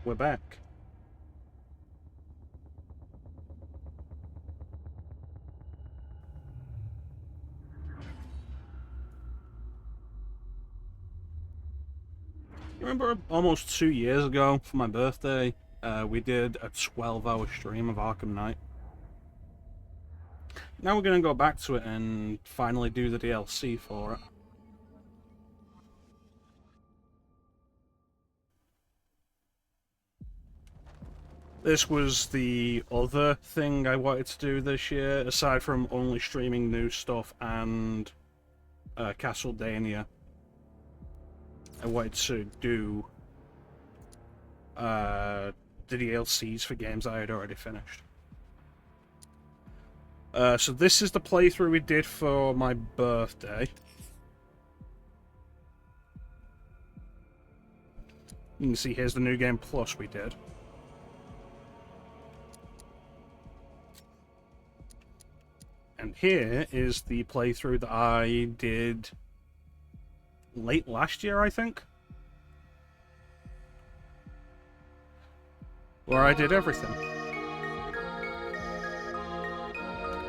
we're back. You remember almost 2 years ago for my birthday, we did a 12-hour stream of Arkham Knight? Now we're going to go back to it and finally do the DLC for it. This was the other thing I wanted to do this year, aside from only streaming new stuff and Castlevania. I wanted to do the DLCs for games I had already finished. So this is the playthrough we did for my birthday. You can see here's the New Game Plus we did. And here is the playthrough that I did late last year, I think. Where I did everything.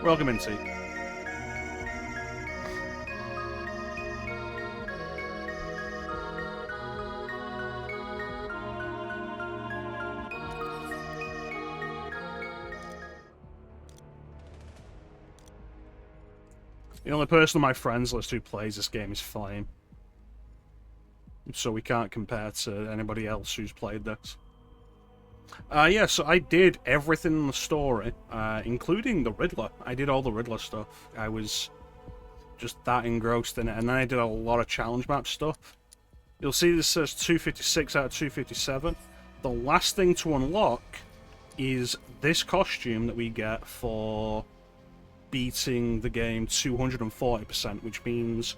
Welcome, Inti. The only person on my friends list who plays this game is Flame. So we can't compare to anybody else who's played this. Yeah, so I did everything in the story, including the Riddler. I did all the Riddler stuff. I was just that engrossed in it. And then I did a lot of challenge map stuff. You'll see this says 256 out of 257. The last thing to unlock is this costume that we get for beating the game 240%, which means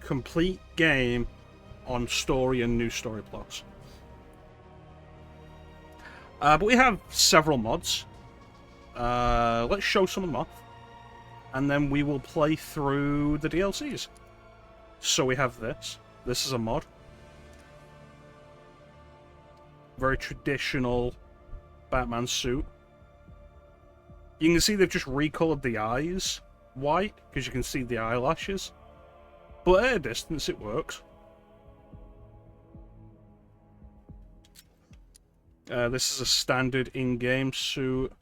complete game on story and new story plots. But we have several mods. Let's show some of them off, and then we will play through the DLCs. So we have this. This is a mod. Very traditional Batman suit. You can see they've just recolored the eyes white, because you can see the eyelashes. But at a distance, it works. This is a standard in-game suit.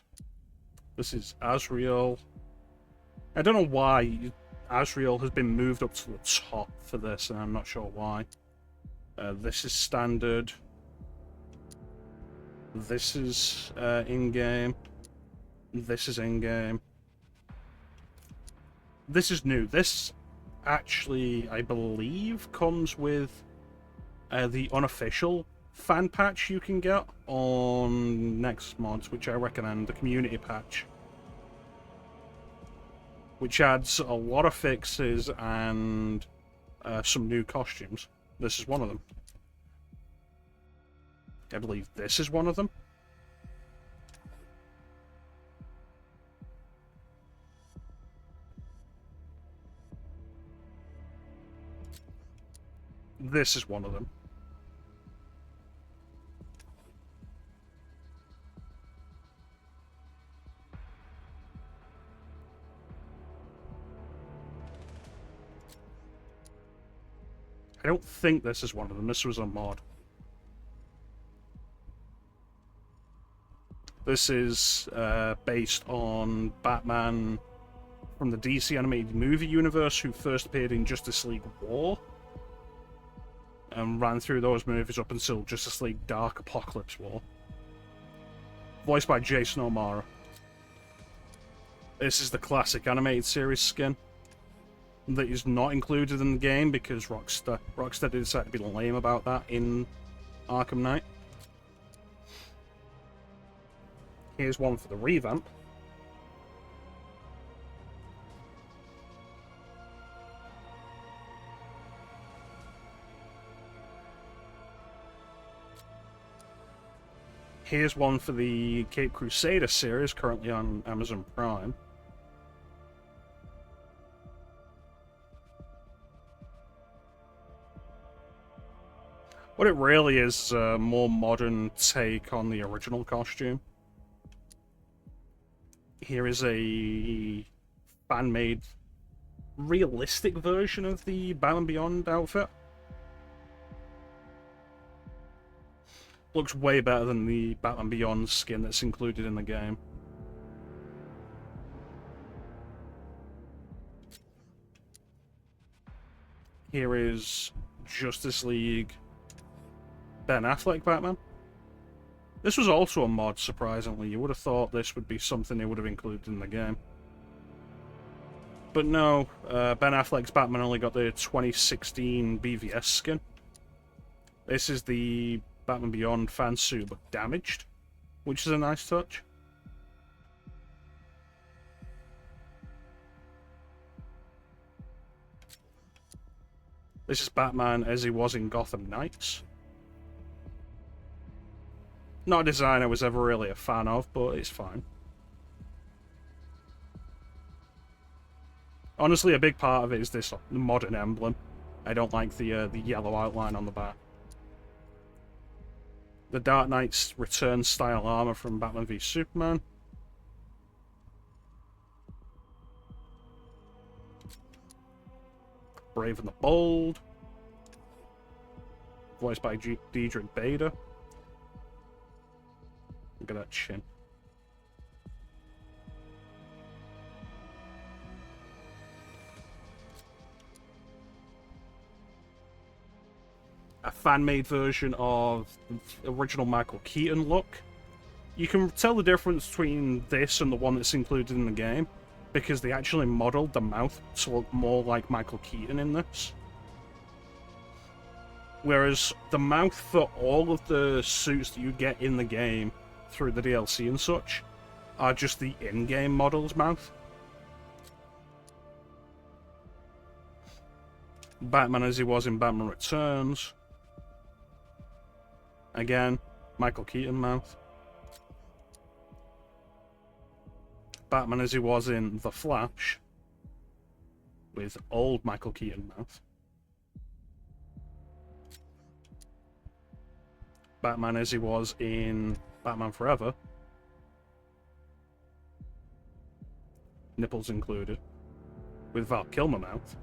This is Azrael. I don't know why Azrael has been moved up to the top for this, and I'm not sure why. This is standard. This is in-game. This is in-game. This is new. This actually, I believe, comes with the unofficial fan patch you can get on Next Mods, which I recommend, the community patch, which adds a lot of fixes and some new costumes. This is one of them. I believe this is one of them. This is one of them. I don't think this is one of them. This was a mod. This is based on Batman from the DC animated movie universe, who first appeared in Justice League War and ran through those movies up until Justice League Dark Apocalypse War. Voiced by Jason O'Mara. This is the classic animated series skin that is not included in the game because Rocksteady decided to be lame about that in Arkham Knight. Here's one for the revamp. Here's one for the Cape Crusader series, currently on Amazon Prime. What it really is a more modern take on the original costume. Here is a fan-made, realistic version of the Batman Beyond outfit. Looks way better than the Batman Beyond skin that's included in the game. Here is Justice League Ben Affleck Batman. This was also a mod, surprisingly. You would have thought this would be something they would have included in the game. But no, Ben Affleck's Batman only got the 2016 BVS skin. This is the Batman Beyond fan suit, but damaged, which is a nice touch. This is Batman as he was in Gotham Knights. Not a design I was ever really a fan of, but it's fine. Honestly, a big part of it is this modern emblem. I don't like the yellow outline on the back. The Dark Knight's Return style armor from Batman v Superman. Brave and the Bold. Voiced by Diedrich Bader. Look at that chin. A fan-made version of the original Michael Keaton look. You can tell the difference between this and the one that's included in the game, because they actually modeled the mouth to look more like Michael Keaton in this. Whereas the mouth for all of the suits that you get in the game through the DLC and such are just the in-game model's mouth. Batman as he was in Batman Returns. Again, Michael Keaton mouth. Batman as he was in The Flash, with old Michael Keaton mouth. Batman as he was in Batman Forever, nipples included, with Val Kilmer mouth.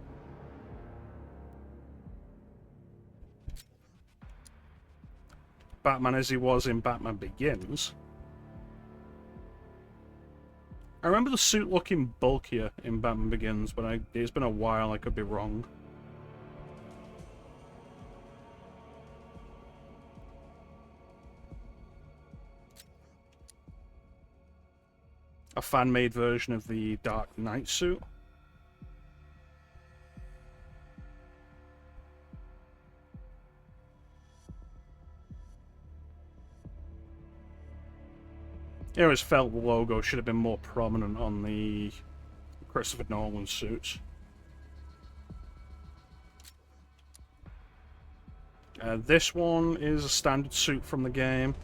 Batman as he was in Batman Begins. I remember the suit looking bulkier in Batman Begins, but it's been a while, I could be wrong. A fan-made version of the Dark Knight suit. I always felt the logo should have been more prominent on the Christopher Nolan suits. This one is a standard suit from the game.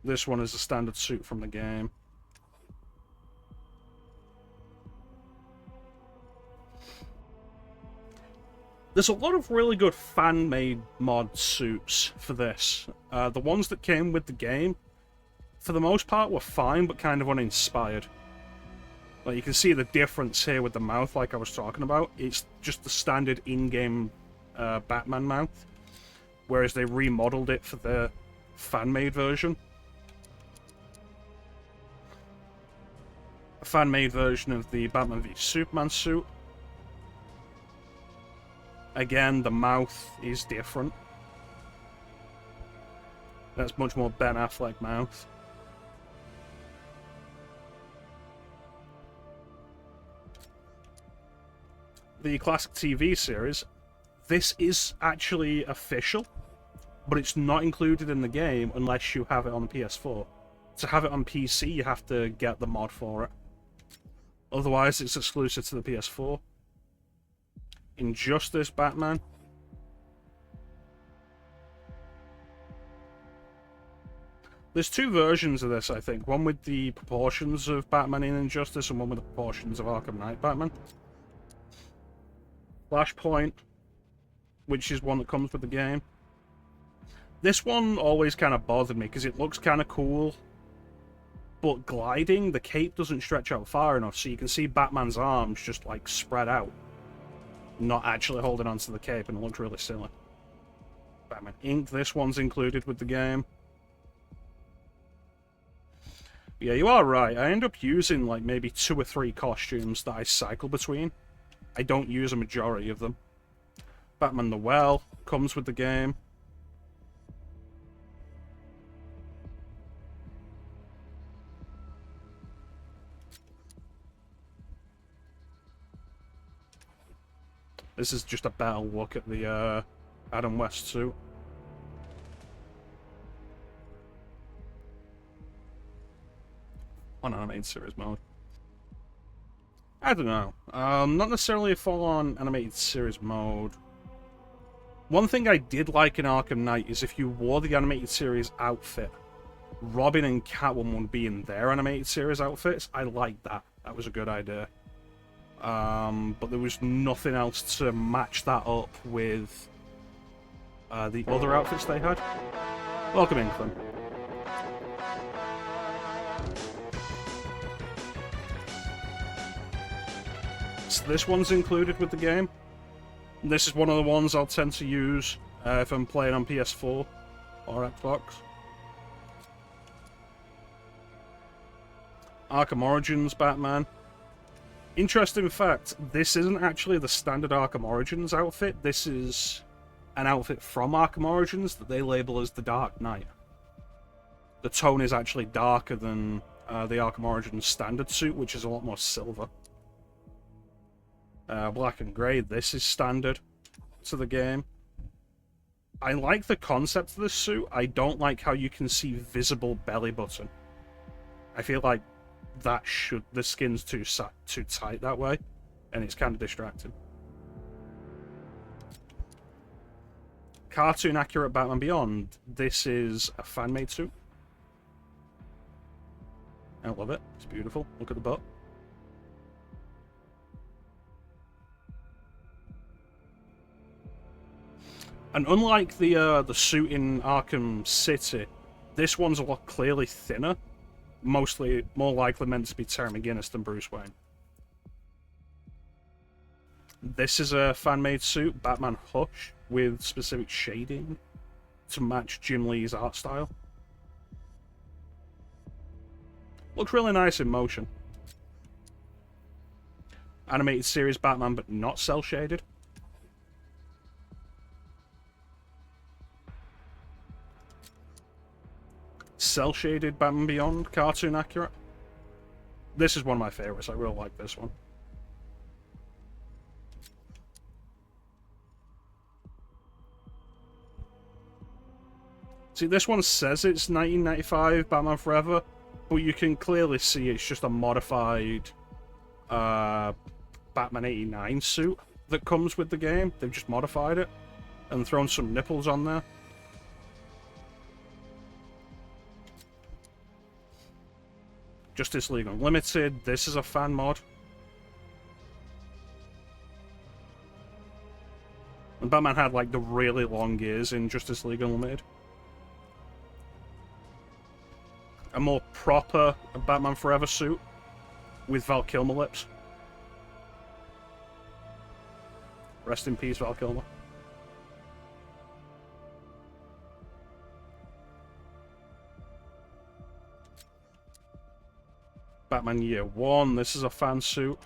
This one is a standard suit from the game. There's a lot of really good fan-made mod suits for this. The ones that came with the game, for the most part, were fine, but kind of uninspired. Like, you can see the difference here with the mouth, like I was talking about. It's just the standard in-game Batman mouth, whereas they remodeled it for the fan-made version. A fan-made version of the Batman v Superman suit. Again, the mouth is different. That's much more Ben Affleck mouth. The classic TV series, this is actually official, but it's not included in the game unless you have it on the PS4. To have it on PC, you have to get the mod for it. Otherwise, it's exclusive to the PS4. Injustice Batman. There's two versions of this, I think. One with the proportions of Batman in Injustice and one with the proportions of Arkham Knight Batman. Flashpoint, which is one that comes with the game. This one always kind of bothered me because it looks kind of cool, but gliding, the cape doesn't stretch out far enough, so you can see Batman's arms just like spread out, not actually holding onto the cape, and it looks really silly. Batman Inc. This one's included with the game. Yeah, you are right. I end up using like maybe 2 or 3 costumes that I cycle between. I don't use a majority of them. Batman the Well comes with the game. This is just a better look at the Adam West suit. On animated series mode. I don't know. Not necessarily a full-on animated series mode. One thing I did like in Arkham Knight is if you wore the animated series outfit, Robin and Catwoman would be in their animated series outfits. I liked that. That was a good idea. But there was nothing else to match that up with the other outfits they had. Welcome, Inkling. So this one's included with the game. This is one of the ones I'll tend to use if I'm playing on PS4 or Xbox. Arkham Origins Batman. Interesting fact, this isn't actually the standard Arkham Origins outfit. This is an outfit from Arkham Origins that they label as the Dark Knight. The tone is actually darker than the Arkham Origins standard suit, which is a lot more silver. Black and grey, this is standard to the game. I like the concept of this suit. I don't like how you can see visible belly button. I feel like the skin's too tight that way, and it's kind of distracting. Cartoon accurate Batman Beyond. This is a fan-made suit. I love it. It's beautiful. Look at the butt. And unlike the suit in Arkham City, this one's a lot clearly thinner. Mostly, more likely meant to be Terry McGinnis than Bruce Wayne. This is a fan-made suit, Batman Hush, with specific shading to match Jim Lee's art style. Looks really nice in motion. Animated series Batman, but not cel-shaded. Cel-shaded Batman Beyond, cartoon accurate. This is one of my favorites. I really like this one. See, this one says it's 1995 Batman Forever, but you can clearly see it's just a modified Batman 89 suit that comes with the game. They've just modified it and thrown some nipples on there. Justice League Unlimited, this is a fan mod. And Batman had like the really long ears in Justice League Unlimited. A more proper Batman Forever suit with Val Kilmer lips. Rest in peace, Val Kilmer. Batman Year One, this is a fan suit.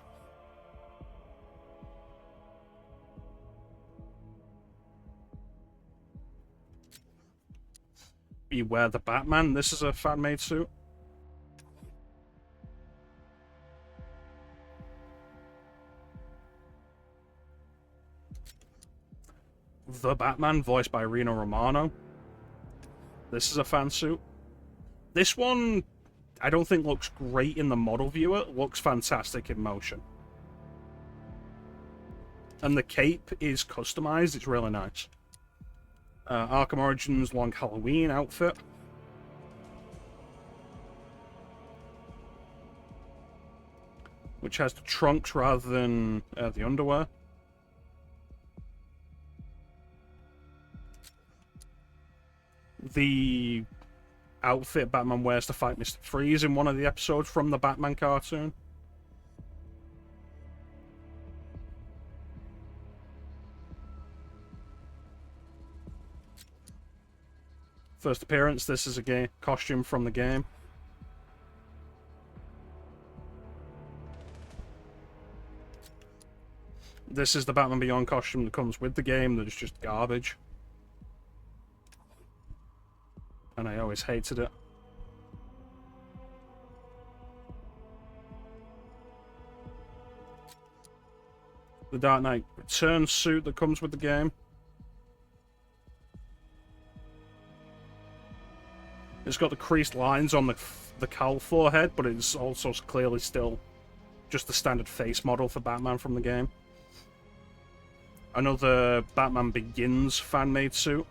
Beware the Batman, this is a fan-made suit. The Batman, voiced by Rino Romano. This is a fan suit. This one, I don't think looks great in the model viewer. It looks fantastic in motion. And the cape is customized. It's really nice. Arkham Origins Long Halloween outfit. Which has the trunks rather than the underwear. the outfit Batman wears to fight Mr. Freeze in one of the episodes from the Batman cartoon. First appearance, this is a costume from the game. This is the Batman Beyond costume that comes with the game that is just garbage. And I always hated it. The Dark Knight Returns suit that comes with the game. It's got the creased lines on the cowl forehead, but it's also clearly still just the standard face model for Batman from the game. Another Batman Begins fan-made suit.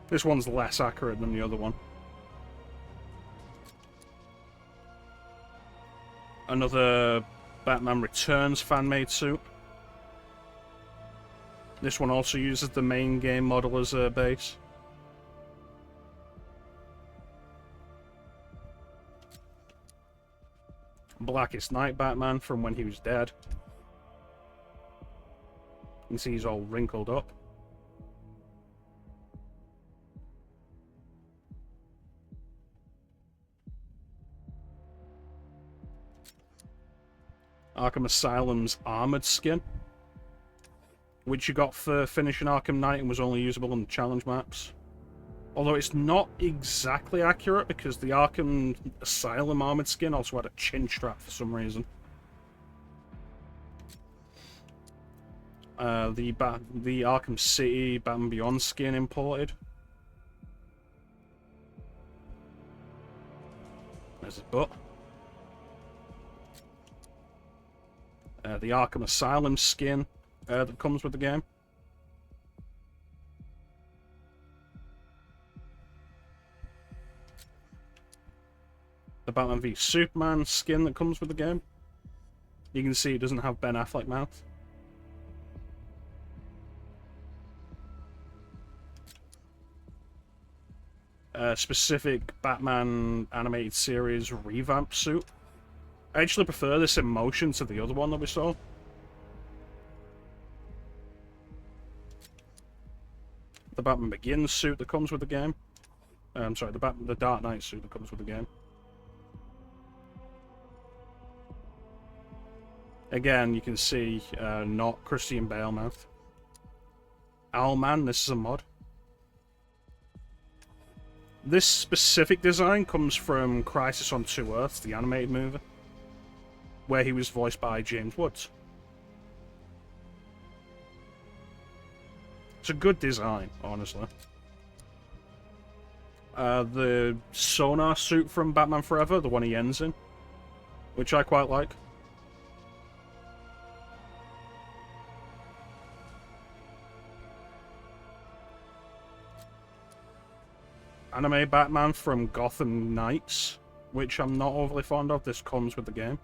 This one's less accurate than the other one. Another Batman Returns fan-made suit. This one also uses the main game model as a base. Blackest Night Batman from when he was dead. You can see he's all wrinkled up. Arkham Asylum's armored skin, which you got for finishing Arkham Knight and was only usable on the challenge maps. Although it's not exactly accurate because the Arkham Asylum armored skin also had a chin strap for some reason. The Arkham City Batman Beyond skin imported. There's his butt. The Arkham Asylum skin that comes with the game. The Batman v Superman skin that comes with the game. You can see it doesn't have Ben Affleck mouth. Specific Batman animated series revamp suit. I actually prefer this in motion to the other one that we saw. The Batman Begins suit that comes with the game. I'm sorry, the Dark Knight suit that comes with the game. Again, you can see not Christian Bale mouth. Owlman, this is a mod. This specific design comes from Crisis on Two Earths, the animated movie, where he was voiced by James Woods. It's a good design, honestly. The sonar suit from Batman Forever, the one he ends in, which I quite like. Anime Batman from Gotham Knights, which I'm not overly fond of. This comes with the game.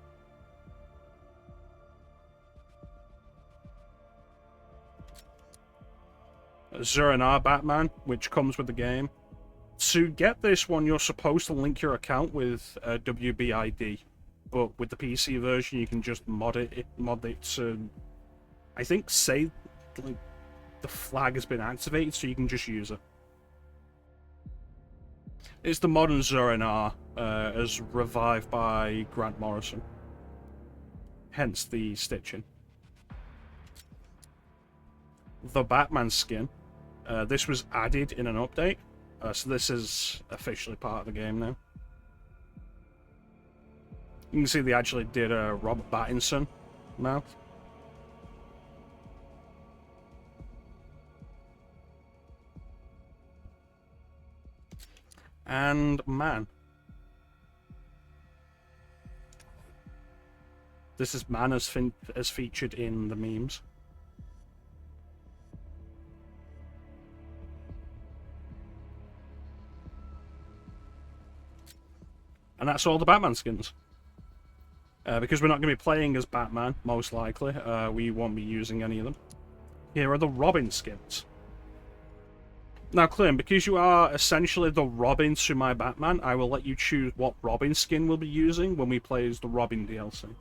Zur-En-Arrh Batman, which comes with the game. To get this one, you're supposed to link your account with WBID, but with the PC version, you can just mod it to, I think, say like the flag has been activated, so you can just use it. It's the modern Zur-En-Arrh, as revived by Grant Morrison. Hence the stitching. The Batman skin. This was added in an update, so this is officially part of the game now. You can see they actually did a Robert Pattinson mouth. And Man. This is Man as featured in the memes. And that's all the Batman skins. Because we're not going to be playing as Batman, most likely, we won't be using any of them. Here are the Robin skins. Now, Clint, because you are essentially the Robin to my Batman, I will let you choose what Robin skin we'll be using when we play as the Robin DLC.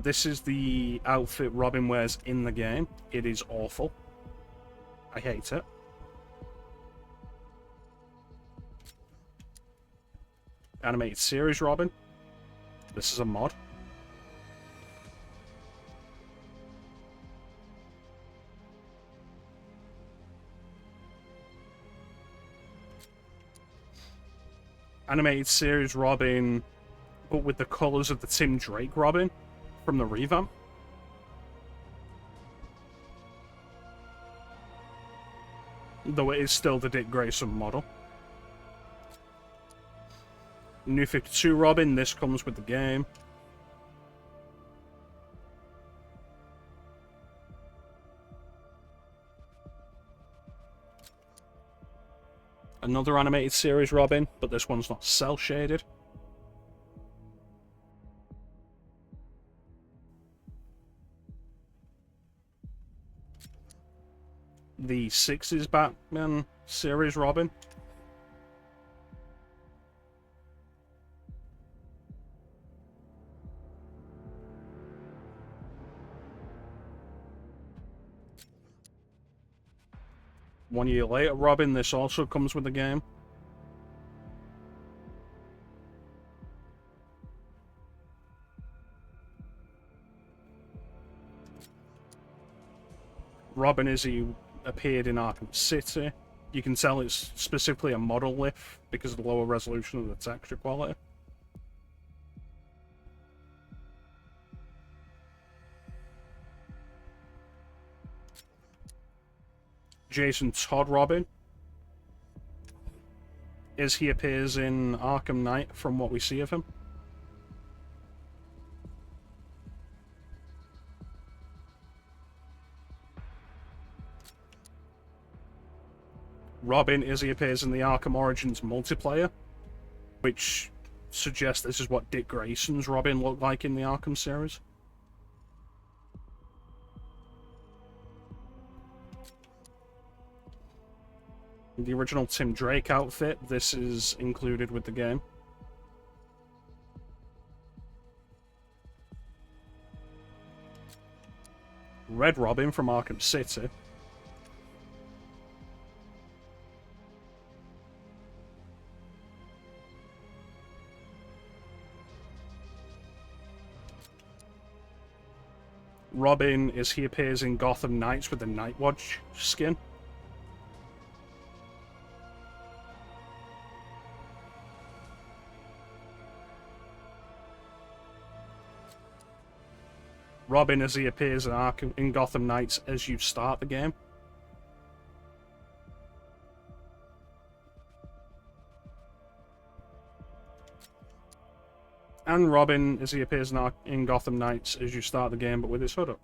This is the outfit Robin wears in the game. It is awful. I hate it. Animated series Robin. This is a mod. Animated series Robin, but with the colours of the Tim Drake Robin from the revamp. Though it is still the Dick Grayson model. New 52 Robin, this comes with the game. Another animated series Robin, but this one's not cel shaded. The 60s Batman series Robin. One year later Robin, this also comes with the game. Robin as he appeared in Arkham City. You can tell it's specifically a model lift because of the lower resolution of the texture quality. Jason Todd Robin, as he appears in Arkham Knight from what we see of him. Robin as he appears in the Arkham Origins multiplayer, which suggests this is what Dick Grayson's Robin looked like in the Arkham series. The original Tim Drake outfit, this is included with the game. Red Robin from Arkham City. Robin as he appears in Gotham Knights with the Nightwatch skin. Robin as he appears in Gotham Knights as you start the game. And Robin as he appears in Gotham Knights as you start the game, but with his hood up.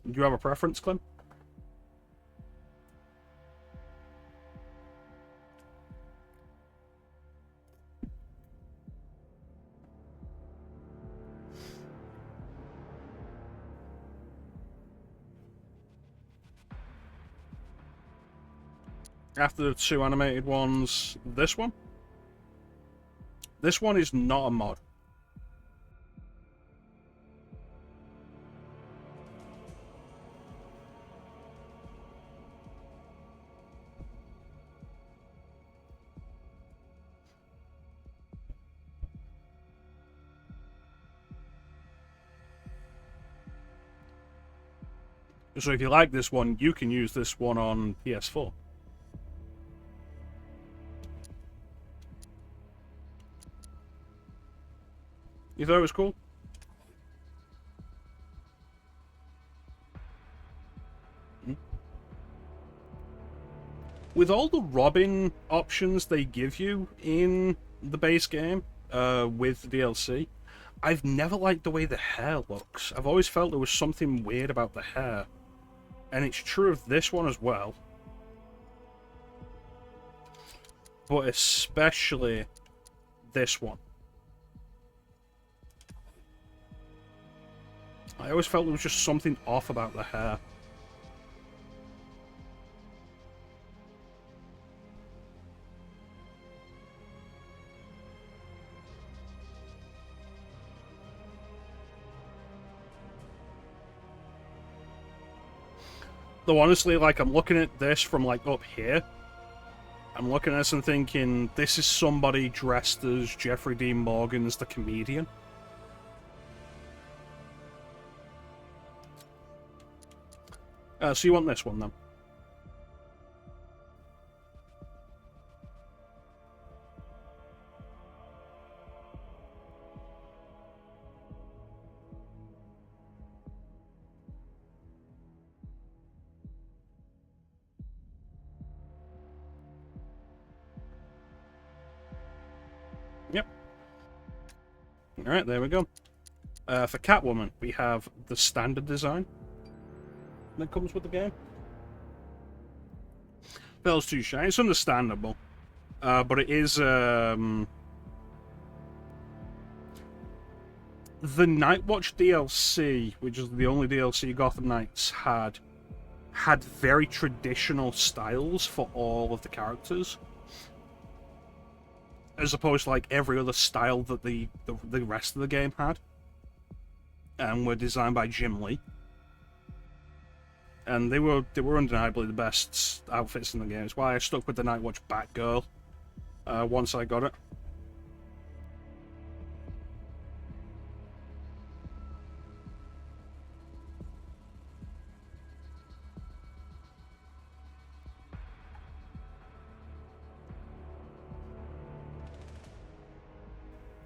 Do you have a preference, Clem? After the two animated ones, this one? This one is not a mod. So if you like this one, you can use this one on PS4. You thought it was cool? With all the Robin options they give you in the base game, with DLC, I've never liked the way the hair looks. I've always felt there was something weird about the hair. And it's true of this one as well. But especially this one. I always felt there was just something off about the hair. Though honestly, like, I'm looking at this from, like, up here. I'm looking at this and thinking, this is somebody dressed as Jeffrey Dean Morgan's the comedian. So you want this one, then? Yep. Alright, there we go. For Catwoman, we have the standard design that comes with the game. Feels too shiny. It's understandable. But it is, the Nightwatch DLC, which is the only DLC Gotham Knights had very traditional styles for all of the characters, as opposed to like every other style that the rest of the game had, and were designed by Jim Lee. And they were undeniably the best outfits in the game. It's why I stuck with the Nightwatch Batgirl once I got it.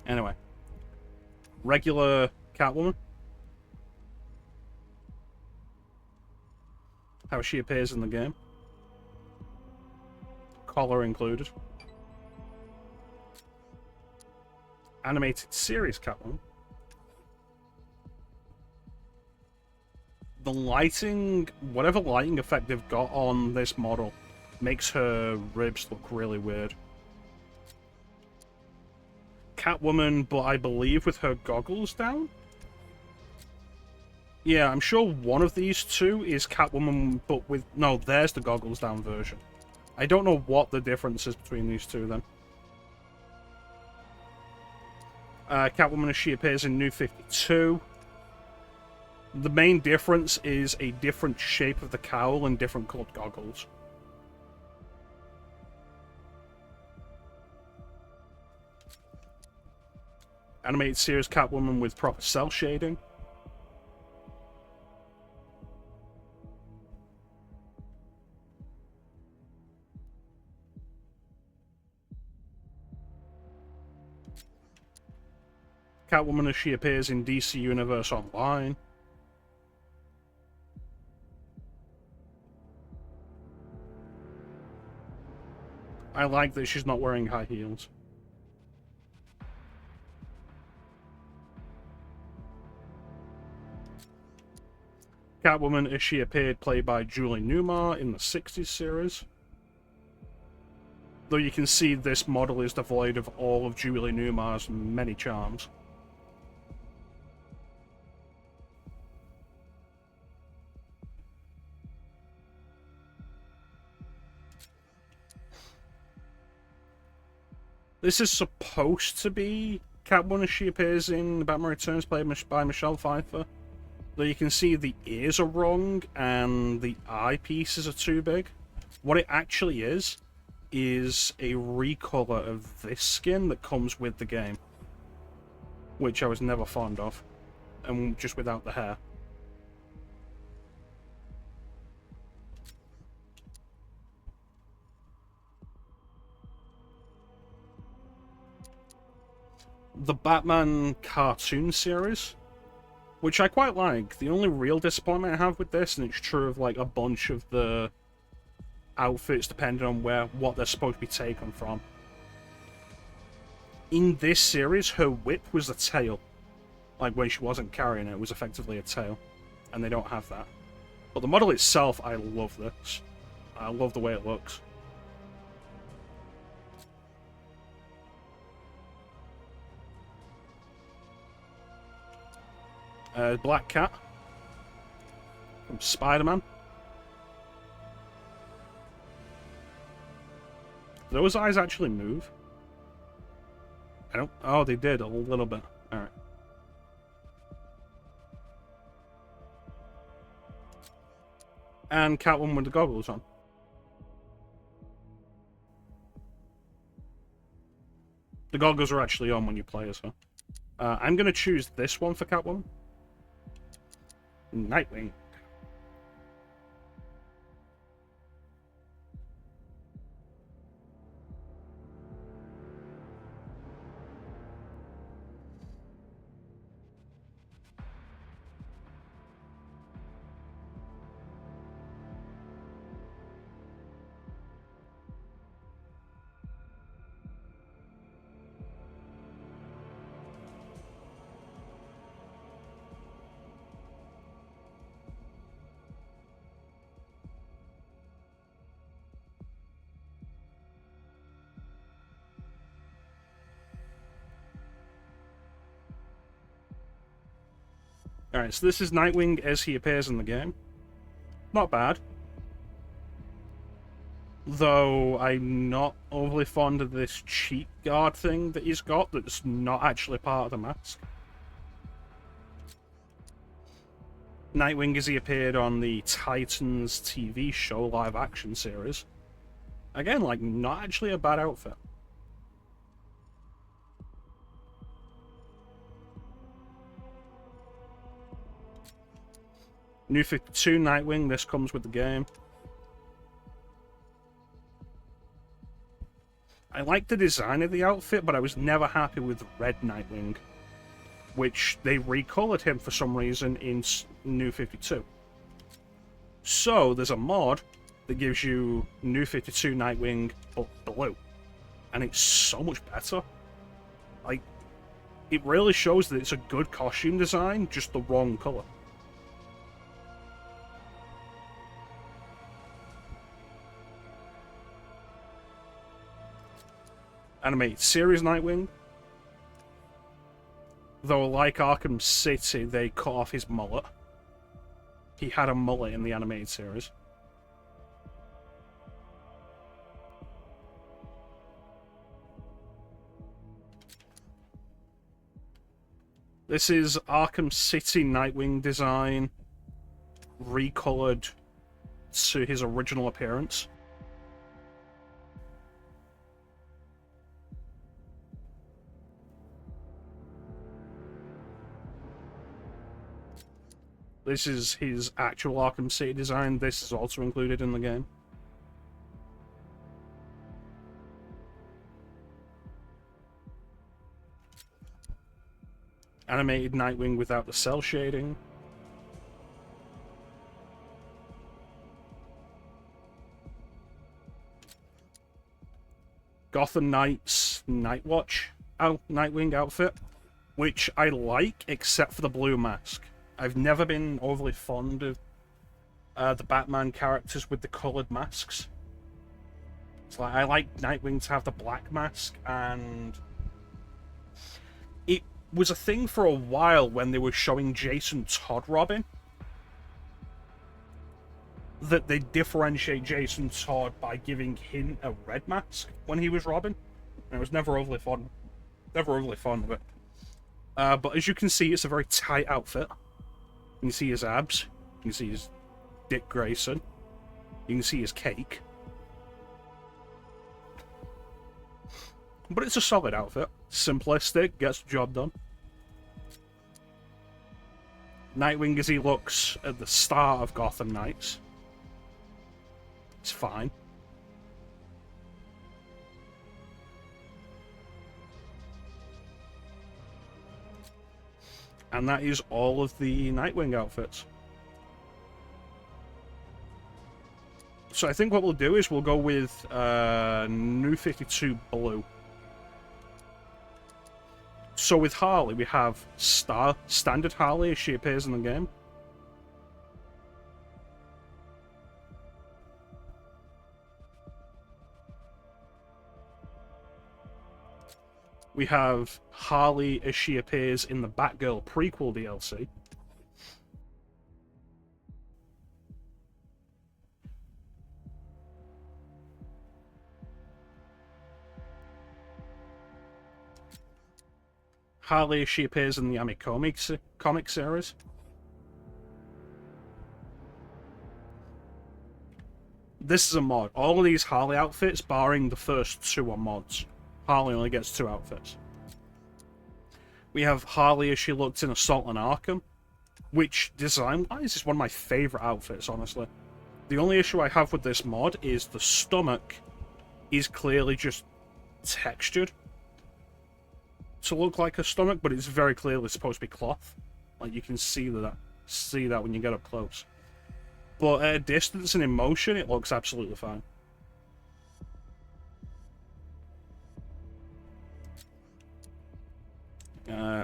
Anyway, regular Catwoman. How she appears in the game. Collar included. Animated series Catwoman. The lighting, whatever lighting effect they've got on this model, makes her ribs look really weird. Catwoman, but I believe with her goggles down? Yeah, I'm sure one of these two is Catwoman, but with... No, there's the goggles down version. I don't know what the difference is between these two, then. Catwoman as she appears in New 52. The main difference is a different shape of the cowl and different colored goggles. Animated series Catwoman with proper cell shading. Catwoman as she appears in DC Universe Online. I like that she's not wearing high heels. Catwoman as she appeared, played by Julie Newmar in the 60s series. Though you can see this model is devoid of all of Julie Newmar's many charms. This is supposed to be Catwoman as she appears in Batman Returns, played by Michelle Pfeiffer. Though you can see the ears are wrong and the eyepieces are too big. What it actually is a recolor of this skin that comes with the game, which I was never fond of, and just without the hair. The Batman cartoon series, which I quite like. The only real disappointment I have with this, and it's true of like a bunch of the outfits depending on what they're supposed to be taken from. In this series, her whip was a tail. Like when she wasn't carrying it, it was effectively a tail. And they don't have that. But the model itself, I love this. I love the way it looks. Black Cat from Spider-Man. Those eyes actually move? I don't... Oh, they did, a little bit. Alright. And Catwoman with the goggles on. The goggles are actually on when you play as her. I'm going to choose this one for Catwoman. Nightwing. Alright, so this is Nightwing as he appears in the game. Not bad. Though I'm not overly fond of this cheek guard thing that he's got that's not actually part of the mask. Nightwing as he appeared on the Titans TV show live action series. Again, like, not actually a bad outfit. New 52 Nightwing, this comes with the game. I like the design of the outfit, but I was never happy with Red Nightwing, which they recolored him for some reason in New 52. So, there's a mod that gives you New 52 Nightwing, but blue. And it's so much better. Like, it really shows that it's a good costume design, just the wrong colour. Animated series Nightwing. Though, like Arkham City, they cut off his mullet. He had a mullet in the animated series. This is Arkham City Nightwing design, recolored to his original appearance. This is his actual Arkham City design. This is also included in the game. Animated Nightwing without the cell shading. Gotham Knight's Nightwatch Nightwing outfit, which I like, except for the blue mask. I've never been overly fond of the Batman characters with the coloured masks. It's like, I like Nightwing to have the black mask, and it was a thing for a while when they were showing Jason Todd Robin, that they differentiate Jason Todd by giving him a red mask when he was Robin. And I was never overly fond of it. But as you can see, it's a very tight outfit. You can see his abs. You can see his Dick Grayson. You can see his cake. But it's a solid outfit. Simplistic, gets the job done. Nightwing as he looks at the start of Gotham Knights. It's fine. And that is all of the Nightwing outfits. So I think what we'll do is we'll go with New 52 Blue. So with Harley, we have standard Harley as she appears in the game. We have Harley as she appears in the Batgirl prequel DLC. Harley, she appears in the anime comic series. This is a mod. All of these Harley outfits, barring the first two, are mods. Harley only gets 2 outfits. We have Harley as she looks in Assault on Arkham, which, design-wise, is one of my favourite outfits, honestly. The only issue I have with this mod is the stomach is clearly just textured to look like a stomach, but it's very clearly supposed to be cloth. Like, you can see that when you get up close. But at a distance and in motion, it looks absolutely fine.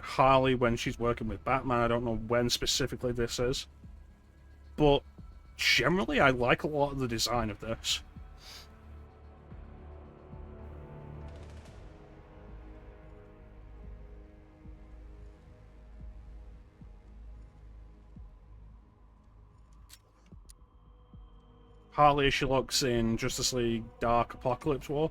Harley, when she's working with Batman, I don't know when specifically this is. But generally, I like a lot of the design of this. Harley, she looks in Justice League Dark Apocalypse War.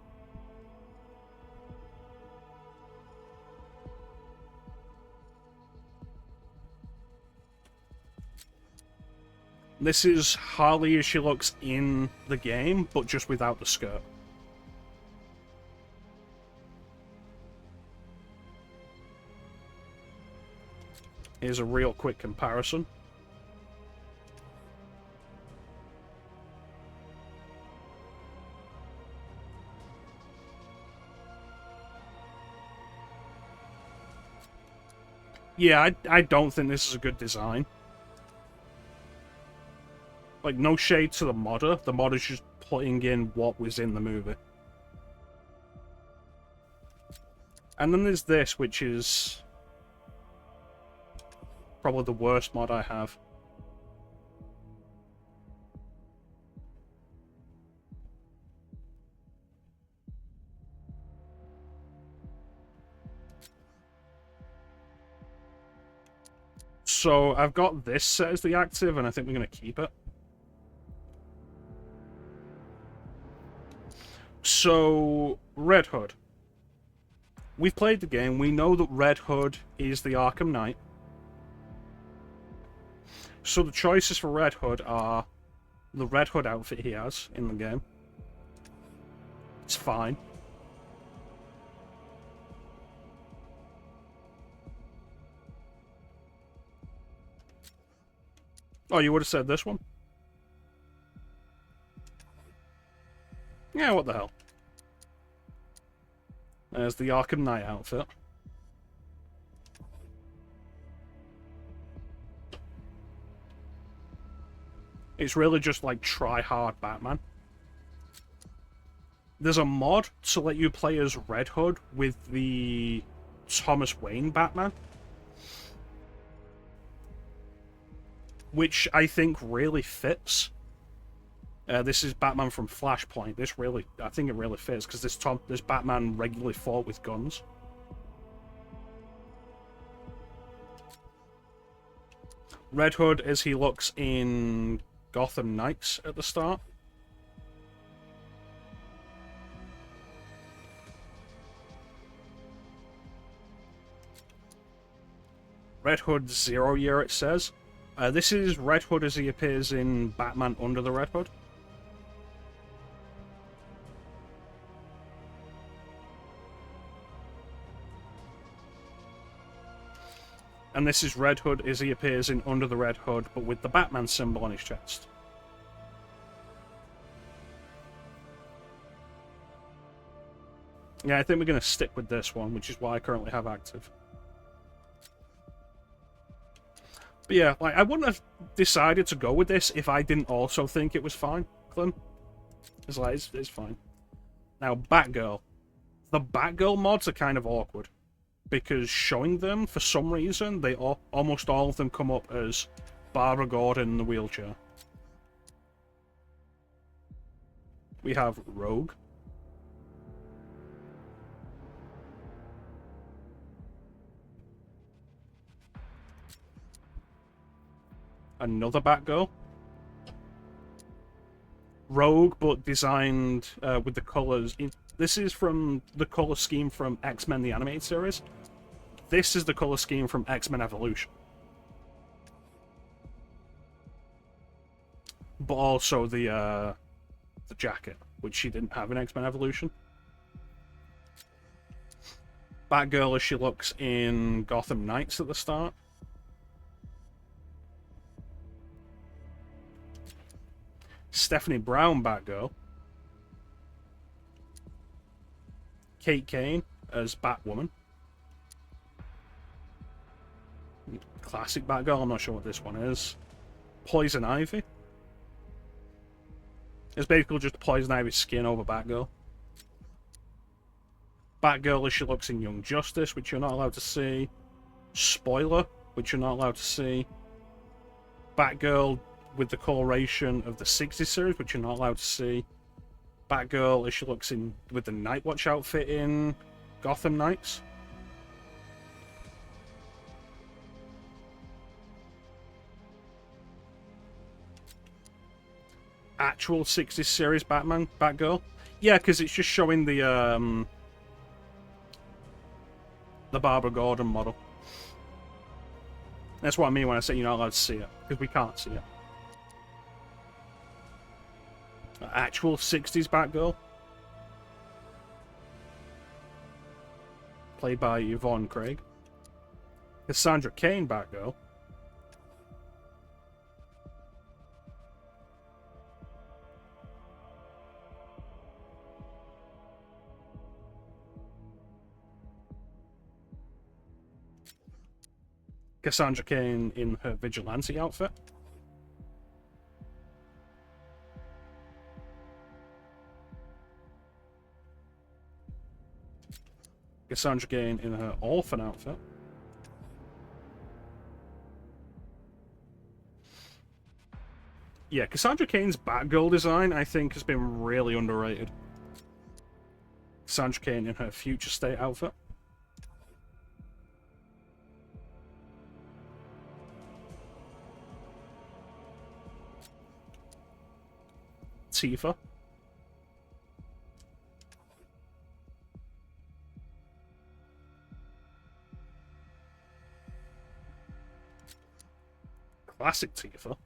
This is Harley as she looks in the game, but just without the skirt. Here's a real quick comparison. Yeah, I don't think this is a good design. Like, no shade to the modder. The modder's just putting in what was in the movie. And then there's this, which is probably the worst mod I have. So I've got this set as the active, and I think we're going to keep it. So, Red Hood. We've played the game. We know that Red Hood is the Arkham Knight. So the choices for Red Hood are the Red Hood outfit he has in the game. It's fine. Oh, you would have said this one? Yeah, what the hell. There's the Arkham Knight outfit. It's really just like try-hard Batman. There's a mod to let you play as Red Hood with the Thomas Wayne Batman, which I think really fits. This is Batman from Flashpoint. I think it really fits because this Batman regularly fought with guns. Red Hood as he looks in Gotham Knights at the start. Red Hood 0 year, it says. This is Red Hood as he appears in Batman Under the Red Hood. And this is Red Hood as he appears in Under the Red Hood, but with the Batman symbol on his chest. Yeah, I think we're going to stick with this one, which is what I currently have active. But yeah, like, I wouldn't have decided to go with this if I didn't also think it was fine, Clem. It's like, it's fine. Now, Batgirl. The Batgirl mods are kind of awkward, because showing them, for some reason, almost all of them come up as Barbara Gordon in the wheelchair. We have Rogue. Another Batgirl. Rogue, but designed with the colors. This is from the color scheme from X-Men the Animated Series. This is the color scheme from X-Men Evolution. But also the jacket, which she didn't have in X-Men Evolution. Batgirl as she looks in Gotham Knights at the start. Stephanie Brown Batgirl. Kate Kane as Batwoman. Classic Batgirl, I'm not sure what this one is. Poison Ivy. It's basically just Poison Ivy's skin over Batgirl. Batgirl as she looks in Young Justice, which you're not allowed to see. Spoiler, which you're not allowed to see. Batgirl with the coloration of the 60s series, which you're not allowed to see. Batgirl as she looks in with the Nightwatch outfit in Gotham Knights. Actual 60s series Batgirl. Yeah, because it's just showing the Barbara Gordon model. That's what I mean when I say you're not allowed to see it, because we can't see it. Actual 60s Batgirl. Played by Yvonne Craig. Cassandra Cain Batgirl. Cassandra Cain in her vigilante outfit. Cassandra Cain in her orphan outfit. Yeah, Cassandra Cain's Batgirl design, I think, has been really underrated. Cassandra Cain in her future state outfit. Tifa. Classic Tifa.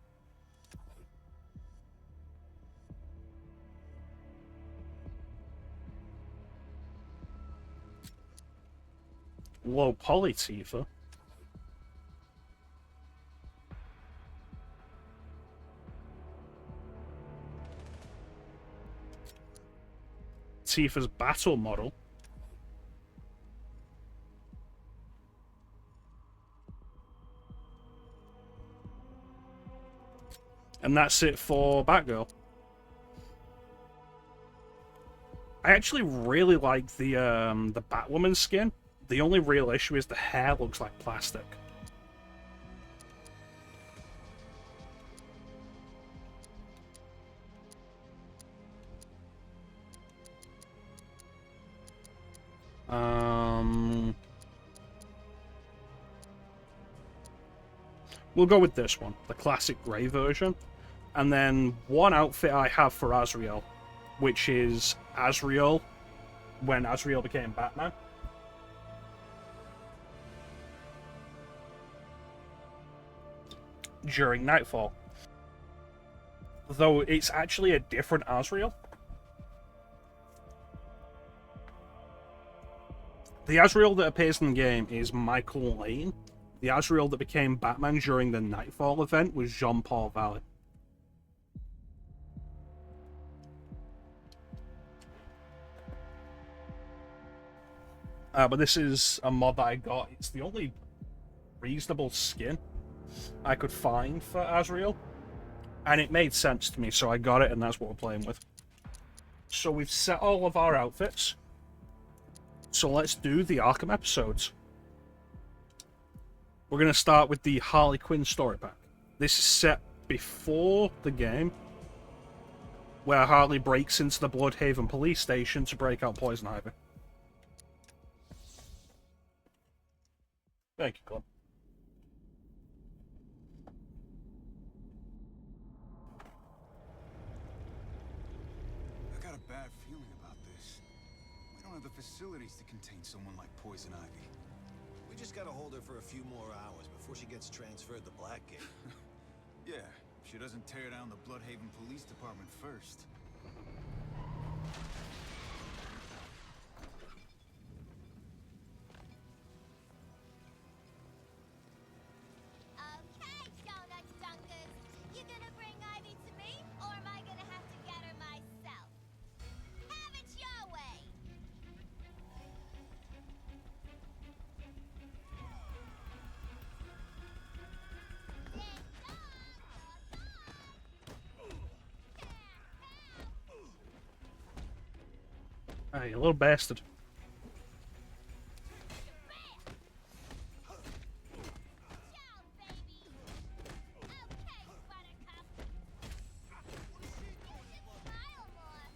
Low poly Tifa. Tifa's battle model. And that's it for Batgirl. I actually really like the Batwoman skin. The only real issue is the hair looks like plastic. We'll go with this one, the classic grey version. And then one outfit I have for Azrael, which is Azrael when Azrael became Batman. During Nightfall. Though it's actually a different Azrael. The Azrael that appears in the game is Michael Lane. The Azrael that became Batman during the Nightfall event was Jean-Paul Valley. But this is a mod that I got. It's the only reasonable skin I could find for Azrael. And it made sense to me, so I got it, and that's what we're playing with. So we've set all of our outfits. So let's do the Arkham episodes. We're going to start with the Harley Quinn story pack. This is set before the game, where Harley breaks into the Bloodhaven police station to break out Poison Ivy. Thank you, Club. I got a bad feeling about this. We don't have the facilities to contain someone like Poison Ivy. We just gotta hold her for a few more hours before she gets transferred to Blackgate. Yeah, if she doesn't tear down the Bloodhaven Police Department first. Okay, donut dunkers. You gonna bring Ivy to me, or am I gonna have to get her myself? Have it your way! Ding dong! Hey, you little bastard. Ciao, baby! Okay, buttercup. You should smile more.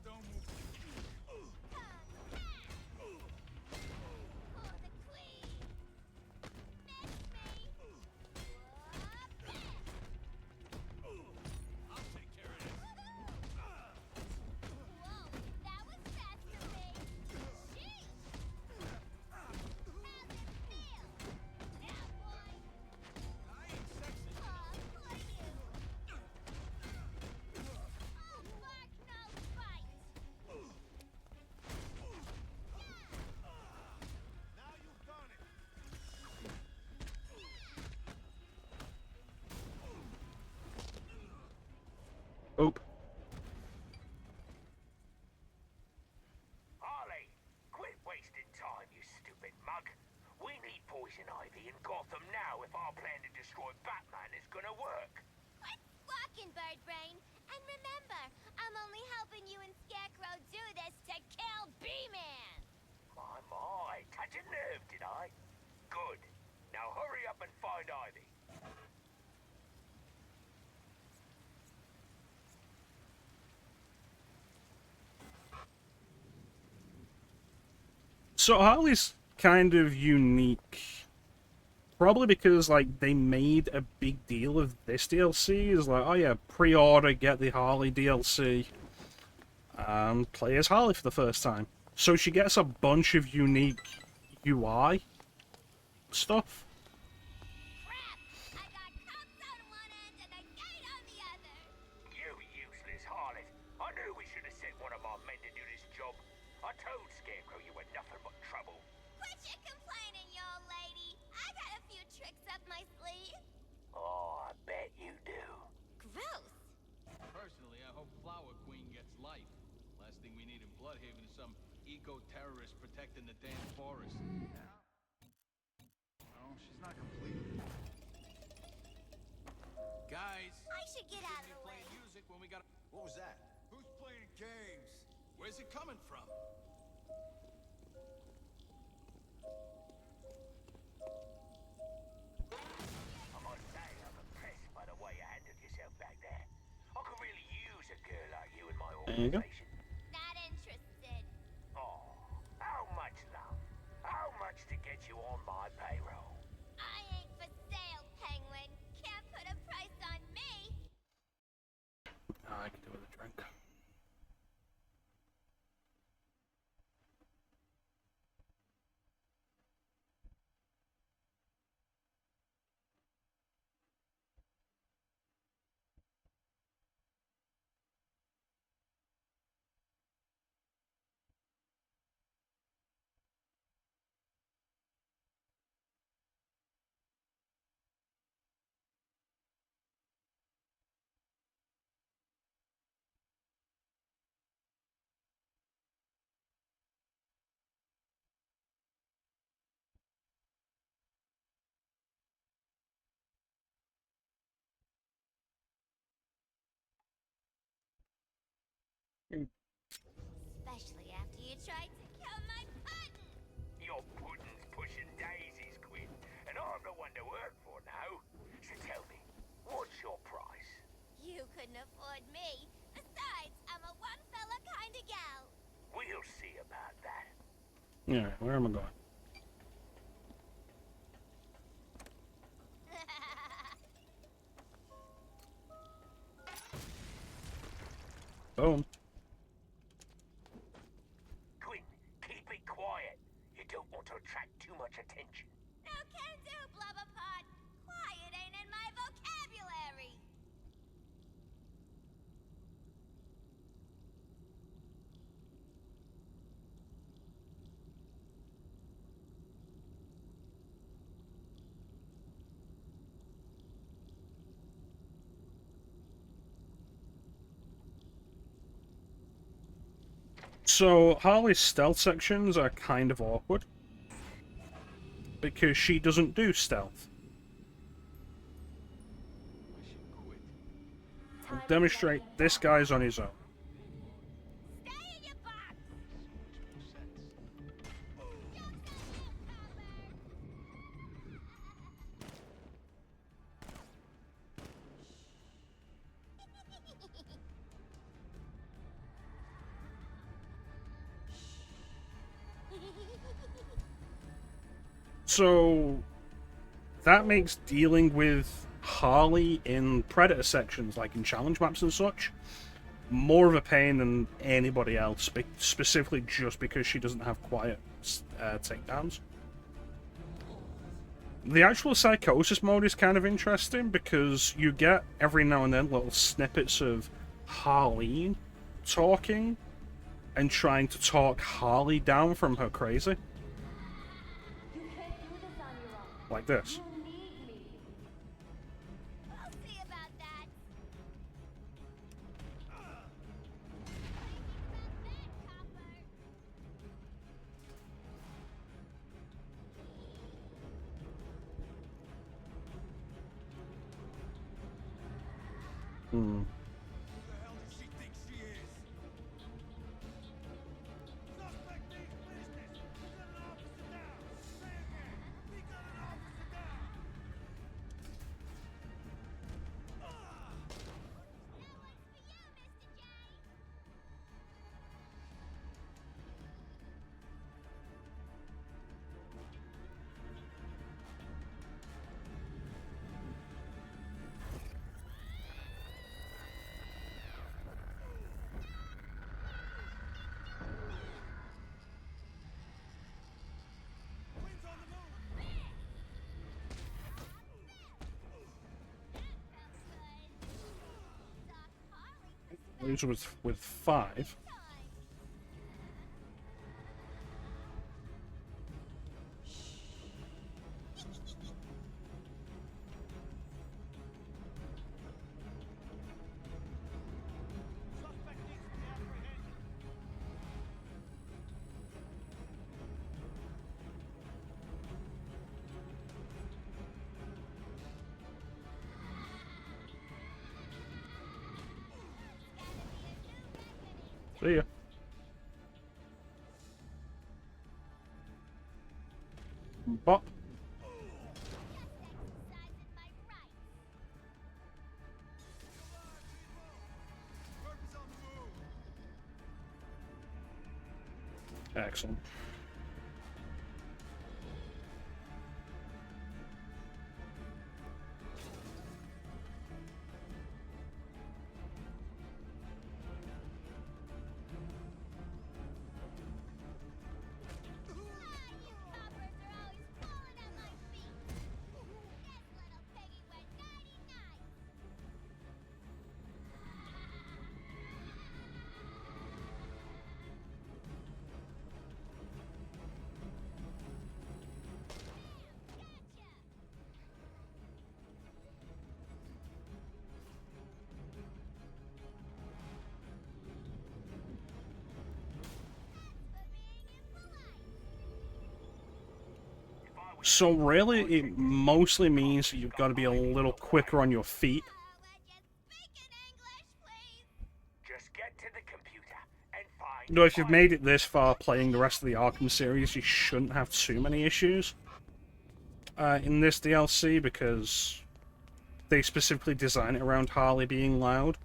Don't move. For the queen! Miss me! I'll take care of this. Whoa, that was fast for me. Sheesh! How's it feel? Now, boy! I ain't sexy. Aw, for you! Oh, bark no fight! Now you've done it. Oop. Harley, quit wasting time, you stupid mug. We need Poison Ivy in Gotham now if our plan to destroy Batman is gonna work. Quit squawking, Bird Brain! And remember, I'm only helping you and Scarecrow do this to kill B-Man! My, touch a nerve, did I? Good. Now hurry up and find Ivy. So Harley's kind of unique. Probably because, like, they made a big deal of this DLC. It's like, oh yeah, pre-order, get the Harley DLC. Play as Harley for the first time. So she gets a bunch of unique UI stuff. Crap! I got cops on one end and a gate on the other! You useless harlot. I knew we should have sent one of our men to do this job. I told Scarecrow you were nothing but trouble. Quit your complaining, you old lady! I got a few tricks up my sleeve! Oh, I bet you do. Gross! Personally, I hope Flower Queen gets life. Last thing we need in Bloodhaven is some eco-terrorist protecting the damn forest. No, she's not complete. Guys, I should get out of the way. Playing music when we got. What was that? who's playing games? Where's it coming from? I must say, I'm impressed by the way you handled yourself back there. I could really use a girl like you in my There you go. organization. Not interested. Oh, how much love? How much to get you on my payroll? I ain't for sale, Penguin. Can't put a price on me. I can do with a drink. Especially after you tried to kill my puddin'. Your pudding's pushing daisies, Quinn, and I'm the one to work for now. So tell me, what's your price? You couldn't afford me. Besides, I'm a one-fella kind of gal. We'll see about that. Alright, where am I going? Boom. Quinn, keep it quiet. So Harley's stealth sections are kind of awkward because she doesn't do stealth. I should quit. I'll demonstrate this guy's on his own. Stay in your box! So much more sense. So that makes dealing with Harley in Predator sections, like in challenge maps and such, more of a pain than anybody else, specifically just because she doesn't have quiet takedowns. The actual psychosis mode is kind of interesting because you get every now and then little snippets of Harleen talking and trying to talk Harley down from her crazy. You can't do this on your own. Like this. You need me. We'll see about that. Hmm. Who the hell does she think she is? Suspect needs business. We got an officer down. Say again. We got an officer down. Queen's on the move. Leaves with 5. Suspect needs to be apprehended. See ya. Bop. Purpose on the move. Excellent. So really, it mostly means you've got to be a little quicker on your feet. Just get to the computer and find. You know, if you've made it this far playing the rest of the Arkham series, you shouldn't have too many issues in this DLC because they specifically design it around Harley being loud.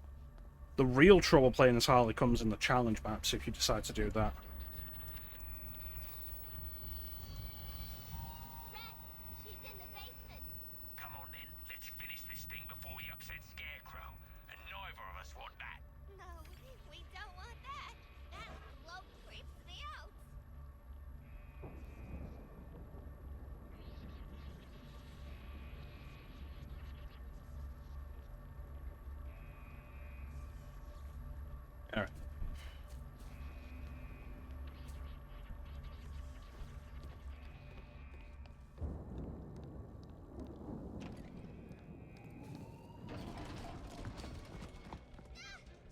The real trouble playing as Harley comes in the challenge maps if you decide to do that. She's in the basement. Come on then, let's finish this thing before we upset Scarecrow. And neither of us want that. No, we don't want that. That bloke creeps me out. Alright.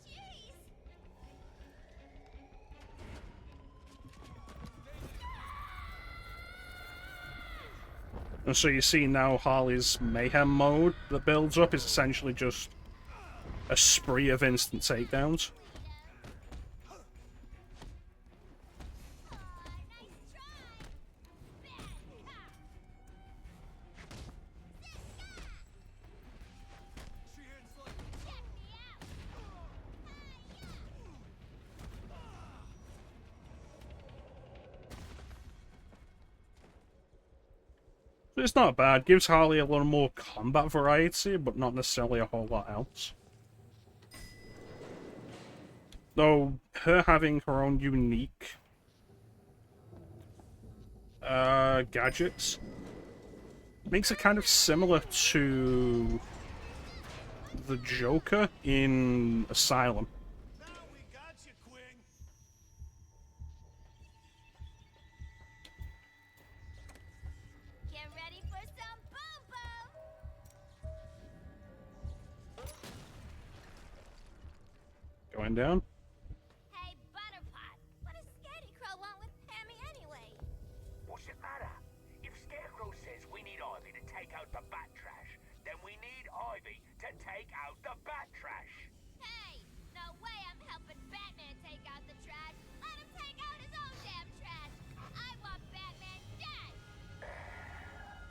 Jeez. And so you see now Harley's mayhem mode that builds up is essentially just a spree of instant takedowns. It's not bad. Gives Harley a little more combat variety, but not necessarily a whole lot else. Though, her having her own unique gadgets makes it kind of similar to the Joker in Asylum. Now we got you, Quinn. Get ready for some boom boom! Going down. Hey, Butterpot, what does Scaredy Crow want with Hammy anyway? What's it matter? If Scarecrow says we need Ivy to take out the bat trash, then we need Ivy to take out the bat trash. Hey, no way I'm helping Batman take out the trash. Let him take out his own damn trash. I want Batman dead.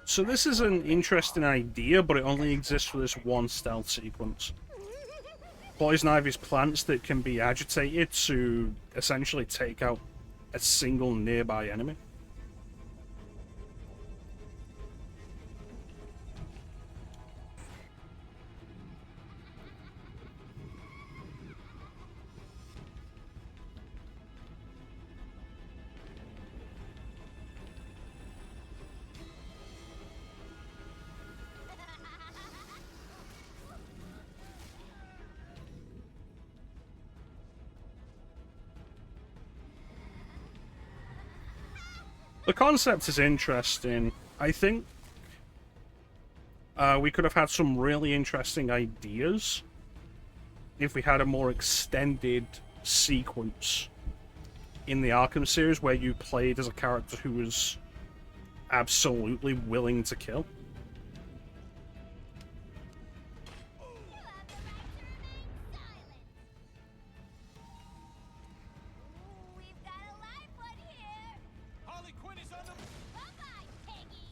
So this is an interesting idea, but it only exists for this one stealth sequence. Poison Ivy's plants that can be agitated to essentially take out a single nearby enemy. The concept is interesting. I think we could have had some really interesting ideas if we had a more extended sequence in the Arkham series where you played as a character who was absolutely willing to kill. You have the right to remain silent. Ooh, we've got a live one here. Harley Quinn is on the... Bye-bye, Piggy.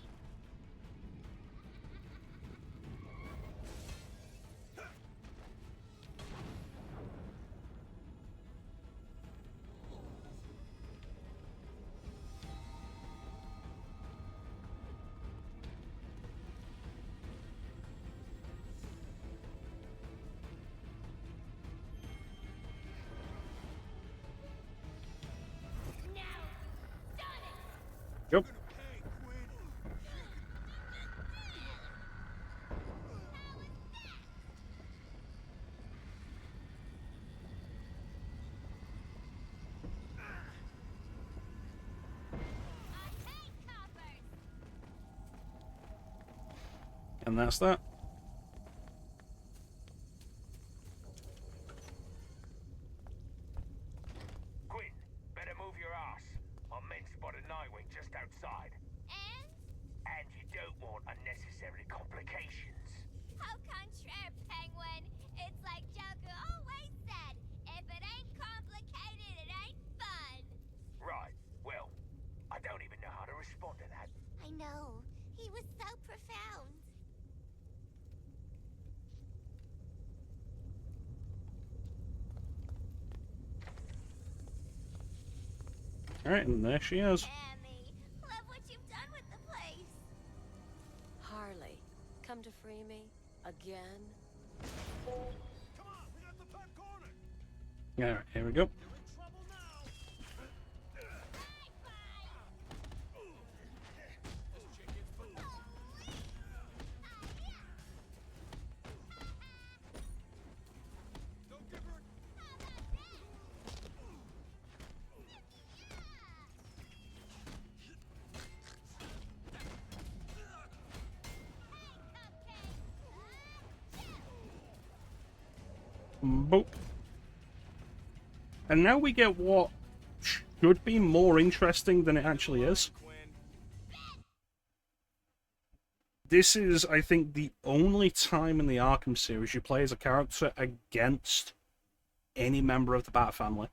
Now, Sonic. Yep. Hey, Quinn. I hate coppers. And that's that. Quinn, better move your ass. Our men spotted Nightwing just outside. And And you don't want unnecessary complications. au contraire, Penguin. It's like Joker always said, if it ain't complicated, it ain't fun. Right, well, I don't even know how to respond to that. I know. He was so profound. Alright, and there she is. Hammy, love what you've done with the place. Harley, come to free me again? Come on, we got the back corner. Alright, here we go. You're in trouble now. This chick is food. Don't give her... Boop. And now we get what should be more interesting than it actually is. Quinn. This is, I think, the only time in the Arkham series you play as a character against any member of the Bat family.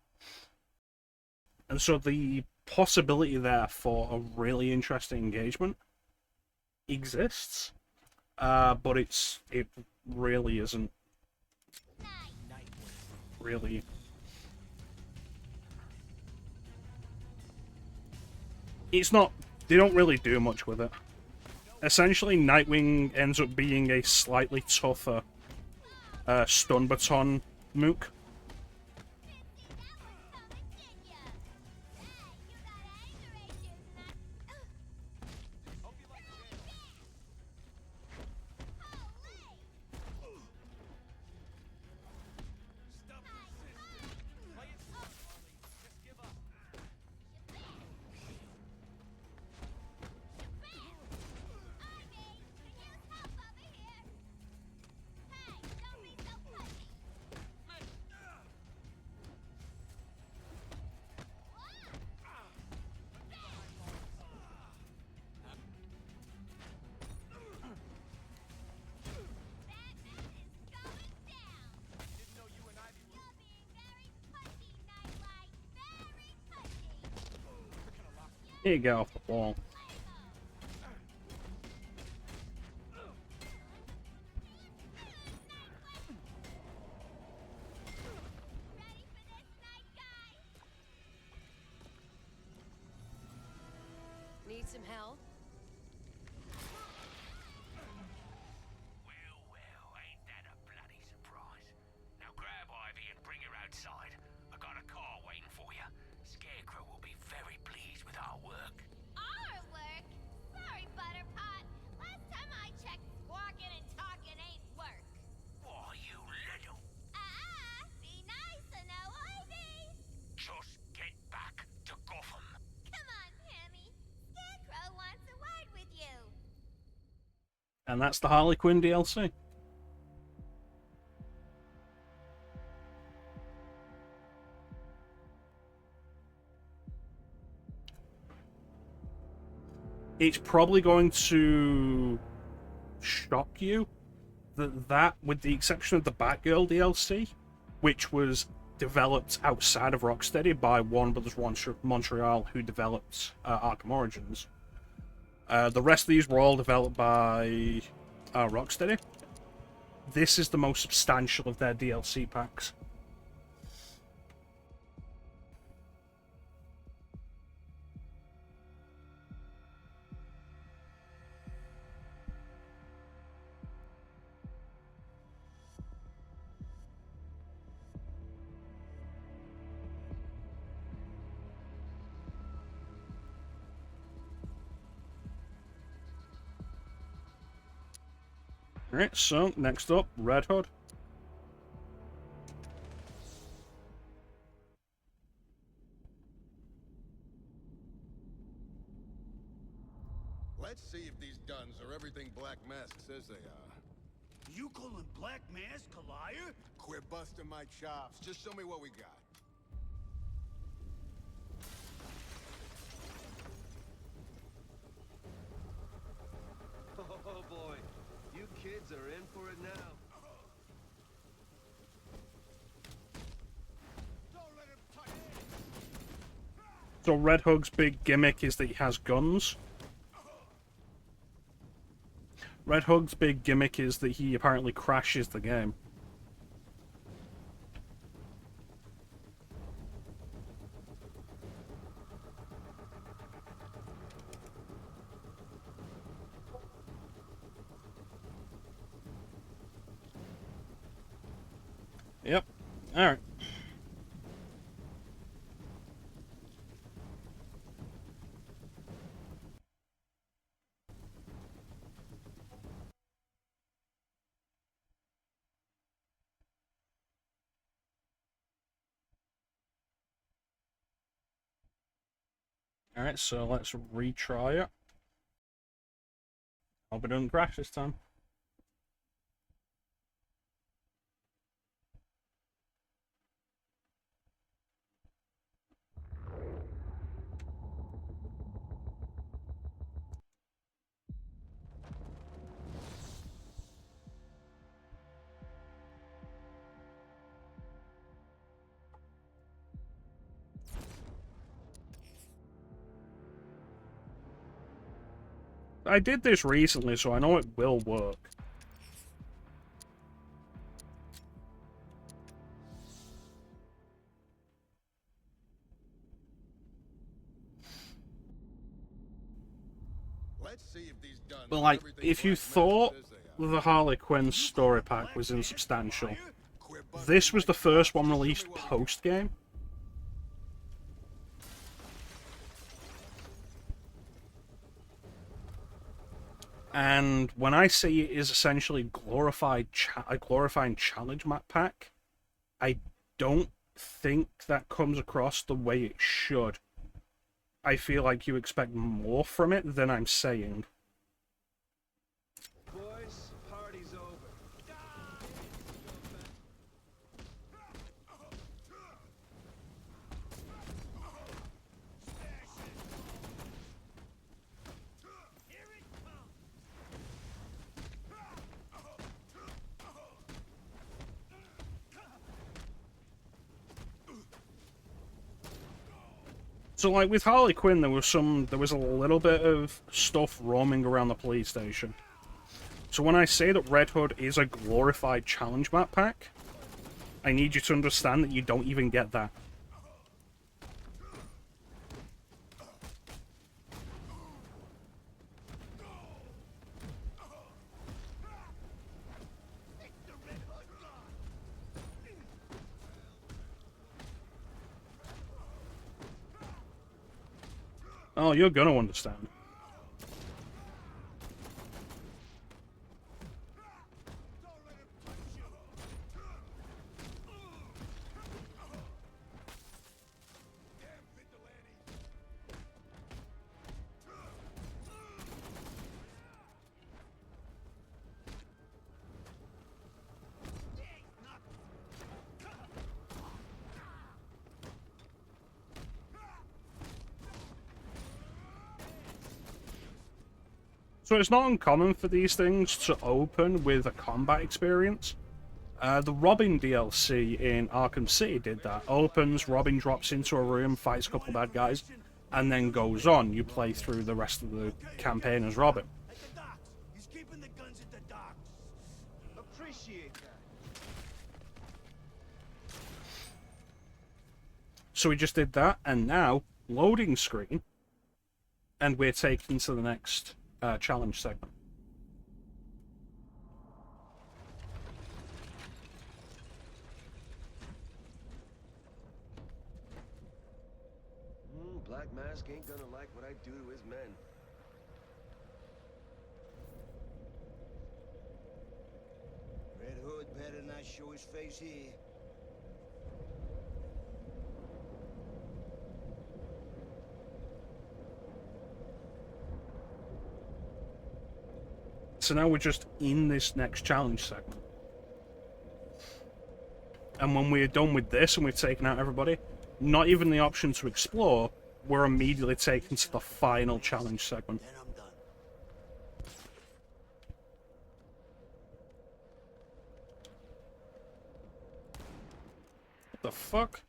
And so the possibility there for a really interesting engagement exists, but it really isn't really. It's not. They don't really do much with it. Essentially, Nightwing ends up being a slightly tougher stun baton mook. Here you get off the wall. Need some help? Well, ain't that a bloody surprise. Now grab Ivy and bring her outside. I got a car waiting for you. Scarecrow will be very pleased with our work. Our work? Sorry, Butterpot. Last time I checked, squawking and talking ain't work. Why, you little... Be nice and no Ivy. Just get back to Gotham. Come on, Pammy. Scarecrow wants a word with you. And that's the Harley Quinn DLC. It's probably going to shock you that, with the exception of the Batgirl DLC, which was developed outside of Rocksteady by Warner Brothers Montreal, who developed Arkham Origins. The rest of these were all developed by Rocksteady. This is the most substantial of their DLC packs. Alright, so next up, Red Hood. Let's see if these guns are everything Black Mask says they are. You calling Black Mask a liar? Quit busting my chops. Just show me what we got. Oh boy, you kids are in for it now. Don't let him touch it. So Red Hood's big gimmick is that he has guns. Red Hood's big gimmick is that he apparently crashes the game. Yep. Alright. Alright, so let's retry it. Hope it doesn't crash this time. I did this recently, so I know it will work. Let's see if these guns But are like, everything if you Black Mask thought says they are. the Harley Quinn story pack was insubstantial, this was the first one released post-game. And when I say it is essentially a glorifying challenge map pack, I don't think that comes across the way it should. I feel like you expect more from it than I'm saying. Boys, party's over. So, like, with Harley Quinn, there was a little bit of stuff roaming around the police station. So when I say that Red Hood is a glorified challenge map pack, I need you to understand that you don't even get that. Oh, you're gonna understand. So it's not uncommon for these things to open with a combat experience. The Robin DLC in Arkham City did that. Opens, Robin drops into a room, fights a couple of bad guys, and then goes on. You play through the rest of the campaign as Robin. At the docks. He's keeping the guns at the docks. Appreciate that. So we just did that, and now, loading screen, and we're taken to the next challenge segment. Black Mask ain't gonna like what I do to his men. Red Hood better not show his face here. So now we're just in this next challenge segment. And when we're done with this and we've taken out everybody, not even the option to explore, we're immediately taken to the final challenge segment. Then I'm done. What the fuck?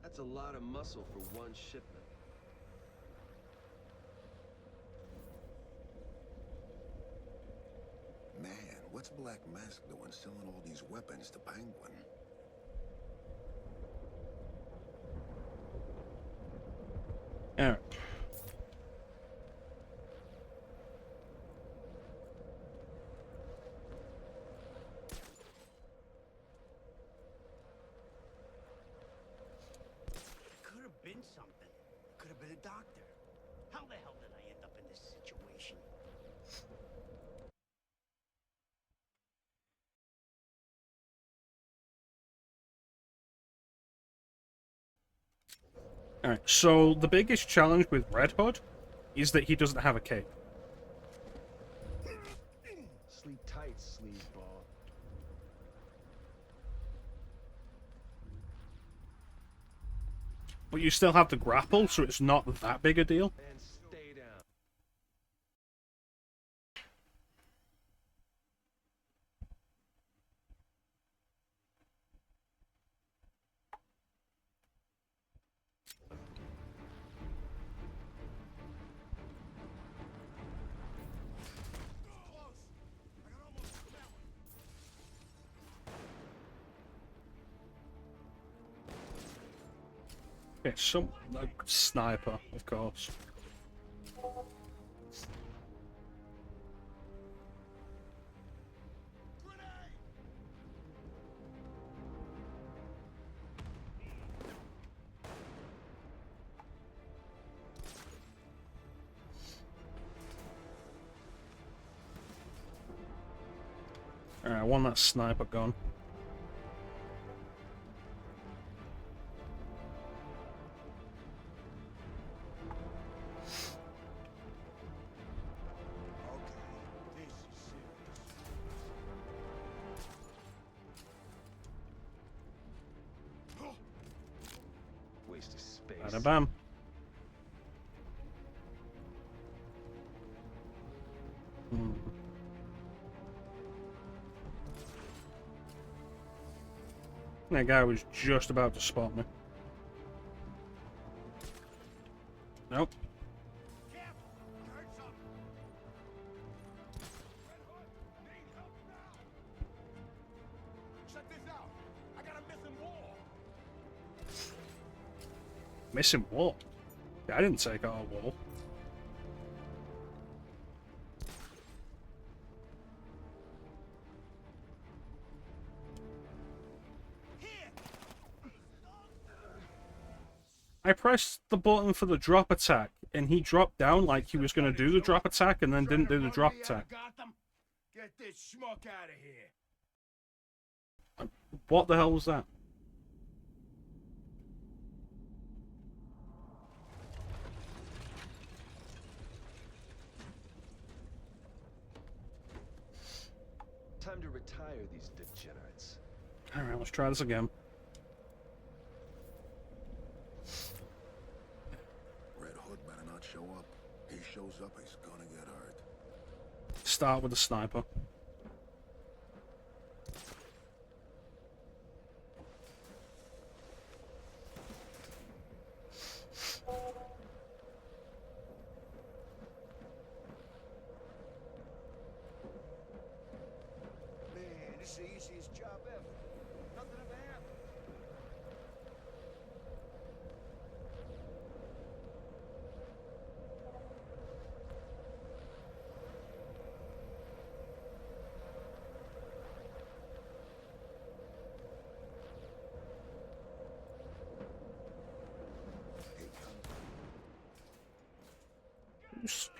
That's a lot of muscle for one shipment. Man, what's Black Mask doing selling all these weapons to Penguin? Alright. Could have been something. Could have been a doctor. How the hell did I end up in this situation? Alright, so the biggest challenge with Red Hood is that he doesn't have a cape. Sleep tight, sleazeball. But you still have the grapple, so it's not that big a deal. And stay down. Okay, some sniper, of course. Alright, I want that sniper gun. Waste of space. Bada bam. Hmm. That guy was just about to spot me. Nope. Check this out. I got a missing wall. Missing wall? Yeah, I didn't take out a wall. I pressed the button for the drop attack, and he dropped down like he was going to do the drop attack and then didn't do the drop attack. Get this schmuck out of here. What the hell was that? Time to retire these degenerates. Alright, let's try this again. Red Hood better not show up. He shows up, he's gonna get hurt. Start with the sniper. Man, this is the easiest job ever. Nothing ever happened.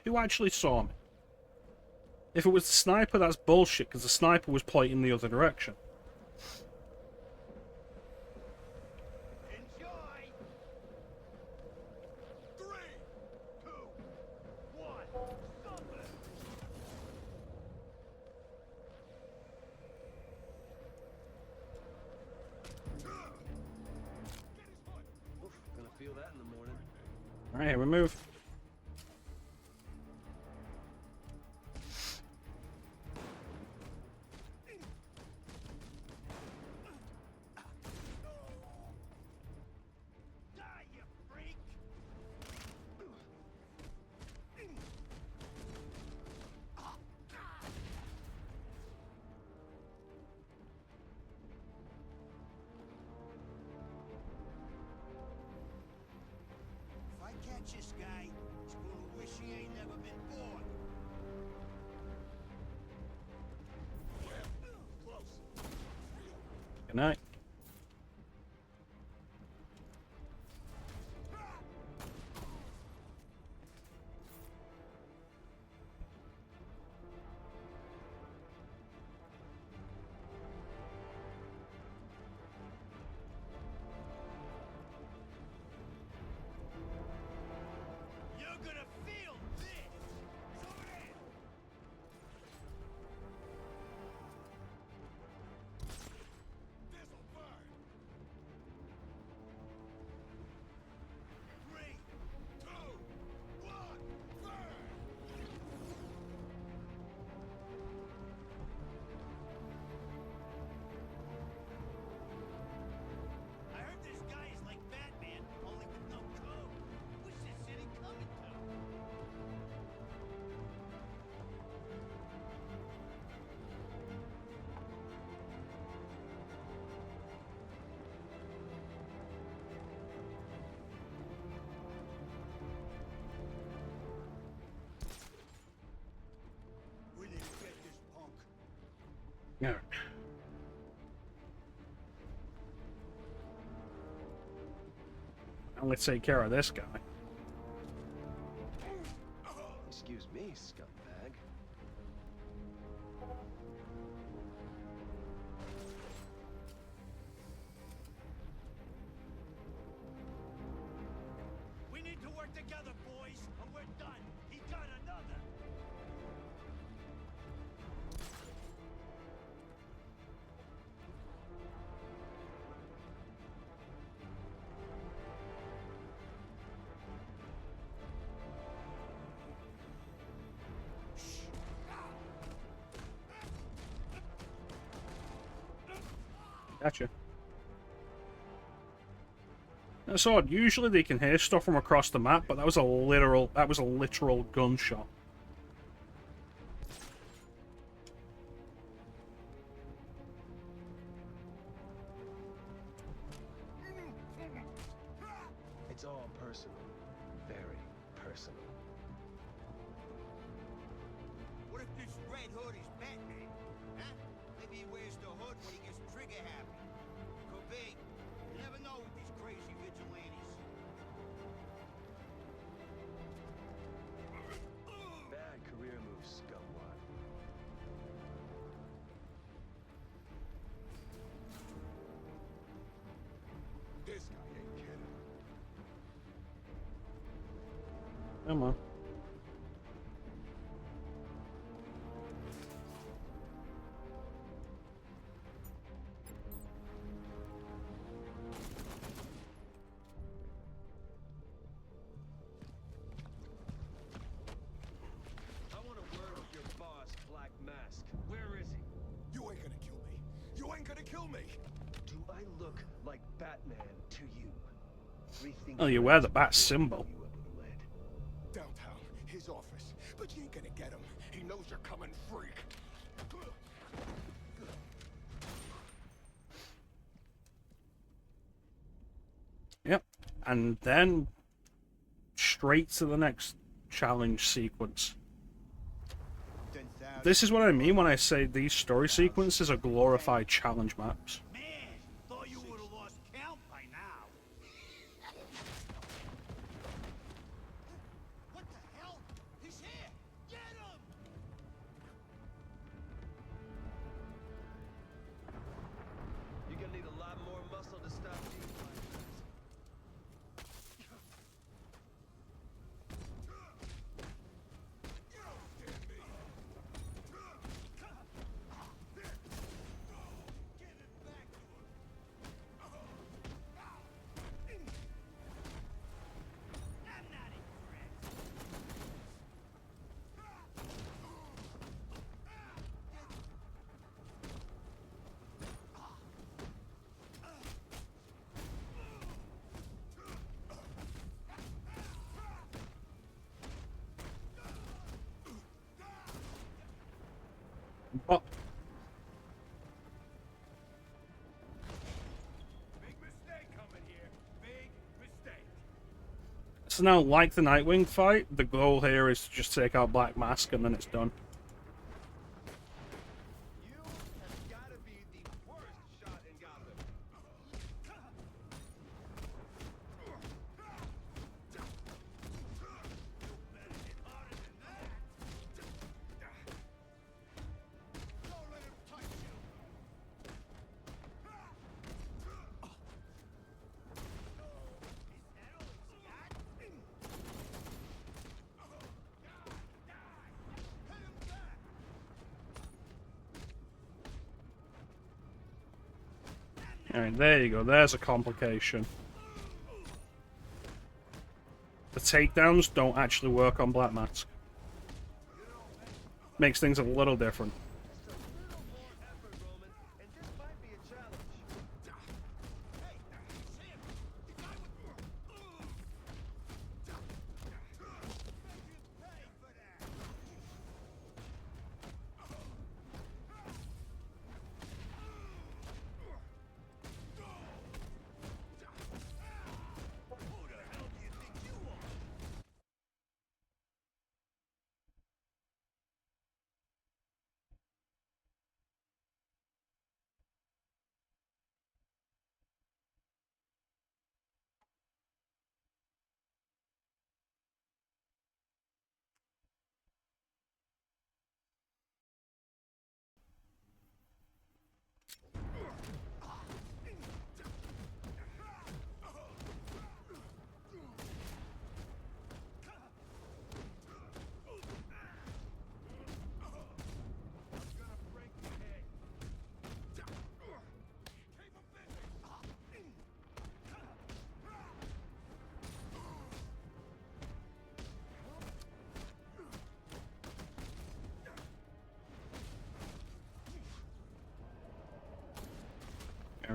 Who actually saw me? If it was the sniper, that's bullshit, because the sniper was pointing the other direction. Enjoy. 3, 2, 1. Something. Oof, gonna feel that in the morning. Alright, here we move. Die, you freak. If I catch this guy, he's gonna wish he ain't never been born. Close. Good night. You're gonna feel this. It's over there. This'll And let's take care of this guy. Excuse me, scumbag. We need to work together, boys, or we're done. He got another. Gotcha. That's odd. Usually they can hear stuff from across the map, but that was a literal gunshot. It's all personal. Very personal. What if this Red Hood is Batman? Huh? Maybe he wears the hood when he gets trigger happy. Could be. You never know with these crazy vigilantes. Bad career move, scumwad. This guy ain't kidding. Come on. I want a word with your boss, Black Mask. Where is he? You ain't gonna kill me. You ain't gonna kill me. Do I look like Batman to you? Rethink Oh, you wear the bat symbol. you ever led. Downtown, his office. But you ain't gonna get him. He knows you're coming, freak. Yep. And then straight to the next challenge sequence. This is what I mean when I say these story sequences are glorified challenge maps. Man, thought you would have lost count by now. What the hell? He's here! Get him! You're gonna need a lot more muscle to stop these fighters. I'm not impressed. But Big mistake coming here. Big mistake. so now, like the Nightwing fight, the goal here is to just take out Black Mask and then it's done. You have gotta be the worst shot in Gotham. Don't let him touch you. Is that all he's got? Hit him back. Alright, there you go. There's a complication. The takedowns don't actually work on Black Mask. Makes things a little different. Just a little more effort, Roman, and this might be a challenge. Hey, it's him. The guy with Make you pay for that. Who the hell do you think you are?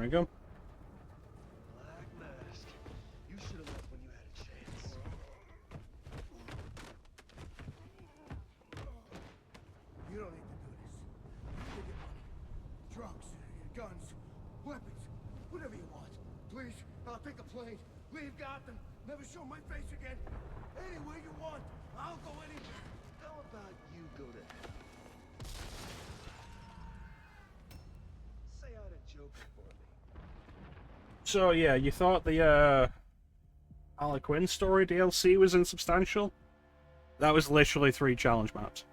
we go. Black Mask. You should have left when you had a chance. You don't need to do this. You get money, drugs, guns, weapons, whatever you want. Please, I'll take a plane, leave Gotham, never show my face again. Anywhere you want, I'll go anywhere. How about you go to hell? Say hi to Joker for me. So yeah, you thought the Harley Quinn story DLC was insubstantial? That was literally 3 challenge maps.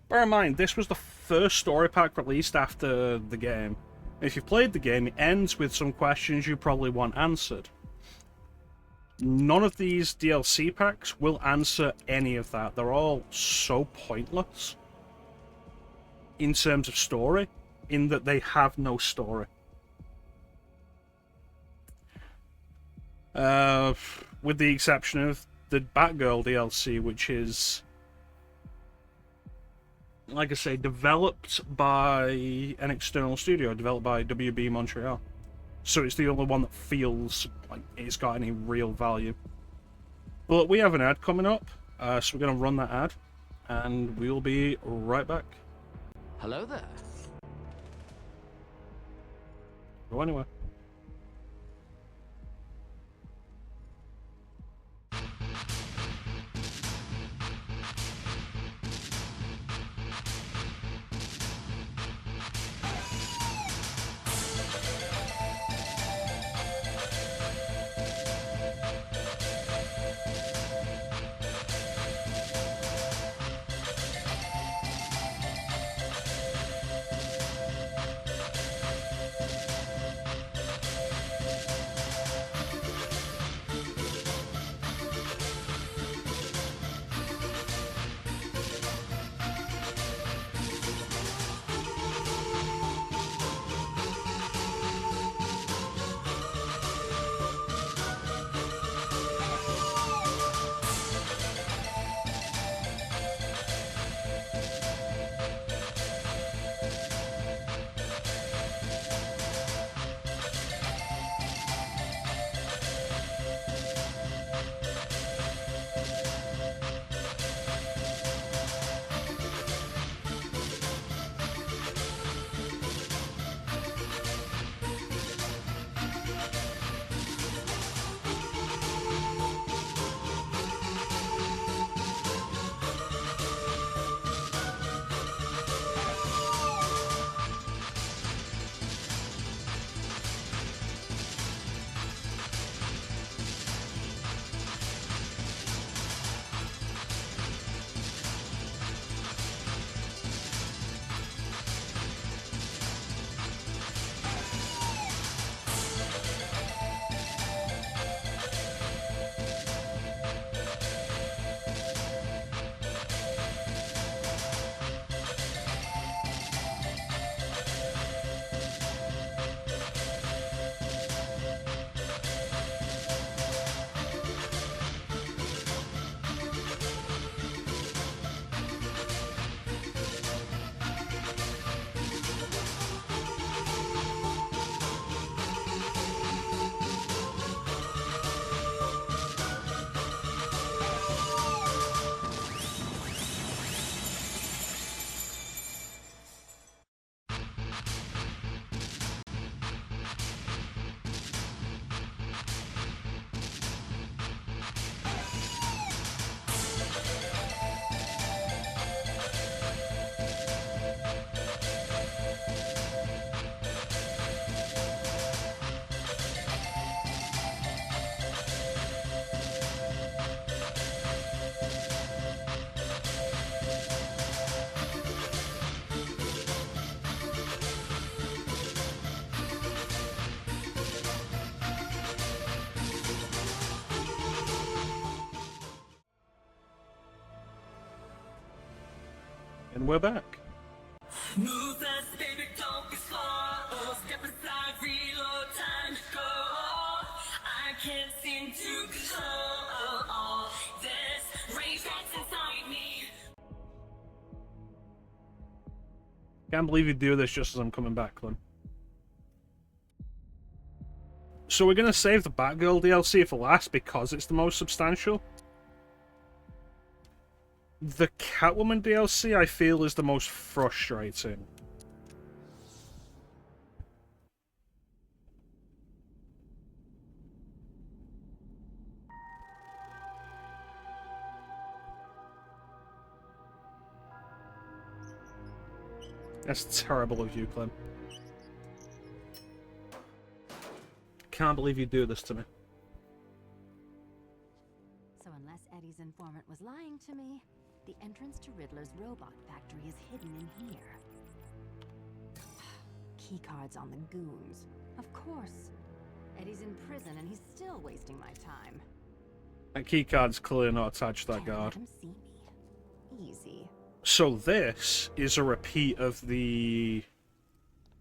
Bear in mind, this was the first story pack released after the game. If you've played the game, it ends with some questions you probably want answered. None of these DLC packs will answer any of that. They're all so pointless in terms of story, in that they have no story. With the exception of the Batgirl DLC, which is, like I say, developed by an external studio, developed by WB Montreal. So it's the only one that feels like it's got any real value. But we have an ad coming up, so we're going to run that ad, and we'll be right back. Hello there. Go anywhere. And we're back. Move fast, baby, don't be slow. Step aside, reload, time to go. I can't seem to control Can't believe you do this just as I'm coming back, Clint. So we're going to save the Batgirl DLC for last because it's the most substantial. The Catwoman DLC, I feel, is the most frustrating. That's terrible of you, Clem. Can't believe you do this to me. So unless Eddie's informant was lying to me, the entrance to Riddler's robot factory is hidden in here. Keycards on the goons. Of course. Eddie's in prison and he's still wasting my time. That keycard's clearly not attached to that Can't guard. let him see me. Easy. So this is a repeat of the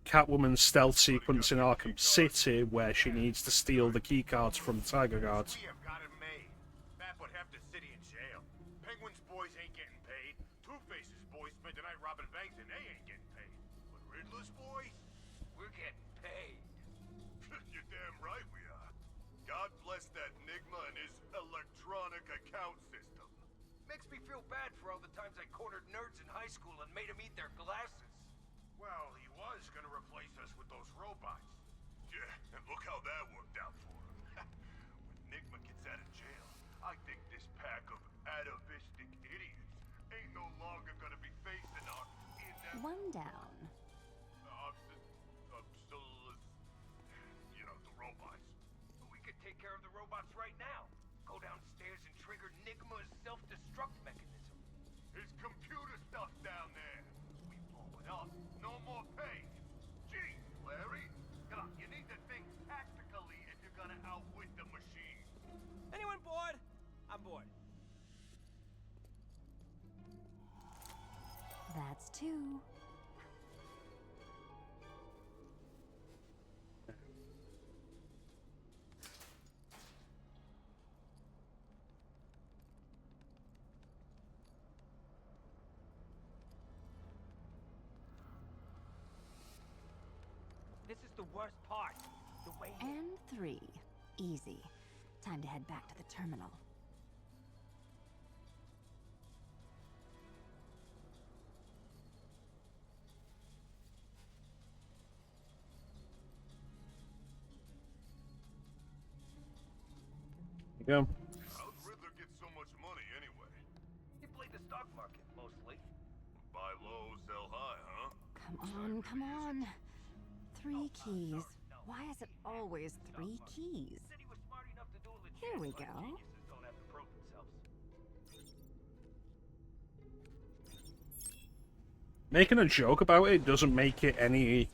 Catwoman stealth sequence in Arkham City, where she needs to steal the keycards from the Tiger Guards. We have got it made. Bat put half the city in jail. Penguin's boys ain't getting paid. Two-Face's boys spent the night robbing banks and they ain't getting paid. But Riddler's boys, we're getting paid. You're damn right we are. God bless that Nigma and his electronic account system. Makes me feel bad for all the times I cornered nerds in high school and made them eat their glasses. Well, he was gonna replace us with those robots. Yeah, and look how that worked out for him. When Nigma gets out of jail, I think this pack of atavistic idiots ain't no longer gonna be facing our One down. you know, the robots. We could take care of the robots right now. Go downstairs and trigger Nigma's self-destruct mechanism. His computer stuff's down there. We blow it up. No more pain. Gee, Larry. Come on, you need to think tactically if you're gonna outwit the machine. Anyone bored? I'm bored. That's two. This is the worst part. The way And three. Easy. Time to head back to the terminal. Yeah. How'd Riddler get so much money anyway? He played the stock market mostly. Buy low, sell high, huh? Come on. 3 keys. Why is it always 3 keys? Here we go. Don't have to prove themselves. Making a joke about it doesn't make it any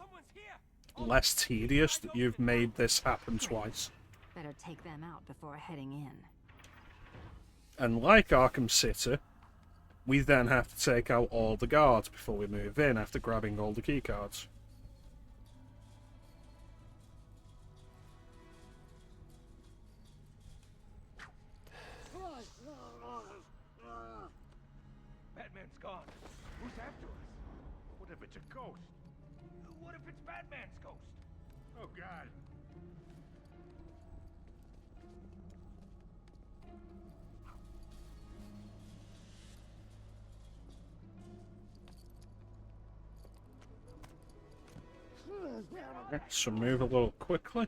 less tedious that you've made this happen twice. Better take them out before heading in. And like Arkham City, we then have to take out all the guards before we move in after grabbing all the keycards. Batman's gone. Who's after us? What if it's a ghost? What if it's Batman's ghost? Oh, God. So move a little quickly.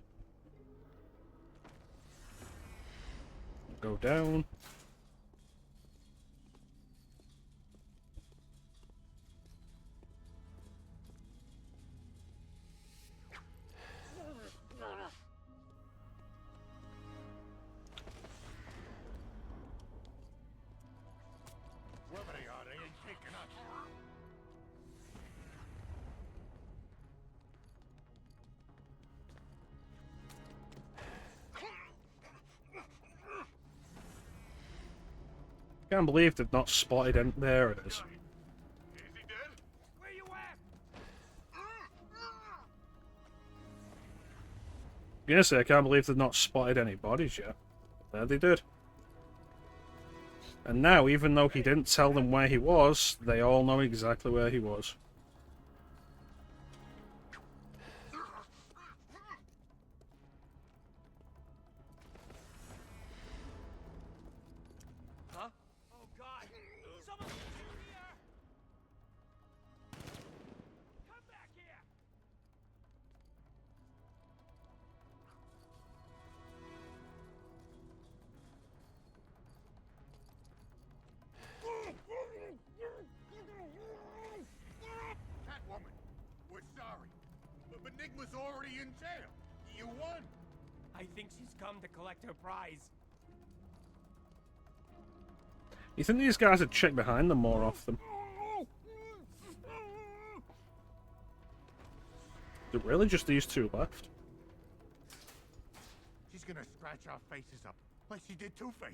Go down. Whoever they are, they ain't taking us. Can't believe they've not spotted any. There it is. Is he dead? Where you at? I'm gonna say I can't believe they've not spotted any bodies yet. There they did. And now, even though he didn't tell them where he was, they all know exactly where he was. sorry. But Benigma's already in jail. You won. I think she's come to collect her prize. You think these guys would check behind them more often? Is it really just these two left? She's gonna scratch our faces up like she did Two-Face.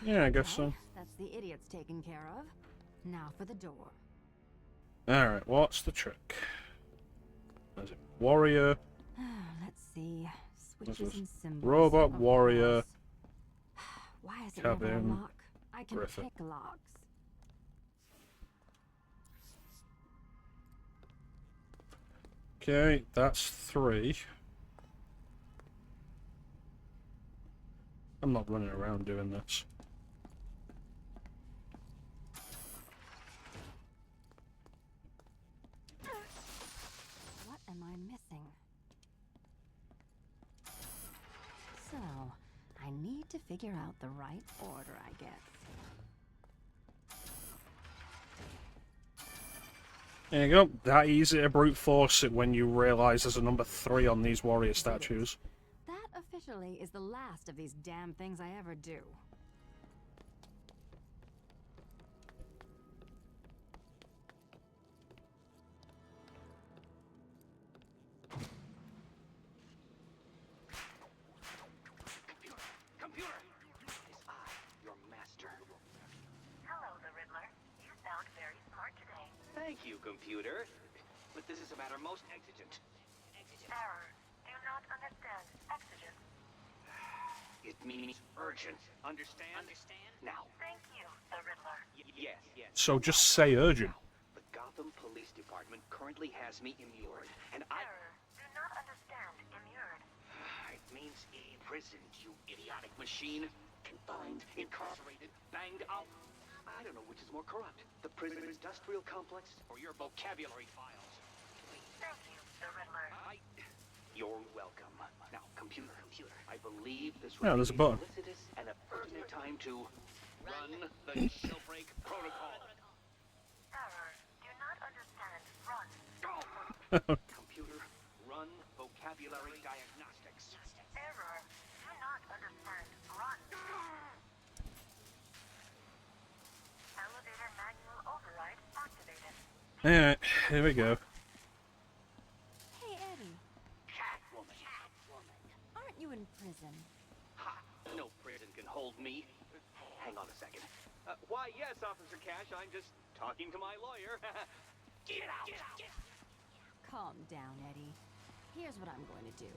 Yeah, I guess so. That's the idiots taken care of. Now for the door. Alright, what's the trick? There's a warrior. Let's see. Switches and symbols. Robot, warrior. Why is it never a cabin, lock? I can Griffin. pick locks. Okay, that's 3. I'm not running around doing this. What am I missing? So, I need to figure out the right order, I guess. There you go. That easy to brute force it when you realise there's a number 3 on these warrior statues. That officially is the last of these damn things I ever do. Computer! It is I, your master. Hello, the Riddler. You sound very smart today. Thank you, computer. But this is a matter most exigent. Error. Do not understand. Exigent. It means urgent. Understand? Now. Thank you, the Riddler. Yes, yes. So just say urgent. The Gotham Police Department currently has me immured, and I... Error. Do not understand. Immured. It means imprisoned, you idiotic machine. Confined, incarcerated, banged out. I don't know which is more corrupt. The prison industrial complex or your vocabulary files. Thank you, the Riddler. You're welcome. Now, computer. I believe this Yeah, would there's a be button. felicitous and a pertinent time to run the jailbreak protocol. Error. Do not understand. Run. Computer, run vocabulary diagnostics. Error. Do not understand. Run. Elevator manual override activated. Alright, here we go. Hey, Eddie. Catwoman. Aren't you in prison? Ha! No prison can hold me. Hang on a second. Why, yes, Officer Cash, I'm just talking to my lawyer. Get out! Calm down, Eddie. Here's what I'm going to do.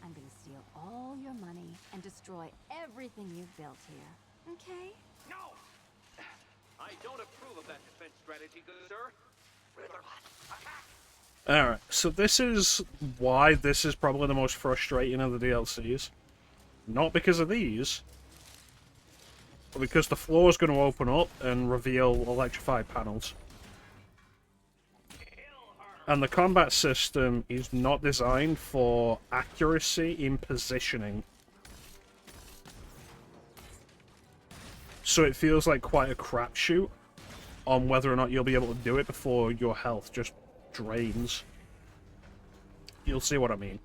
I'm going to steal all your money and destroy everything you've built here. Okay? No! I don't approve of that defense strategy, good sir. Riddlerbot, attack! Alright, so this is why this is probably the most frustrating of the DLCs. Not because of these, but because the floor is going to open up and reveal electrified panels. And the combat system is not designed for accuracy in positioning. So it feels like quite a crapshoot on whether or not you'll be able to do it before your health just drains. You'll see what I mean.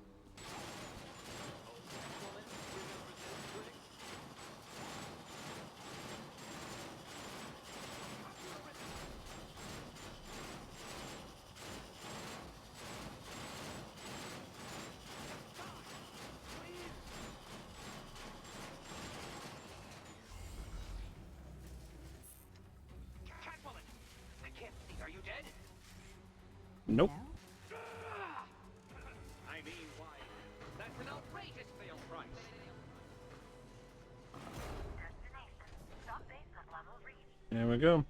Catwoman! I can't see. Are you dead? Nope. I mean, why? That's an outrageous sale price. Destination. Stop basement level reached. There we go.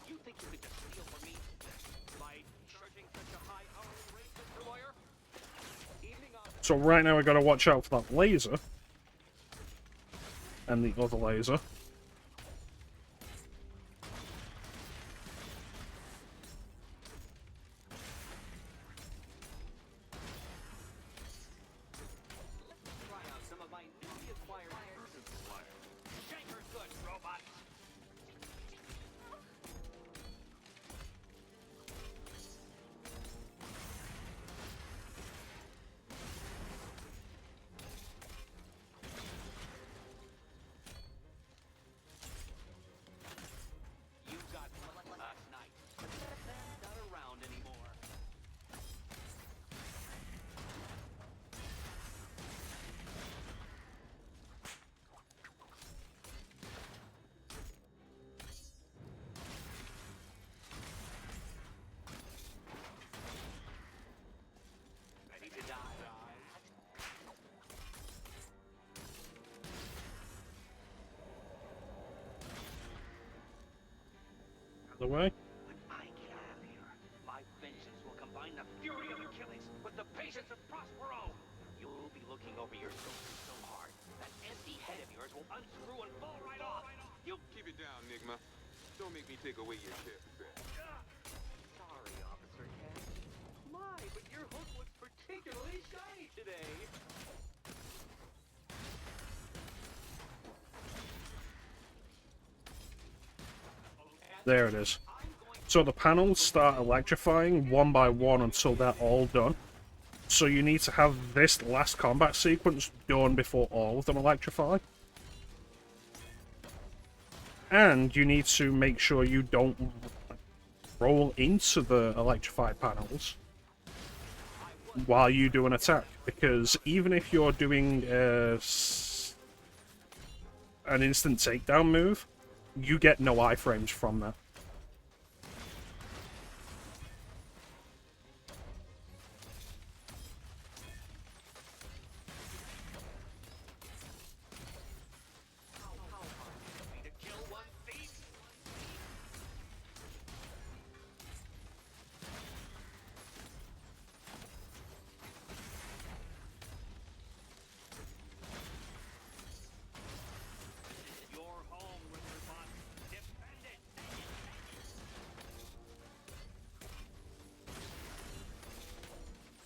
You think you could just steal from me by charging such a high hourly rate, Mr. Lawyer? Evening on... So right now we got to watch out for that laser. And the other laser. Try out some of my newly acquired Shanker's good, robot. You got last night. They're not around anymore. Ready to die. Other way. When I get out of here, my vengeance will combine the fury of Achilles with the patience of Prospero. You'll be looking over your shoulder so hard that empty head of yours will unscrew and fall right off. You Keep it down, Nigma. Don't make me take away your chip. Sorry, Officer Cat. My, but your hook looks particularly shiny today. There it is. So the panels start electrifying one by one until they're all done. So you need to have this last combat sequence done before all of them electrify. And you need to make sure you don't roll into the electrified panels while you do an attack. Because even if you're doing an instant takedown move, you get no iframes from that.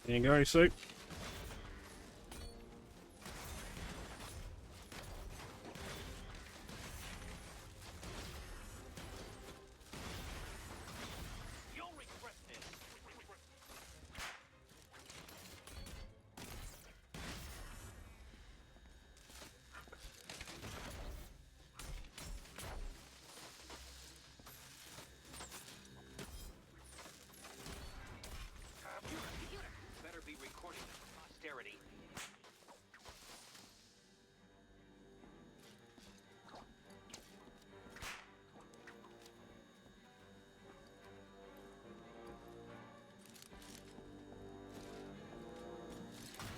There you go, Sue. Better be recording this for posterity.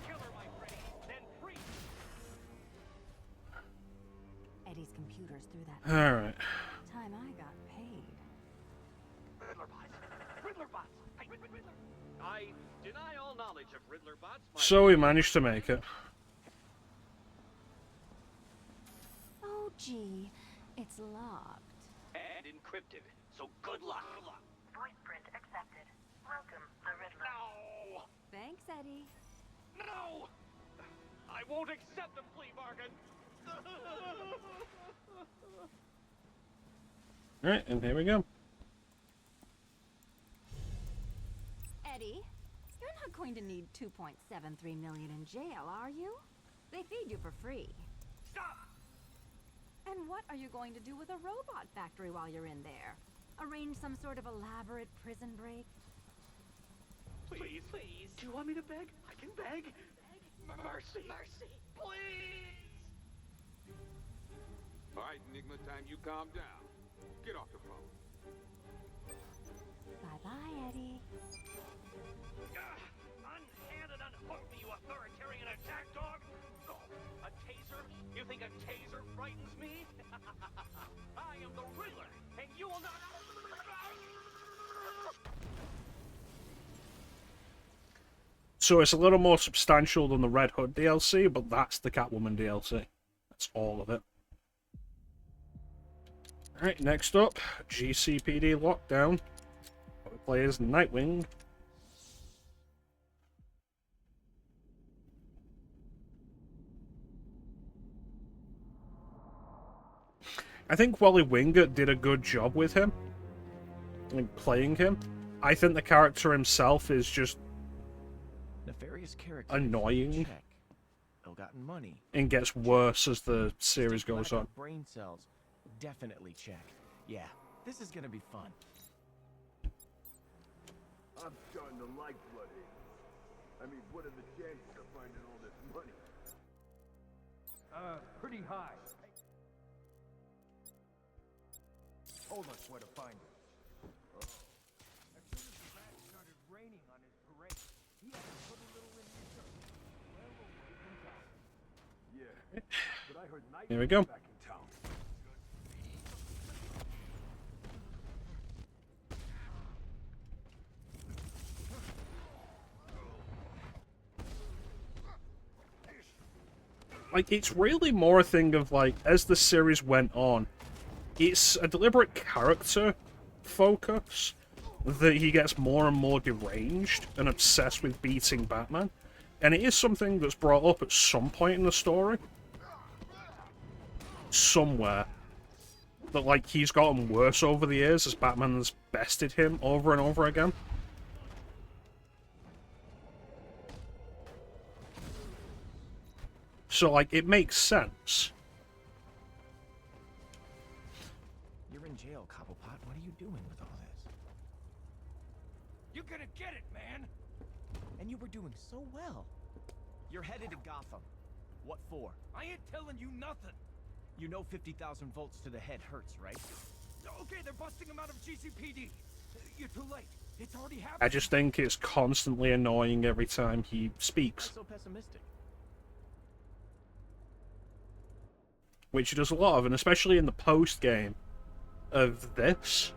Kill her, my friend, then free. Eddie's computer's through that. Alright. Time I got paid. Riddler bots. Riddler bots. Riddler. I deny all knowledge of Riddler bots. So we managed to make it. Oh, gee. It's locked. And encrypted. So good luck. Voice print accepted. Welcome, the Riddler. No! Thanks, Eddie. No! I won't accept a plea bargain. Alright, and here we go. Eddie, you're not going to need 2.73 million in jail, are you? They feed you for free. Stop! And what are you going to do with a robot factory while you're in there? Arrange some sort of elaborate prison break? Please, please. Do you want me to beg? I can beg. Mercy. Mercy. Please. All right, Nigma, time you calm down. Get off the phone. Bye-bye, Eddie. Unhand and unhook me, you authoritarian attack dog! Oh, a taser? You think a taser frightens me? I am the Riddler, and you will not... So it's a little more substantial than the Red Hood DLC, but that's the Catwoman DLC. That's all of it. Alright, next up, GCPD Lockdown. We play as Nightwing. I think Wally Wingert did a good job with him, like playing him. I think the character himself is just Nefarious character. annoying. Check. Ill-gotten money. And gets worse as the series goes on. Brain cells. Definitely check. Yeah, this is gonna be fun. I'm starting to like bloodhaven. I mean, what are the chances of finding all this money? Pretty high. Told us where to find it. As soon as the rats started raining on his parade, he had to put a little in reserve. Well away from town. Yeah, but I heard Night Here we go. back in town. Like, it's really more a thing of, like, as the series went on, it's a deliberate character focus that he gets more and more deranged and obsessed with beating Batman. And it is something that's brought up at some point in the story. Somewhere. That, like, he's gotten worse over the years as Batman has bested him over and over again. So, like, it makes sense. You're in jail, Cobblepot. What are you doing with all this? You're gonna get it, man! And you were doing so well. You're headed to Gotham. What for? I ain't telling you nothing! You know 50,000 volts to the head hurts, right? Okay, they're busting him out of GCPD. You're too late. It's already happened. I just think it's constantly annoying every time he speaks. Why so pessimistic? Which he does a lot of, and especially in the post-game of this,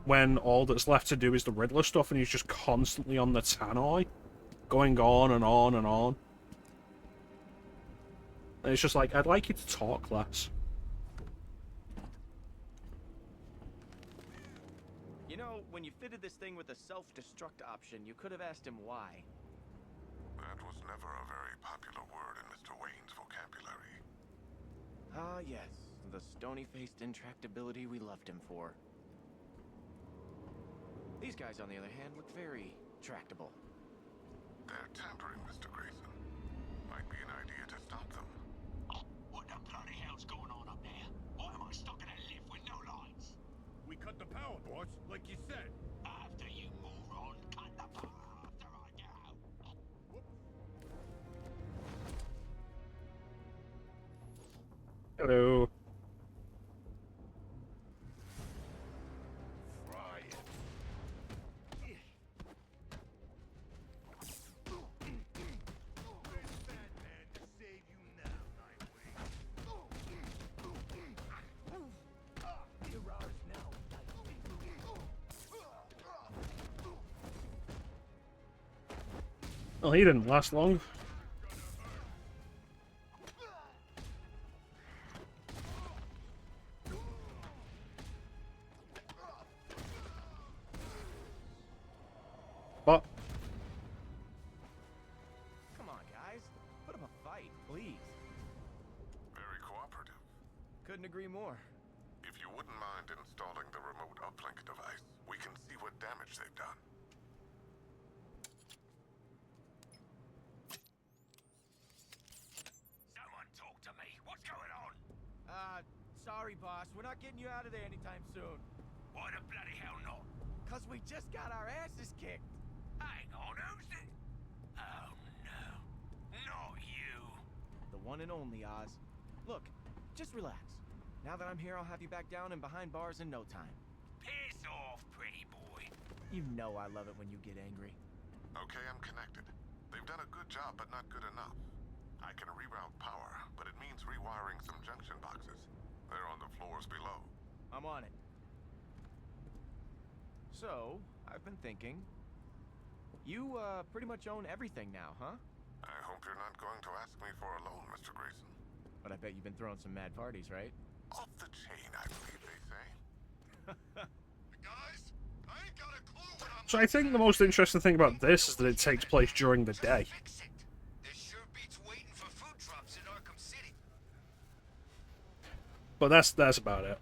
when all that's left to do is the Riddler stuff, and he's just constantly on the tannoy, going on and on and on. And it's just like, I'd like you to talk less. You know, when you fitted this thing with a self-destruct option, you could have asked him why. That was never a very popular word in Mr. Wayne's vocabulary. Ah, yes. The stony-faced intractability we loved him for. These guys, on the other hand, look very tractable. They're tampering, Mr. Grayson. Might be an idea to stop them. What the bloody hell's going on up there? Why am I stuck in a lift with no lights? We cut the power, boss, like you said. After you, moron, cut the power after I go. Hello. Well, he didn't last long. But Come on, guys. Put up a fight, please. Very cooperative. Couldn't agree more. If you wouldn't mind installing the remote uplink device, we can see what damage they've done. Someone talk to me. What's going on? Sorry, boss. We're not getting you out of there anytime soon. Why the bloody hell not? 'Cause we just got our asses kicked. Hang on, who's it? Oh no. Not you. The one and only, Oz. Look, just relax. Now that I'm here, I'll have you back down and behind bars in no time. Piss off, pretty boy. You know I love it when you get angry. Okay, I'm connected. They've done a good job, but not good enough. I can reroute power, but it means rewiring some junction boxes. They're on the floors below. I'm on it. So, I've been thinking. You, pretty much own everything now, huh? I hope you're not going to ask me for a loan, Mr. Grayson. But I bet you've been throwing some mad parties, right? Off the chain, I believe they Guys, I ain't got a clue what I'm... So I think the most interesting thing about this is that it takes place during the day. This sure beats waiting for food drops in Arkham City. But that's about it.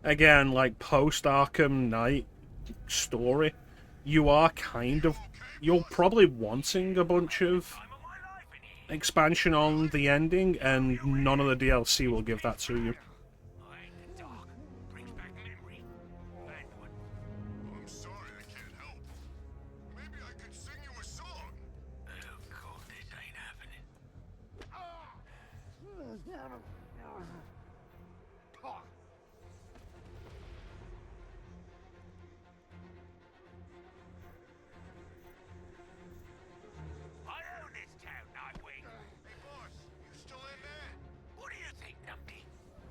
Again, like post Arkham Knight story, you're probably wanting a bunch of expansion on the ending, and none of the DLC will give that to you. I'm sorry, I can't help. Maybe I could sing you a song. Oh god, this ain't happening. I own this town, Nightwing. Hey, boss, you still in there? What do you think, Numpty?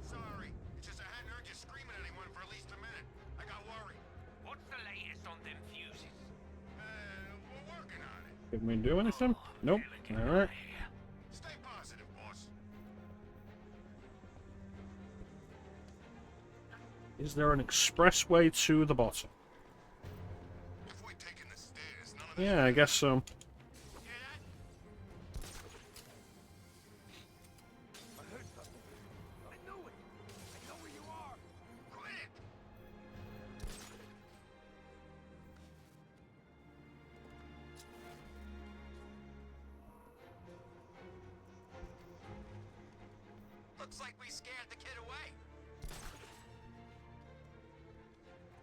Sorry, it's just I hadn't heard you screaming at anyone for at least a minute. I got worried. What's the latest on them fuses? We're working on it. Did we do anything? Nope. Alright. Stay positive, boss. Is there an expressway to the bottom? If we'd taken the stairs, none of this... Yeah, I guess so. I heard something. I knew it. I know where you are. Quit! Looks like we scared the kid away.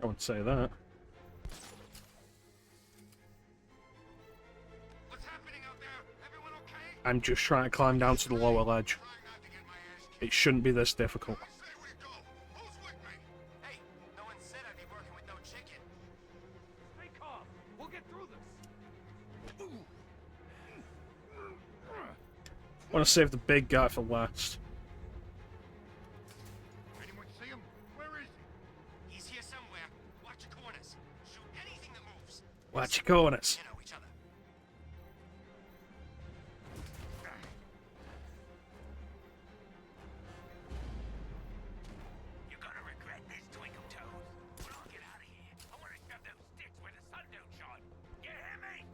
I would say that. What's happening out there? Everyone okay? I'm just trying to climb down to the lower ledge. It shouldn't be this difficult. Hey, no one said I'd be working with no chicken. Stay calm. We'll get through this. I want to save the big guy for last. Anyone see him? Where is he? He's here somewhere. Watch your corners. Shoot anything that moves. Watch your corners. You know each other. You're gonna regret this, Twinkle Toes. When I get out of here, I want to shove those sticks where the sun don't shine. You hear me?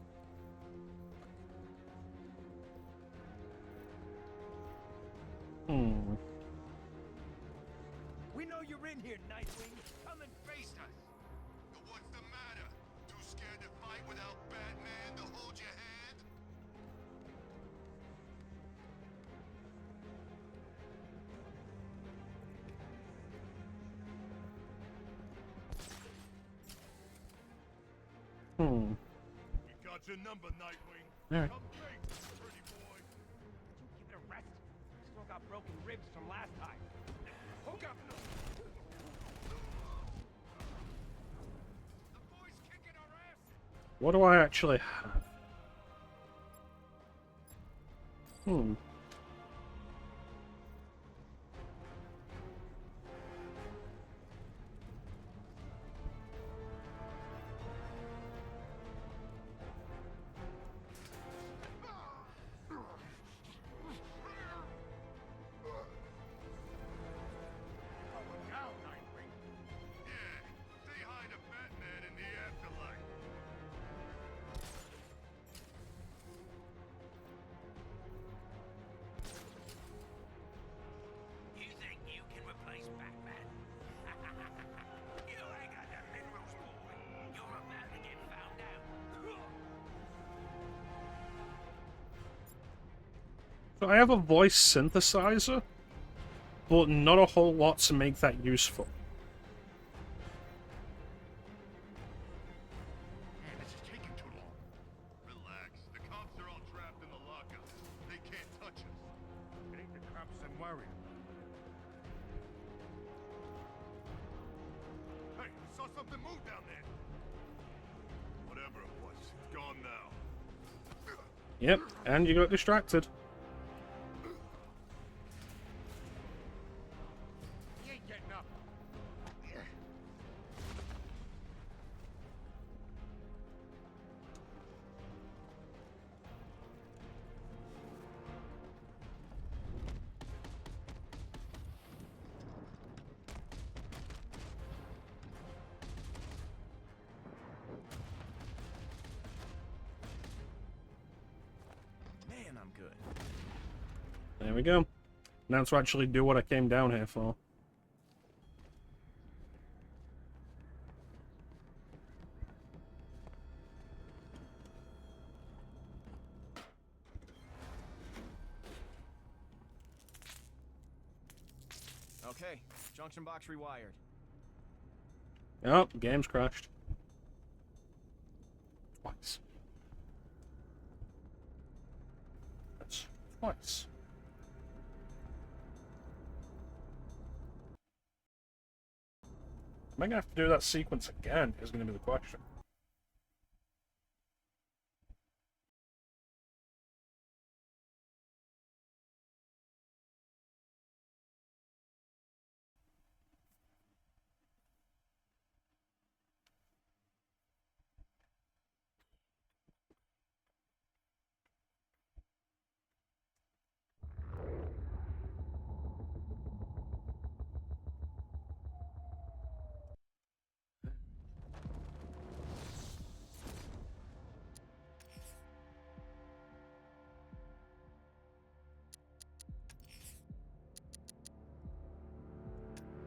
We know you're in here, Nightwing. Come and face us. But what's the matter? Too scared to fight without Batman to hold your hand? We got your number, Nightwing. Alright. Come face us, pretty boy. Give it a rest. Still got broken ribs from last time. Hook up. The boy's kicking our ass. What do I actually have? Going down, Nightwing. Yeah, say hi to Batman in the afterlife. You think you can replace Batman? You ain't got the minerals, boy. You're about to get found out. So I have a voice synthesizer, but not a whole lot to make that useful. Man, this is taking too long. Relax. The cops are all trapped in the lockup. They can't touch us. It ain't the cops I'm worried about. Hey, I saw something move down there. Whatever it was, it's gone now. Yep, and you got distracted. He ain't getting up. There we go. Now to actually do what I came down here for. Okay, junction box rewired. Oh, game's crashed. Twice. That's twice. Am I gonna have to do that sequence again? Is gonna be the question.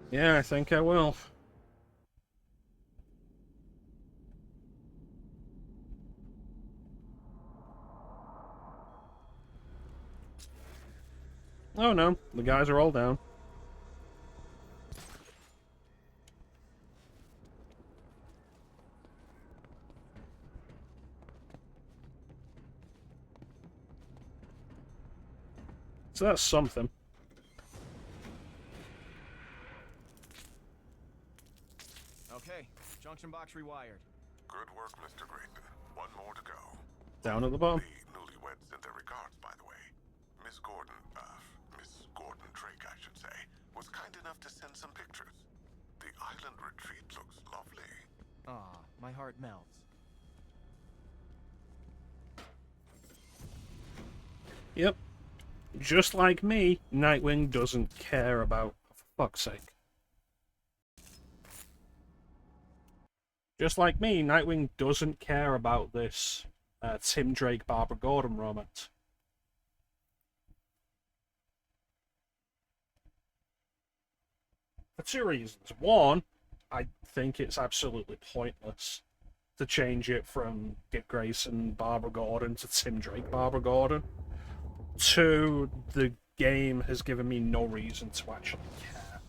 Yeah, I think I will. Oh no, the guys are all down. So that's something. Okay, junction box rewired. Good work, Mr. Grayson. One more to go. Down at the bottom. The newlyweds sent their regards, by the way. Miss Gordon Drake, I should say, was kind enough to send some pictures. The island retreat looks lovely. Aw, my heart melts. Yep. Just like me, Nightwing doesn't care about... For fuck's sake. Just like me, Nightwing doesn't care about this Tim Drake, Barbara Gordon romance. For two reasons. One, I think it's absolutely pointless to change it from Dick Grayson, Barbara Gordon to Tim Drake, Barbara Gordon. Two, the game has given me no reason to actually care.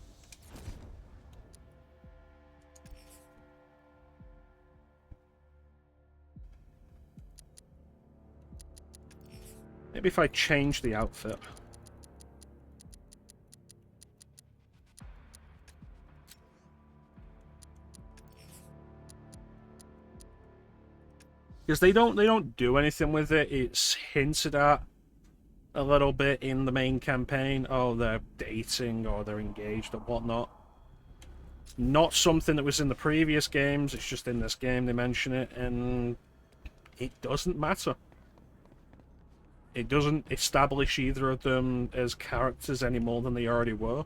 Maybe if I change the outfit. Because they don't do anything with it. It's hinted at a little bit in the main campaign. Oh, they're dating or they're engaged or whatnot. Not something that was in the previous games. It's just in this game they mention it, and it doesn't matter. It doesn't establish either of them as characters any more than they already were.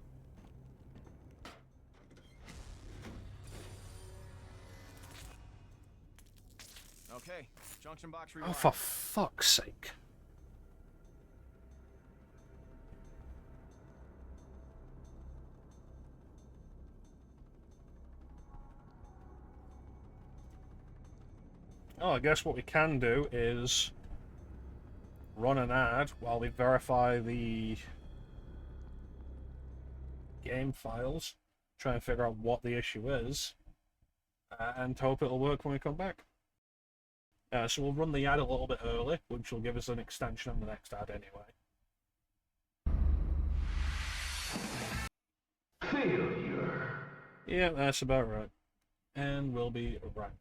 Okay, junction box rewired. Oh, for fuck's sake. Oh, I guess what we can do is run an ad while we verify the game files, try and figure out what the issue is, and hope it'll work when we come back. So we'll run the ad a little bit early, which will give us an extension on the next ad anyway. Failure. Yeah, that's about right. And we'll be right back.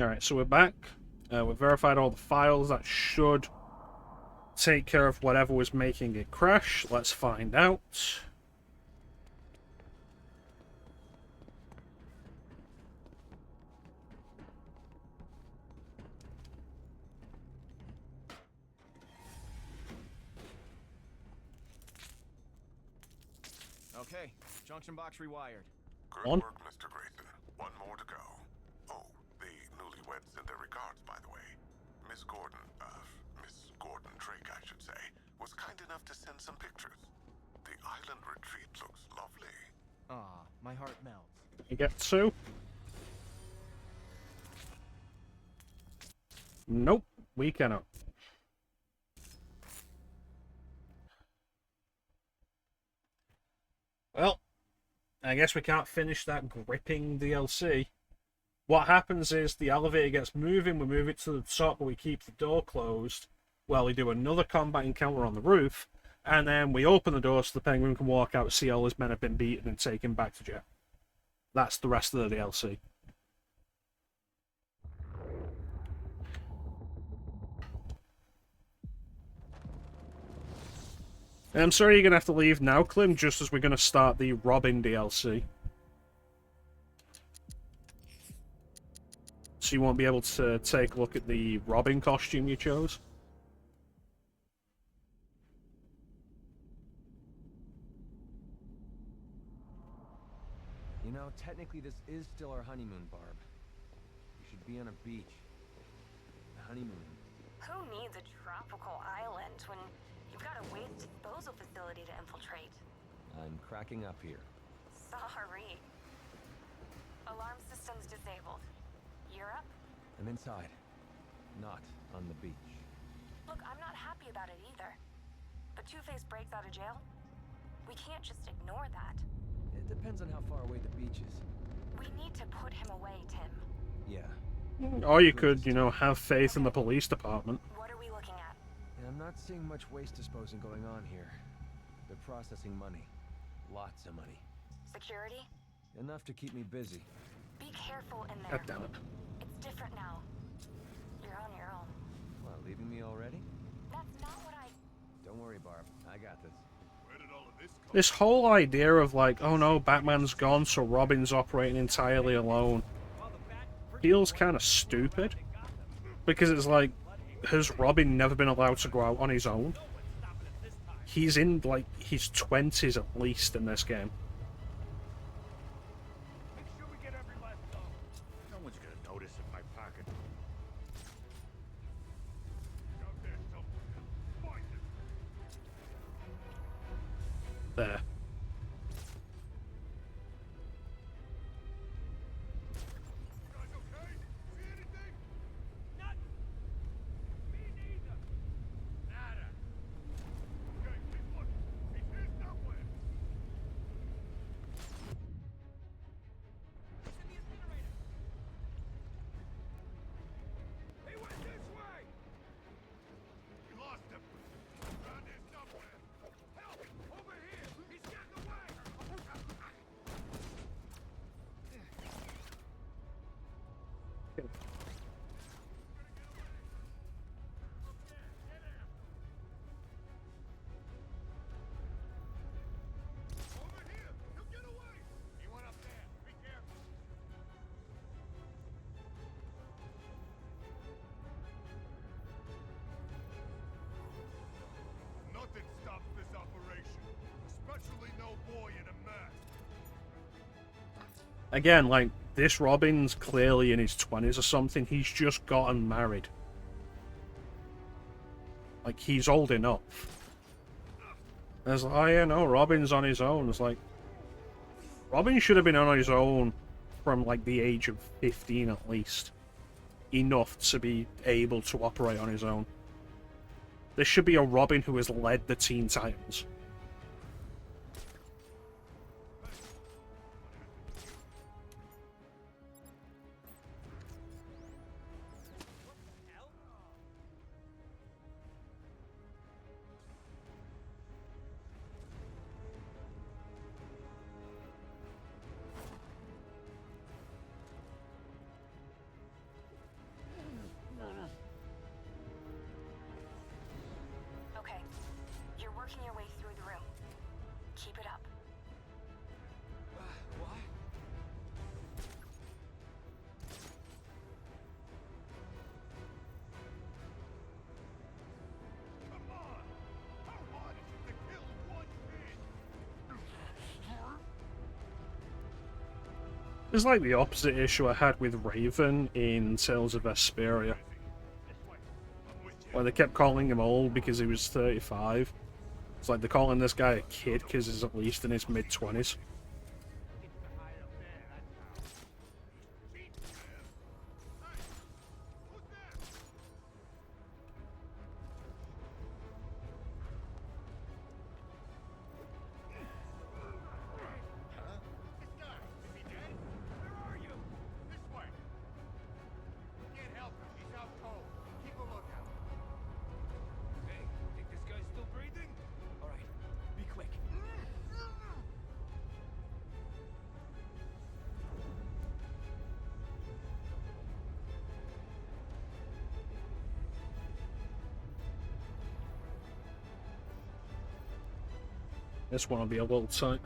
Alright, so we're back. We've verified all the files. That should take care of whatever was making it crash. Let's find out. Okay, junction box rewired. Good On. work, Mr. Grayson. One more to go. Oh, the newlyweds sent their regards, by the way. Miss Gordon Drake, I should say, was kind enough to send some pictures. The island retreat looks lovely. Aw, my heart melts. You get two. Nope, we cannot. Well, I guess we can't finish that gripping DLC. What happens is the elevator gets moving, we move it to the top, but we keep the door closed. Well, we do another combat encounter on the roof, and then we open the door so the penguin can walk out, see all his men have been beaten, and take him back to jail. That's the rest of the DLC. I'm sorry you're going to have to leave now, Clem, just as we're going to start the Robin DLC. So you won't be able to take a look at the Robin costume you chose. You know, technically this is still our honeymoon, Barb. We should be on a beach. Honeymoon. Who needs a tropical island when you've got a waste disposal facility to infiltrate? I'm cracking up here. Sorry. Alarm system's disabled. You're up? I'm inside. Not on the beach. Look, I'm not happy about it either. But Two-Face breaks out of jail? We can't just ignore that. It depends on how far away the beach is. We need to put him away, Tim. Yeah. Or you could, you know, have faith in the police department. What are we looking at? I'm not seeing much waste disposing going on here. They're processing money. Lots of money. Security? Enough to keep me busy. Be careful in there. God damn it. It's different now. You're on your own. What, leaving me already? That's not what I... Don't worry, Barb. I got this. Where did all of this come This whole idea of like, oh no, Batman's gone, so Robin's operating entirely alone, feels kind of stupid. Because it's like, has Robin never been allowed to go out on his own? He's in, like, his 20s at least in this game. Make sure we get every last dollar. No one's gonna notice in my pocket. He's out there somewhere. Find him. There. You guys okay? See anything? Nothing. Me neither. Nada. Okay, keep looking. He's here somewhere. He's in the incinerator. He went this way. We lost him. Around here somewhere. Help! Over here. He's getting away. Over here! He'll get away! He went up there. Be careful. Nothing stops this operation. Especially no boy in a mask. Again, like, this Robin's clearly in his 20s or something. He's just gotten married. Like, he's old enough. There's like, oh yeah, no, Robin's on his own. It's like, Robin should have been on his own from, like, the age of 15 at least. Enough to be able to operate on his own. There should be a Robin who has led the Teen Titans. working your way through the room. Keep it up. What? Come on! How hard is it to kill one kid? It's like the opposite issue I had with Raven in Tales of Vesperia, where they kept calling him old because he was 35. It's like they're calling this guy a kid because he's at least in his mid-20s. This one will be a little tight.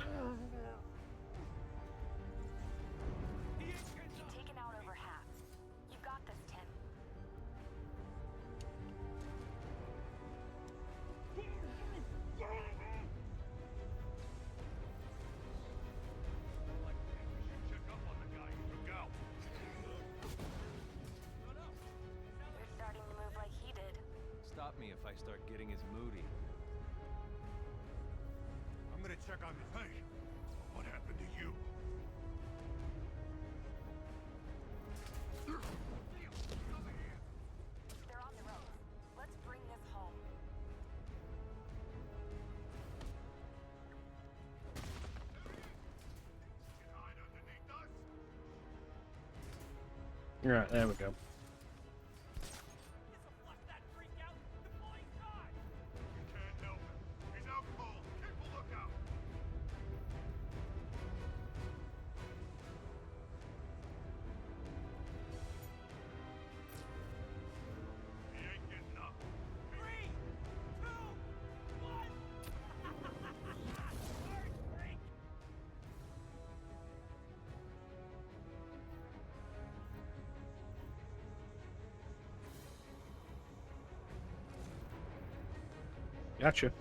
You've taken out over half. You got this, Tim. You're starting to move like he did. Stop me if I start getting as moody. I'm gonna check on this. Hey, what happened to you? They're on the road. Let's bring this home. Alright, there we go. Gotcha. The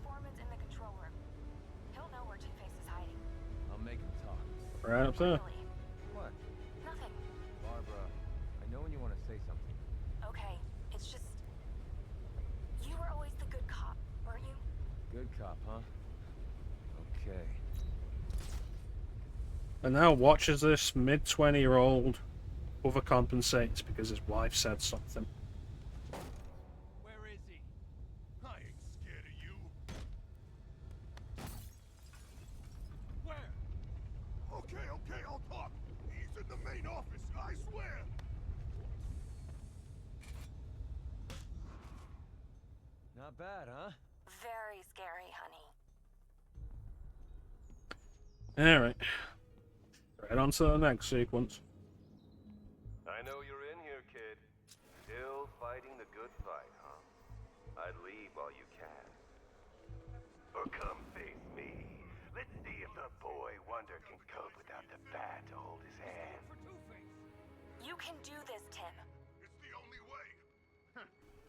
foreman's in the control room. He'll know where Two-Face is hiding. I'll make him talk. Right up there. What? Nothing. Barbara, I know when you want to say something. Okay, it's just... You were always the good cop, weren't you? Good cop, huh? Okay. And now watches this mid-20-year-old overcompensates because his wife said something. Where is he? I ain't scared of you. Where? Okay, I'll talk. He's in the main office, I swear. Not bad, huh? Very scary, honey. Alright. Right on to the next sequence. I know you're in here, kid. Still fighting the good fight, huh? I'd leave while you can. Or come face me. Let's see if the boy wonder can cope without the bat to hold his hand. You can do this, Tim. It's the only way.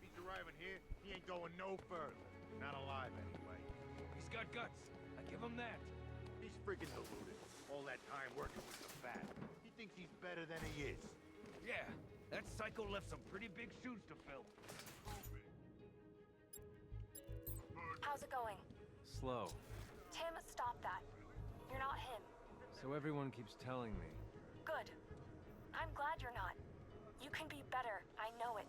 He's arriving here. He ain't going no further. Not alive, anyway. He's got guts. I give him that. He's freaking deluded. All that time working with the bat. He thinks he's better than he is. Yeah, that psycho left some pretty big shoes to fill. How's it going? Slow. Tim, stop that. You're not him. So everyone keeps telling me. Good. I'm glad you're not. You can be better. I know it.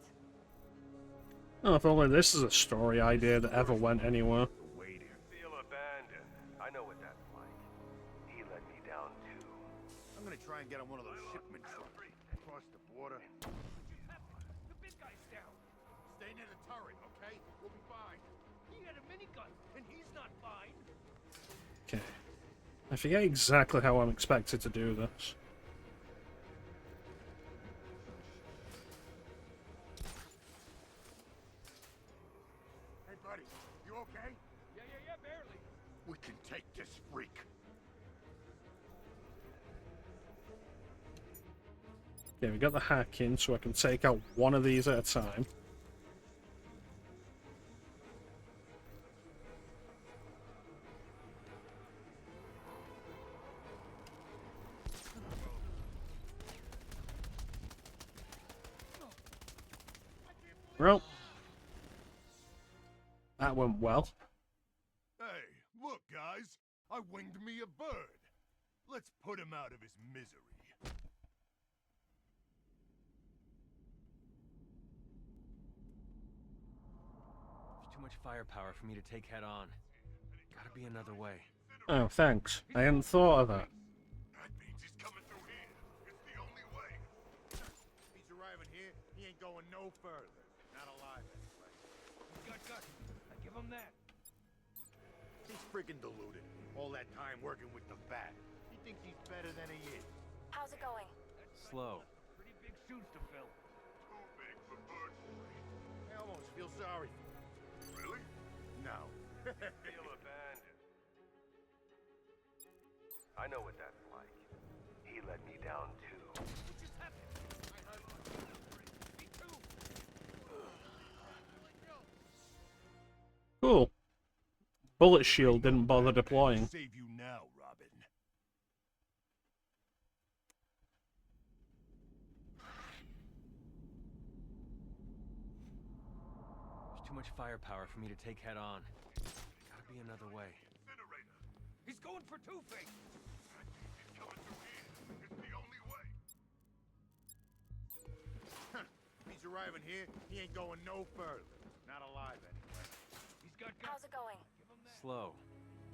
Oh, if only this is a story idea that ever went anywhere. Feel abandoned. I know what that's like. He let me down too. I'm gonna try and get on one of those shipment trucks. Across the border. The big guy's down. Stay near the turret, okay? We'll be fine. He had a minigun, and he's not fine. Okay. I forget exactly how I'm expected to do this. Hey, buddy, you okay? Yeah, barely. We can take this freak. Okay, we got the hack in, so I can take out one of these at a time. Well, that went well. Hey, look, guys. I winged me a bird. Let's put him out of his misery. There's too much firepower for me to take head on. Gotta be another way. Oh, thanks. I hadn't thought of that. That means he's coming through here. It's the only way. He's arriving here. He ain't going no further. Not alive, anyway. He's got guts. I give him that. He's freaking deluded. All that time working with the bat. He thinks he's better than he is. How's it going? Slow. Pretty big shoes to fill. Too big for bird brain. I almost feel sorry for him. Really? No. Feel abandoned. I know what that's like. He let me down too. What just happened? I heard me too. Cool. Bullet shield didn't bother deploying. Save you now, Robin. There's too much firepower for me to take head on. Gotta be another way. He's going for Two-Face. He's coming through here. It's the only way. He's arriving here. He ain't going no further. Not alive, anyway. He's got How's guts. it going? Slow.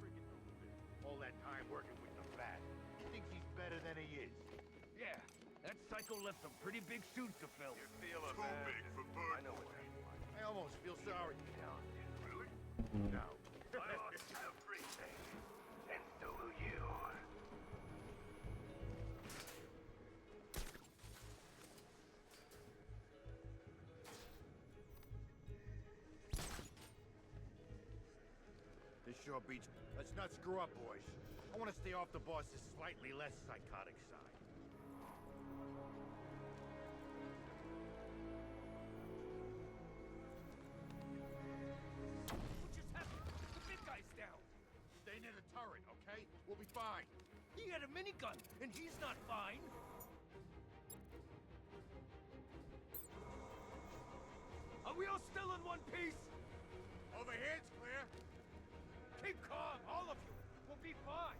Freaking deluded. All that time working with the bat. He thinks he's better than he is. Yeah, that psycho left some pretty big shoes to fill. You feel Too abandoned. big for bird. I know what that's like. I almost feel sorry for him. Really? No. I lost everything. And so will you. This sure beats. Let's not screw up, boys. I want to stay off the boss's slightly less psychotic side. What just happened? The big guy's down. Stay near the turret, okay? We'll be fine. He had a minigun, and he's not fine. Are we all still in one piece? Over here, it's clear. Keep calm, all of you. We'll be fine.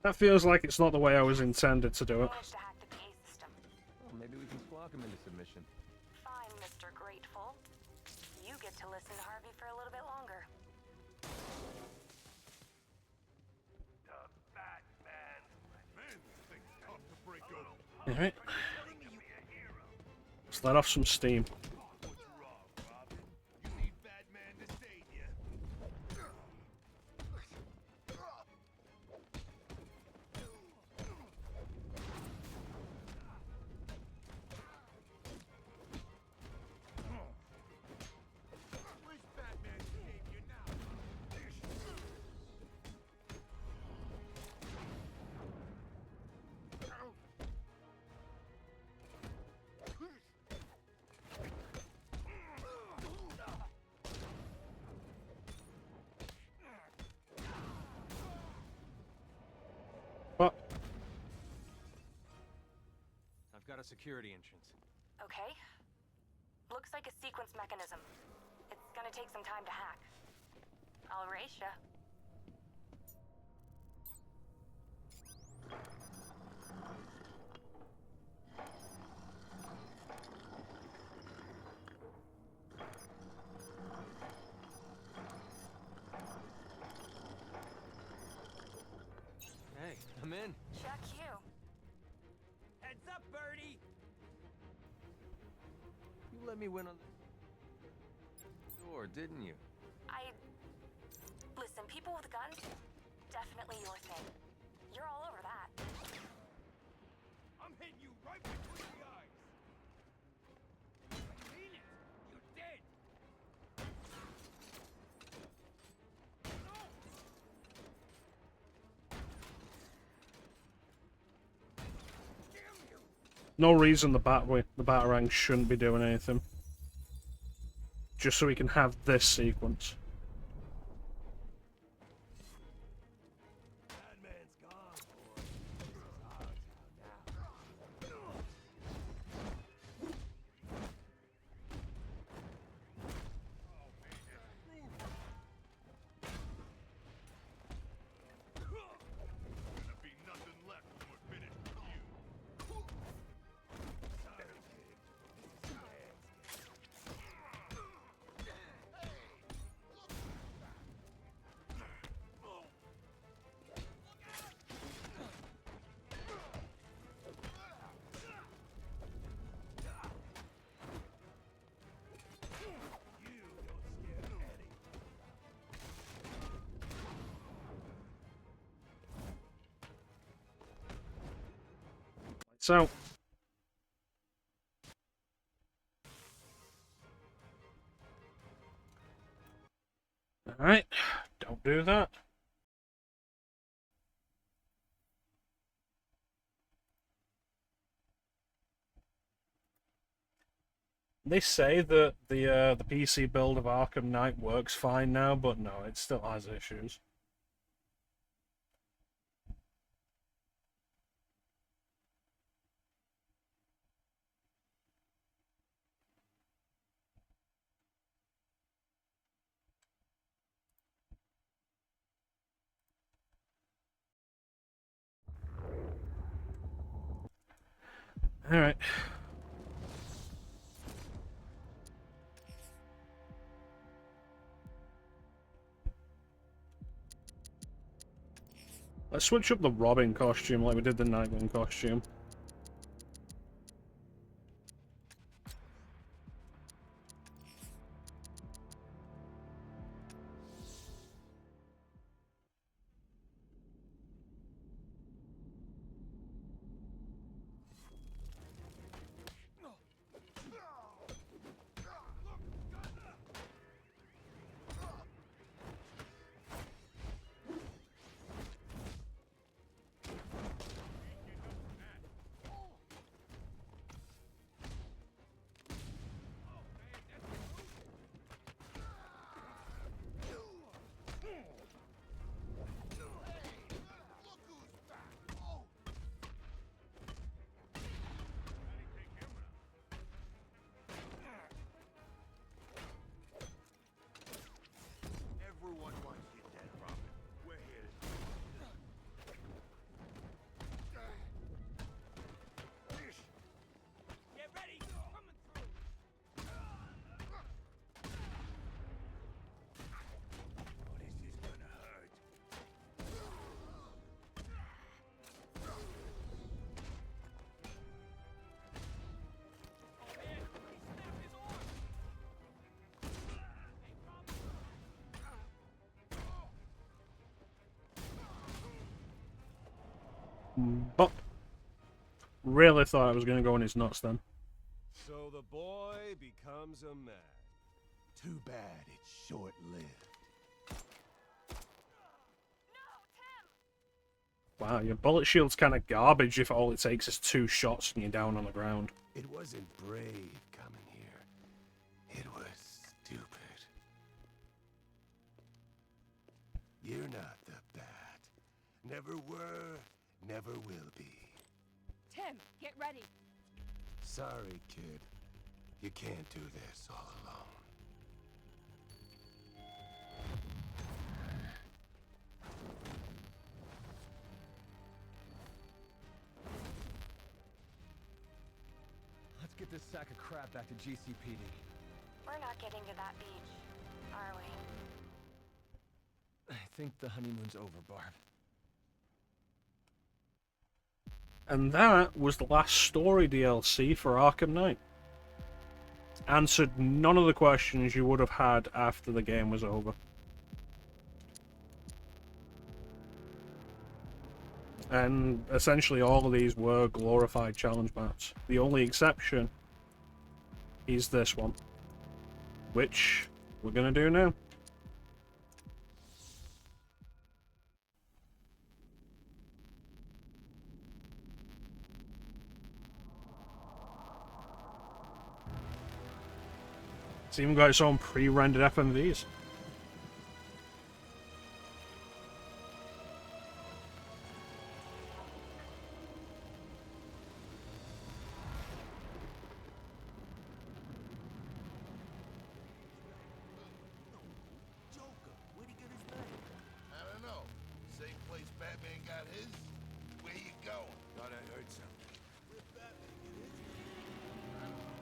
That feels like it's not the way I was intended to do it. Managed to hack the K system. Well, maybe we can squawk him into submission. Fine, Mr. Grateful. You get to listen to Harvey for a little bit longer. The Batman. Man, this thing's tough to break open. Alright. Let's let off some steam. What's wrong, Robin? You need Batman to save you. Where's Batman to save you now? What? I've got a security entrance. Okay. Looks like a sequence mechanism. It's gonna take some time to hack. I'll race ya. Hey, I'm in. Check you. Heads up, Birdie! You let me win on the door, didn't you? Listen, people with guns, definitely your thing. You're all over that. I'm hitting you right between the eyes! I mean it! You're dead! No reason the Batarang shouldn't be doing anything. Just so we can have this sequence. So, alright, don't do that. They say that the PC build of Arkham Knight works fine now, but no, it still has issues. Alright. Let's switch up the Robin costume like we did the Nightwing costume. Everyone wants you dead, Robin. We're here to Get ready! Coming through! Oh, this is gonna hurt. But really thought I was going to go in his nuts then. So the boy becomes a man. Too bad it's short-lived. Wow, your bullet shield's kind of garbage if all it takes is 2 shots and you're down on the ground. It wasn't brave coming here. It was stupid. You're not the Bat. Never were, never will be. Tim, get ready. Sorry, kid. You can't do this all alone. Let's get this sack of crap back to GCPD. We're not getting to that beach, are we? I think the honeymoon's over, Barb. And that was the last story DLC for Arkham Knight. Answered none of the questions you would have had after the game was over. And essentially all of these were glorified challenge maps. The only exception is this one, which we're going to do now. It's even got its own pre-rendered FMVs. Joker, where'd he get his name? I don't know. Same place Batman got his? Where you going? Thought I heard something. Where'd Batman get his name? I don't know.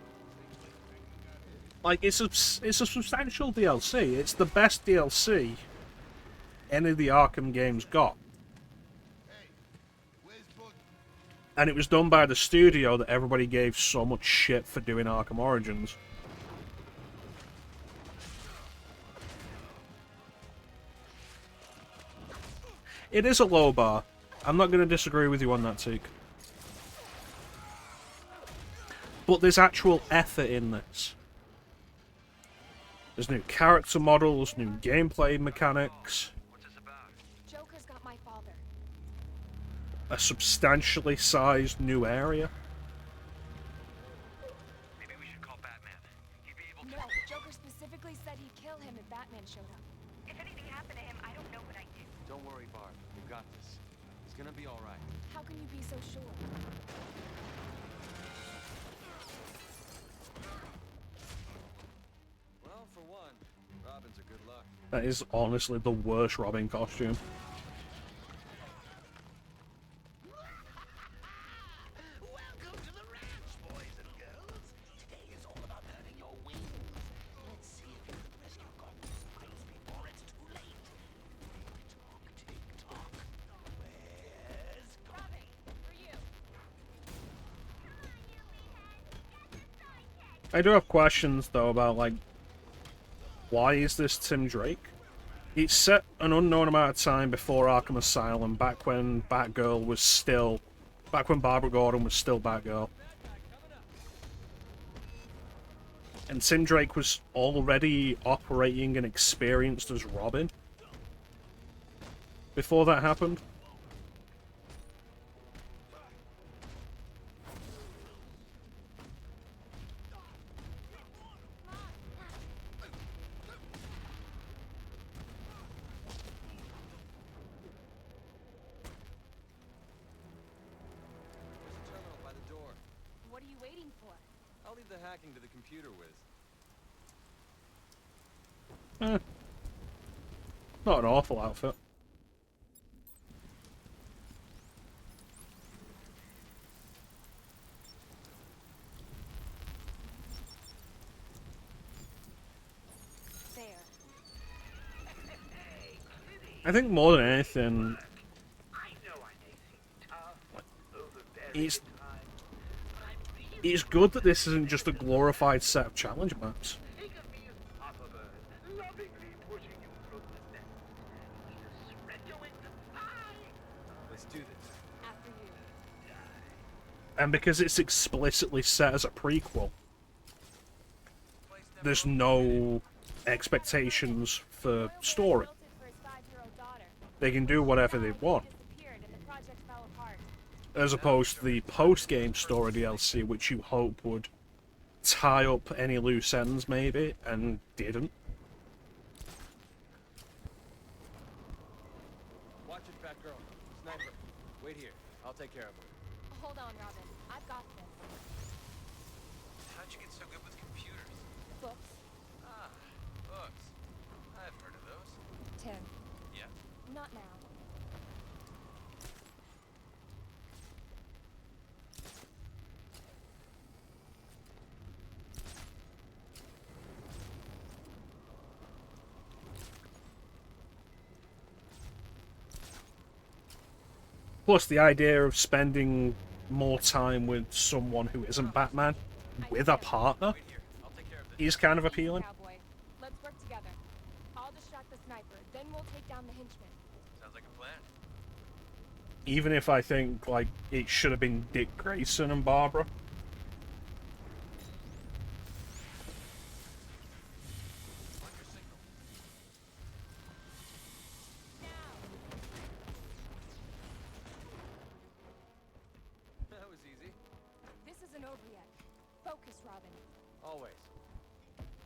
Same place Batman got his? Like, it's a substantial DLC. It's the best DLC any of the Arkham games got. And it was done by the studio that everybody gave so much shit for doing Arkham Origins. It is a low bar. I'm not going to disagree with you on that, Teak. But there's actual effort in this. There's new character models, new gameplay mechanics. Joker's got my father. A substantially sized new area. Maybe we should call Batman. He'd be able to... No, Joker specifically said he'd kill him if Batman showed up. If anything happened to him, I don't know what I'd do. Don't worry, Barb. You got this. It's gonna be all right. How can you be so sure? Well, for one, Robin's a good luck. That is honestly the worst Robin costume. Welcome to the ranch, boys and girls. Today is all about earning your wings. Let's see if you can rescue Gotham's spies before it's too late. Tick-tock, tick-tock. Where's Robin, for you. I do have questions though about like, why is this Tim Drake? It's set an unknown amount of time before Arkham Asylum, back when Batgirl was still... back when Barbara Gordon was still Batgirl. And Tim Drake was already operating and experienced as Robin before that happened. By the door. What are you waiting for? I'll leave the hacking to the computer whiz. Not an awful outfit. There. I think more than anything, it's good that this isn't just a glorified set of challenge maps. Let's do this. After you. And because it's explicitly set as a prequel, there's no expectations for story. They can do whatever they want. As opposed to the post-game story DLC, which you hope would tie up any loose ends, maybe, and didn't. Watch it, Batgirl. Sniper. Wait here. I'll take care of her. Hold on, Robin. I've got this. How'd you get so good with computers? Books. Ah, books. I've heard of those. Tim. Yeah? Not now. Plus, the idea of spending more time with someone who isn't Batman with a partner is kind of appealing. Cowboy. Let's work together. I'll distract the sniper, then we'll take down the henchman. Sounds like a plan. Even if I think, like, it should have been Dick Grayson and Barbara. That was easy. This isn't over yet. Focus, Robin. Always.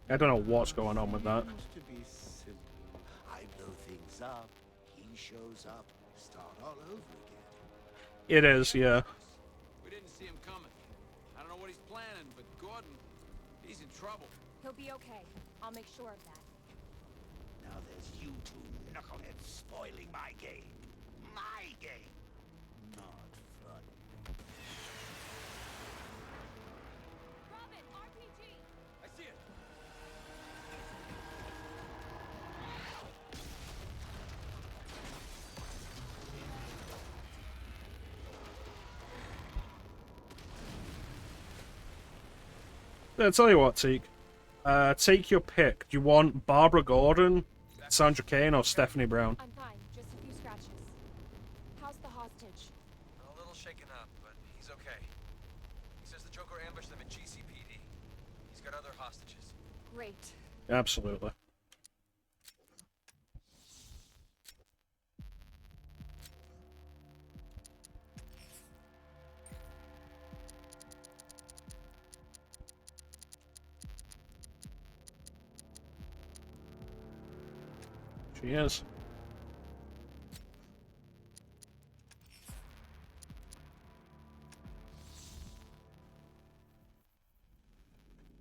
I don't know what's going on with that. Used to be simple. I blow things up, he shows up, start all over again. It is, yeah. We didn't see him coming. I don't know what he's planning, but Gordon, he's in trouble. He'll be okay. I'll make sure of that. Now there's you two knuckleheads spoiling my game. My game. Not fun. Robin, RPG! I see it. I'll tell you what, Teak. Take your pick. Do you want Barbara Gordon, Sandra Kane, or Stephanie Brown? I'm fine. Just a few scratches. How's the hostage? A little shaken up, but he's okay. He says the Joker ambushed them at GCPD. He's got other hostages. Great. Absolutely. She is.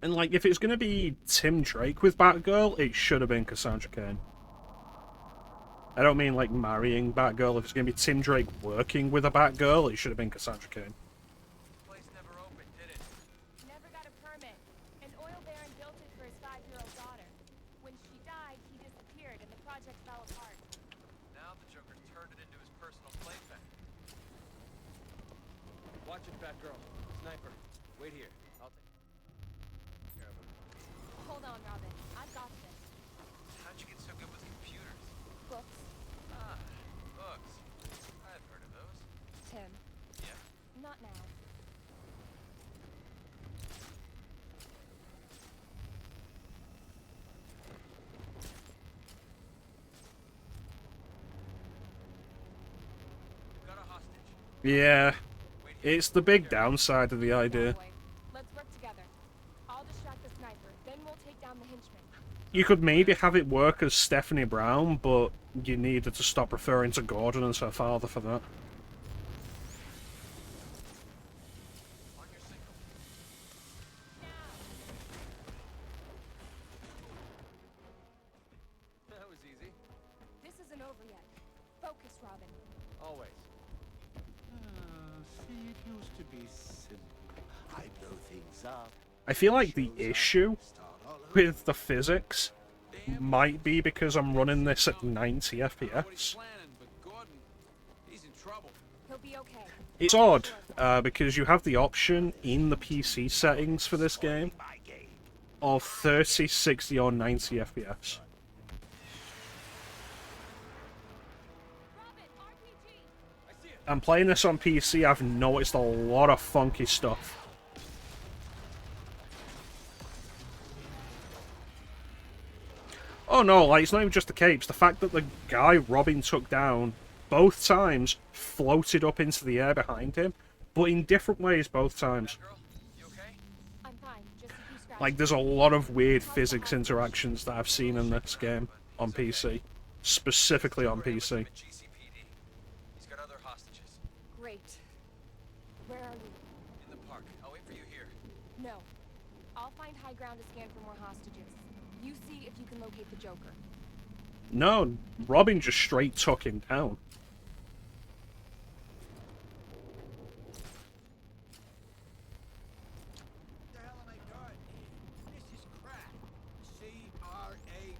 And, like, if it's going to be Tim Drake with Batgirl, it should have been Cassandra Cain. I don't mean, like, marrying Batgirl. If it's going to be Tim Drake working with a Batgirl, it should have been Cassandra Cain. Place never opened, did it? Never got a permit. An oil baron built it for his 5-year-old daughter. When she died, he disappeared and the project fell apart. Now the Joker turned it into his personal playpen. Watch it, Batgirl. Sniper. Wait here. I'll take care of him. Hold on, Robin. I've got this. How'd you get so good with computers? Books. Ah, books. I've heard of those. Tim. Yeah? Not now. We've got a hostage. Yeah. It's the big downside of the idea. Let's work together. I'll distract the sniper, then we'll take down the henchman. You could maybe have it work as Stephanie Brown, but you needed to stop referring to Gordon as her father for that. On your signal. That was easy. This isn't over yet. Focus, Robin. Always. See, it used to be simple. I blow things up. I feel like the issue with the physics might be because I'm running this at 90 FPS. He's in trouble. He'll be okay. It's odd, because you have the option in the PC settings for this game of 30, 60, or 90 FPS. I'm playing this on PC, I've noticed a lot of funky stuff. Oh no, like, it's not even just the capes. The fact that the guy Robin took down, both times, floated up into the air behind him, but in different ways both times. I'm fine. Just a few scratches. Like, there's a lot of weird physics interactions that I've seen in this game on PC. Specifically on PC. He's got other hostages. Great. Where are you? In the park. I'll wait for you here. No. I'll find high ground to scan for more hostages. You see if you can locate the Joker. No, Robin just straight took him down. The hell am I doing here? This is crap. C-R-A-P-E.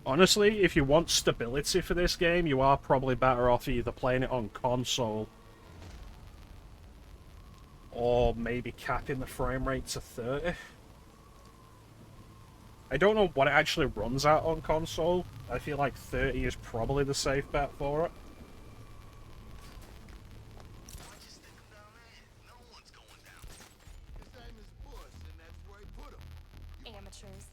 Honestly, if you want stability for this game, you are probably better off either playing it on console or maybe capping the frame rate to 30. I don't know what it actually runs at on console. I feel like 30 is probably the safe bet for it. His name is Bush, and that's where he put him. Amateurs.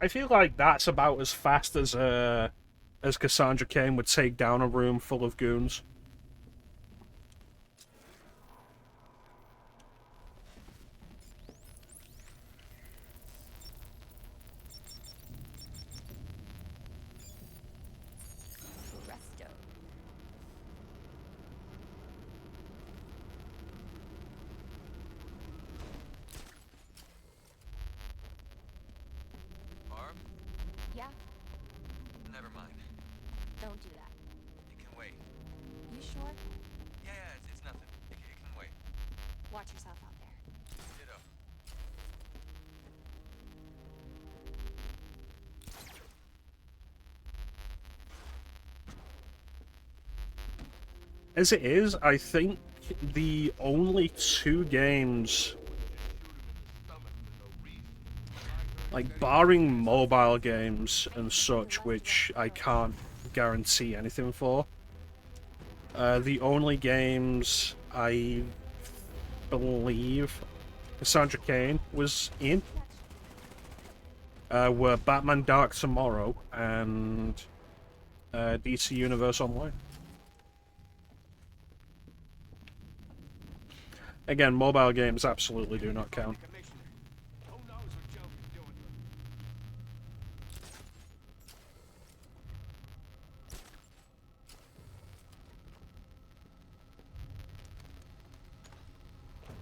I feel like that's about as fast as Cassandra Cain would take down a room full of goons. Presto. Barb? Yeah? Never mind. Don't do that. It can wait. You sure? Yeah, it's nothing. It can wait. Watch yourself out there. Ditto. As it is, I think the only two games, like barring mobile games and such, which I can't guarantee anything for, the only games I believe Cassandra Cain was in were Batman Dark Tomorrow and DC Universe Online. Again, mobile games absolutely do not count. Who knows what Joker's doing to him?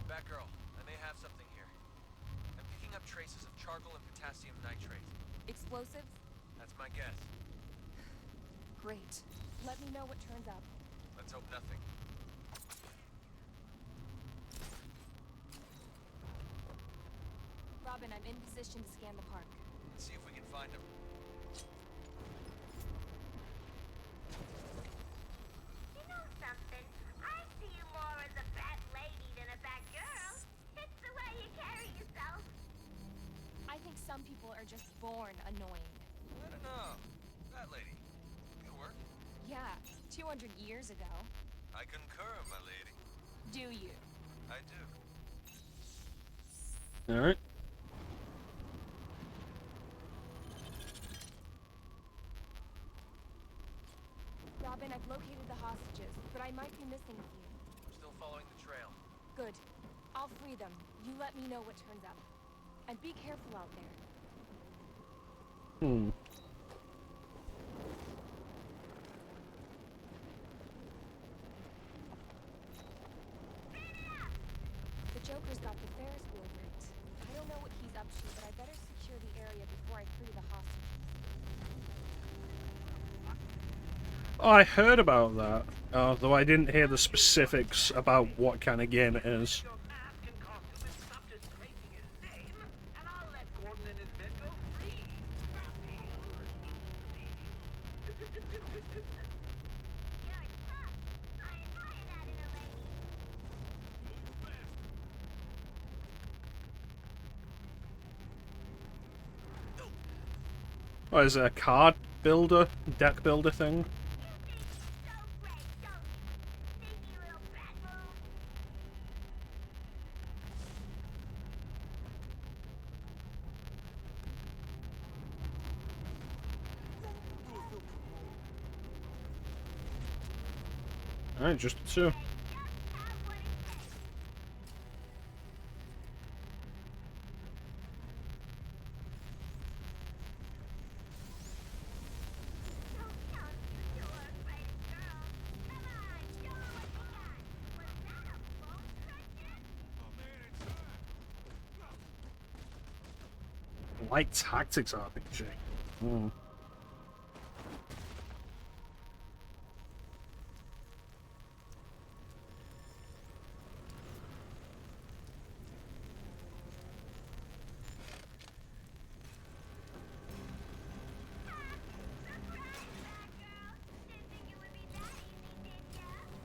Batgirl, I may have something here. I'm picking up traces of charcoal and potassium nitrate. Explosives? That's my guess. Great. Let me know what turns up. Let's hope nothing. Robin, I'm in position to scan the park. Let's see if we can find him. You know something? I see you more as a bat lady than a bat girl. It's the way you carry yourself. I think some people are just born annoying. I don't know. That lady. Good work. Yeah, 200 years ago. I concur, my lady. Do you? I do. Alright. Robin, I've located the hostages, but I might be missing a few. We're still following the trail. Good. I'll free them. You let me know what turns up. And be careful out there. The Joker's got the Ferris wheel rigged. I don't know what he's up to, but I better secure the area before I free the hostages. Oh, I heard about that, though I didn't hear the specifics about what kind of game it is. What is it, a card builder, deck builder thing? Alright, just two. Light tactics RPG. Hmm.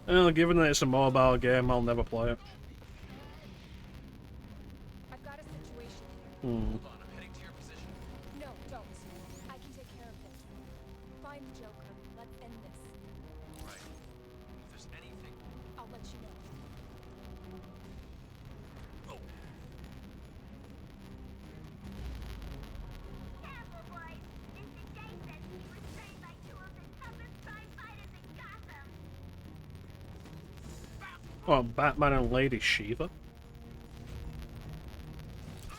Well, given that it's a mobile game, I'll never play it. I've got a situation here. Hmm. Hold on, I'm heading to your position. No, don't. I can take care of this. Find the Joker. Let's end this. Right. If there's anything... I'll let you know. Oh. Careful, boys. Mr. J says he was trained by two of the toughest crime fighters in Gotham. Oh, Batman and Lady Shiva?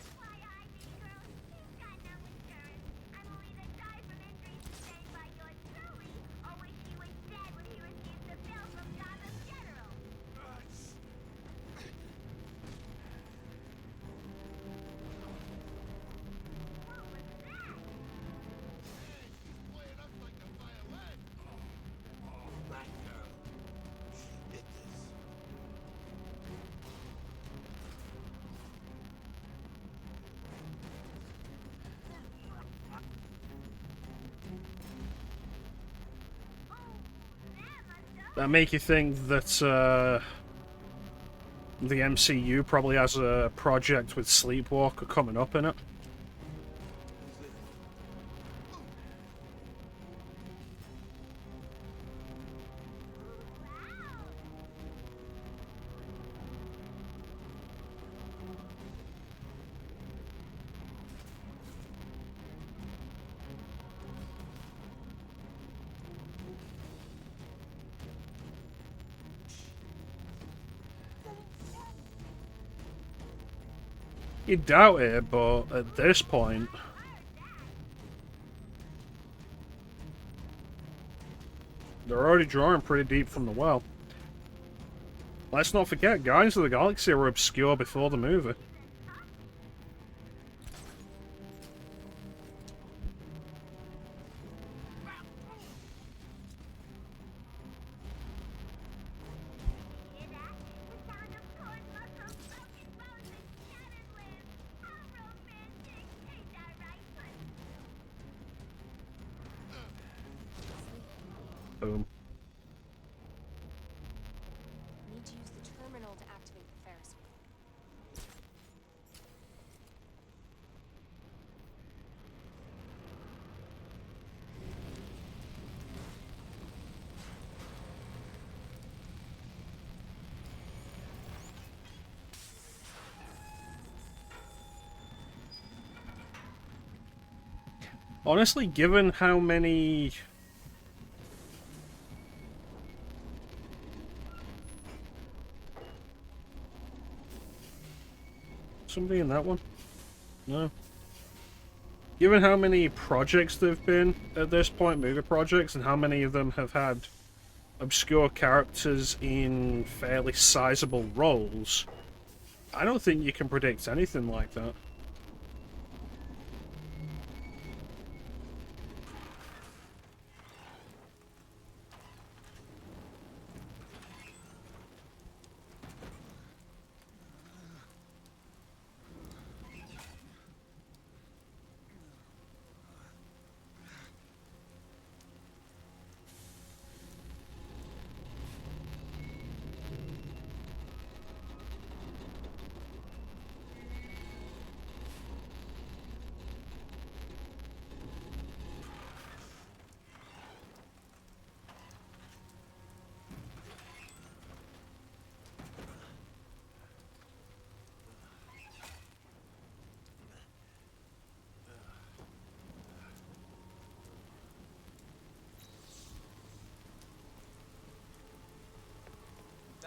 FYI, big girl, he's got no insurance. I will either die from injuries sustained by yours truly, or wish he was dead when he receives the bill from Gotham General. What was that? He's playing us like a violin. Oh, that girl. She did this. That make you think that the MCU probably has a project with Sleepwalker coming up in it? You doubt it, but at this point... They're already drawing pretty deep from the well. Let's not forget, Guardians of the Galaxy were obscure before the movie. Hear that? The sound of torn muscles, broken bones, and shattered limbs. How romantic! Ain't that right, Puss? Boom. Need to use the terminal to activate the Ferris wheel. Honestly, given how many... Somebody in that one? No. Given how many projects there've been at this point, movie projects, and how many of them have had obscure characters in fairly sizable roles, I don't think you can predict anything like that.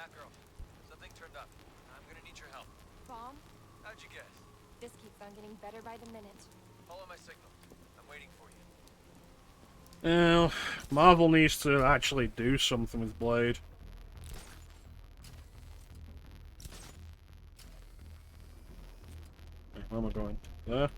Batgirl. Something turned up. I'm gonna need your help. Bomb? How'd you guess? This keeps on getting better by the minute. Follow my signal. I'm waiting for you. Well, Marvel needs to actually do something with Blade. Where am I going? There?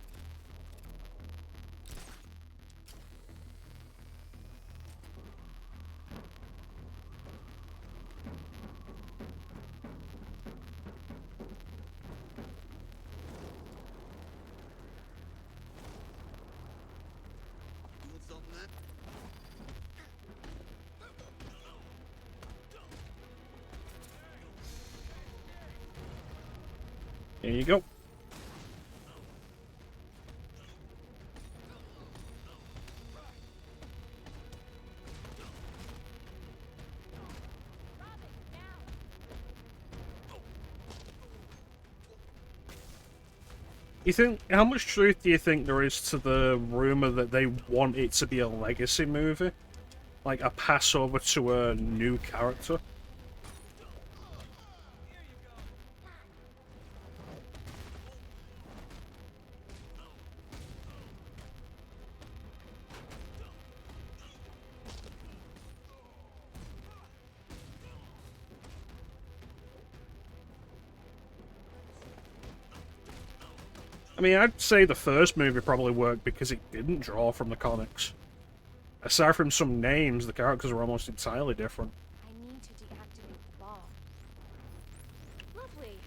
Here you go. You think, how much truth do you think there is to the rumor that they want it to be a legacy movie? Like a passover to a new character? I mean, I'd say the first movie probably worked because it didn't draw from the comics. Aside from some names, the characters are almost entirely different. I need to deactivate the bomb. Lovely.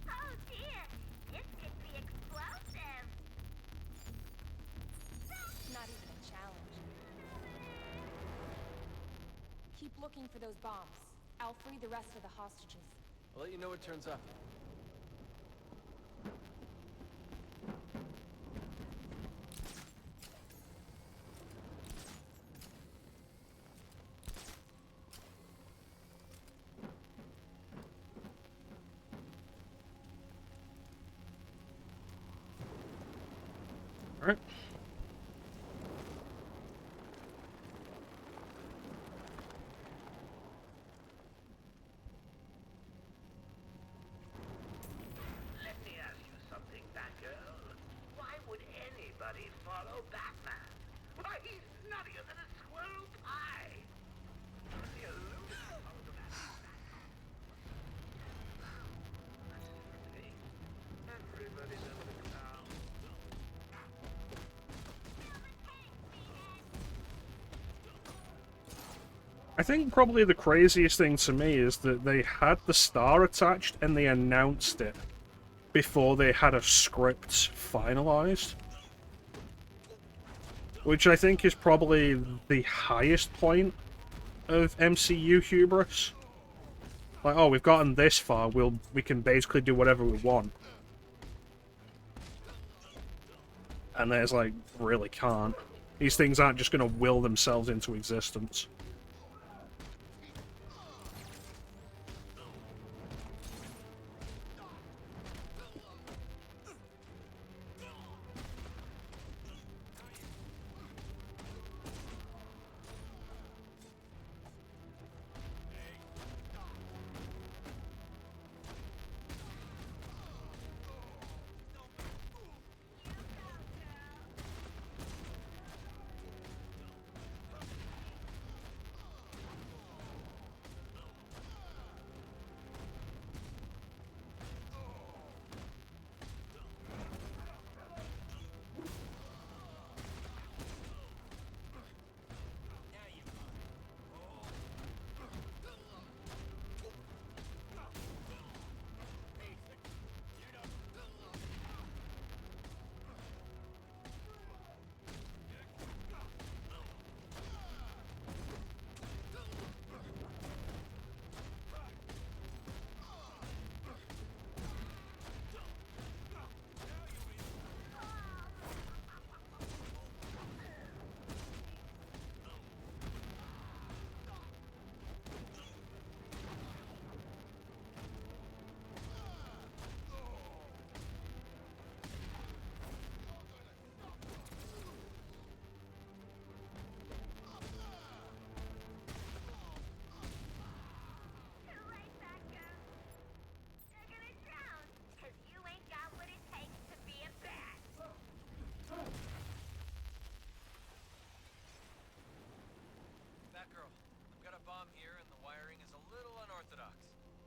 Oh dear, this could be explosive. Not even a challenge. Keep looking for those bombs. I'll free the rest of the hostages. I'll let you know what turns up. Alright. Let me ask you something, Batgirl. Why would anybody follow Batman? Why, he's nuttier than a squirrel pie. The illusion of the Everybody's under the clown. I think probably the craziest thing to me is that they had the star attached and they announced it before they had a script finalized. Which I think is probably the highest point of MCU hubris. Like, oh, we've gotten this far, we can basically do whatever we want. And there's like, really can't. These things aren't just gonna will themselves into existence.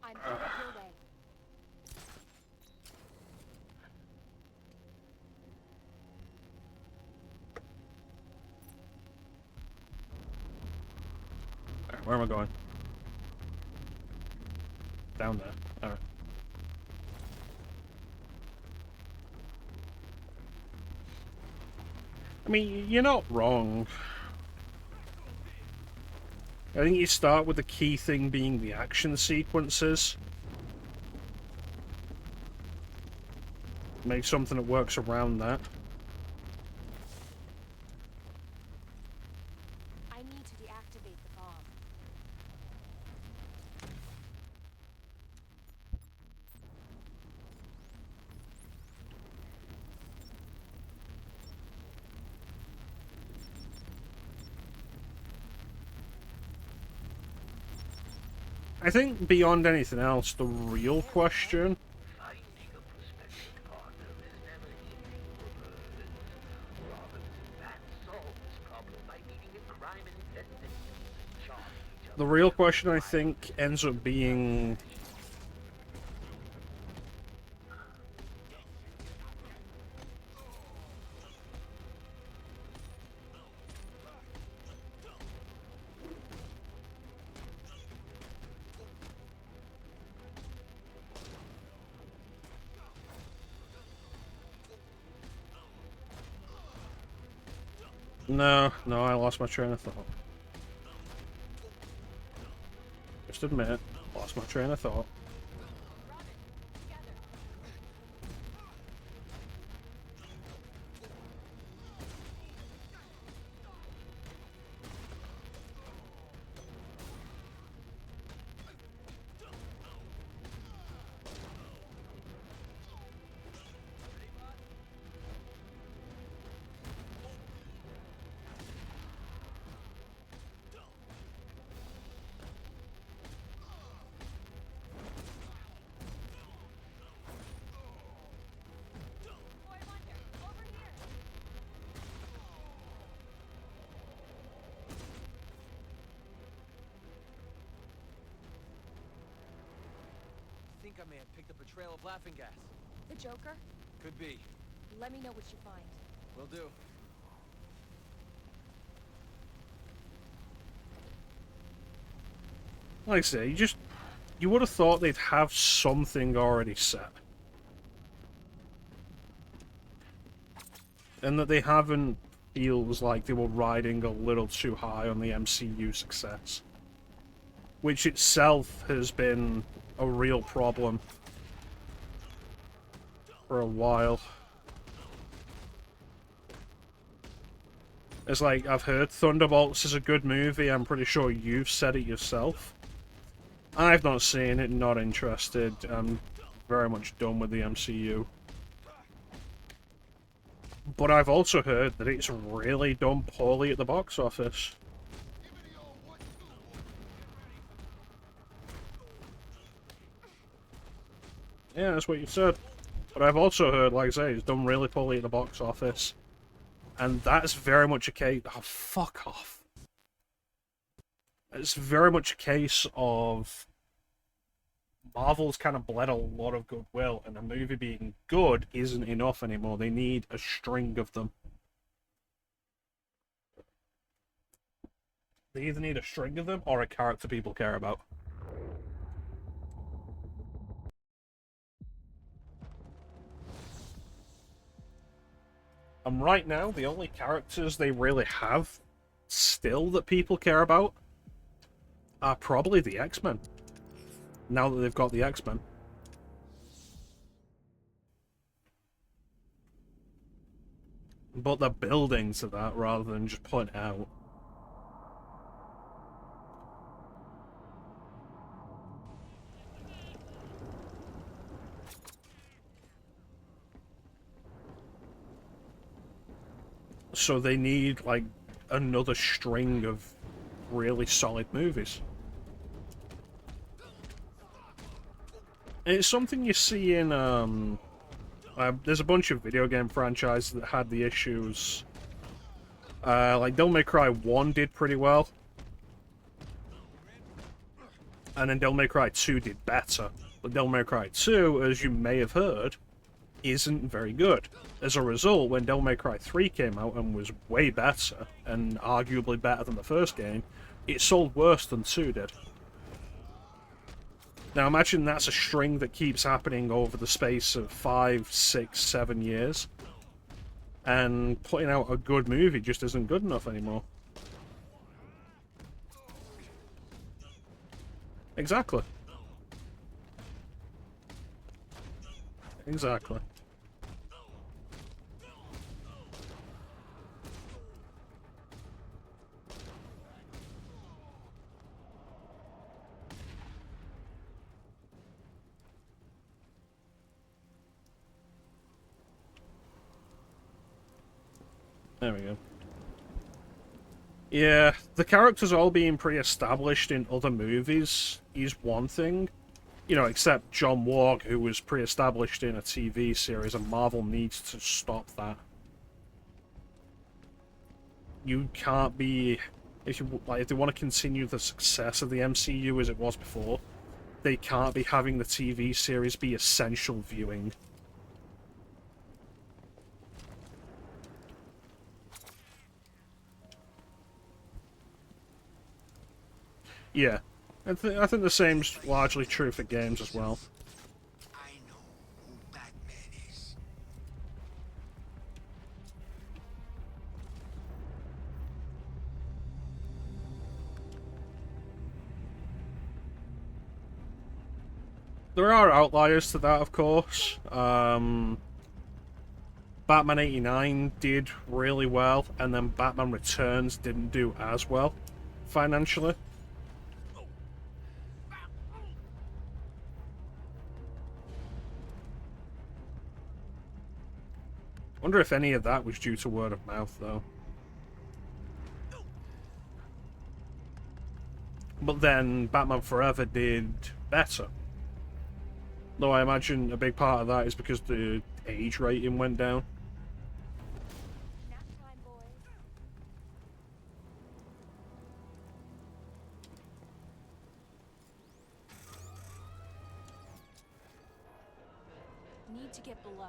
I'm headed your way. Alright, where am I going? Down there. Alright. I mean, you're not wrong. I think you start with the key thing being the action sequences. Make something that works around that. I need to deactivate the bomb. I think beyond anything else, the real question I think ends up being no, I lost my train of thought. Just admit it, lost my train of thought. I think I may have picked up a trail of laughing gas. The Joker? Could be. Let me know what you find. Will do. Like I say, you would have thought they'd have something already set. And that they haven't feels like they were riding a little too high on the MCU success. Which itself has been a real problem for a while. It's like, I've heard Thunderbolts is a good movie, I'm pretty sure you've said it yourself. I've not seen it, not interested, I'm very much done with the MCU. But I've also heard that it's really done poorly at the box office. Yeah, that's what you said. But I've also heard, like I say, it's done really poorly at the box office. And that's very much a case... Oh, fuck off. It's very much a case of... Marvel's kind of bled a lot of goodwill, and a movie being good isn't enough anymore. They need a string of them. They either need a string of them, or a character people care about. And right now, the only characters they really have still that people care about are probably the X-Men. Now that they've got the X-Men. But they're building to that rather than just putting it out. So they need, like, another string of really solid movies. It's something you see in, there's a bunch of video game franchises that had the issues. Like, Devil May Cry 1 did pretty well. And then Devil May Cry 2 did better. But Devil May Cry 2, as you may have heard, isn't very good. As a result, when Devil May Cry 3 came out and was way better, and arguably better than the first game, it sold worse than 2 did. Now imagine that's a string that keeps happening over the space of 5, 6, 7 years. And putting out a good movie just isn't good enough anymore. Exactly. Exactly. There we go. Yeah, the characters all being pre-established in other movies is one thing. You know, except John Warg, who was pre-established in a TV series, and Marvel needs to stop that. You can't be... If they want to continue the success of the MCU as it was before, they can't be having the TV series be essential viewing. Yeah, I think the same's largely true for games as well. There are outliers to that, of course. Batman 89 did really well, and then Batman Returns didn't do as well financially. Wonder if any of that was due to word of mouth, though. But then Batman Forever did better. Though I imagine a big part of that is because the age rating went down. Need to get below.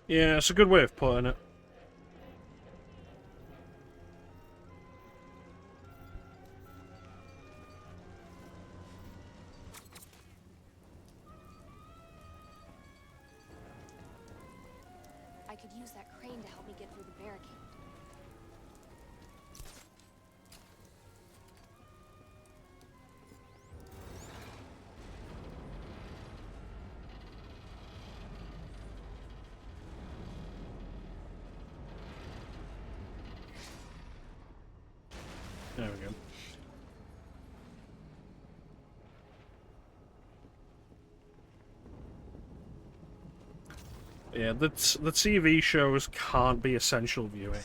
Yeah, it's a good way of putting it. I could use that crane to help me get through the barricade. There we go. Yeah, the TV shows can't be essential viewing.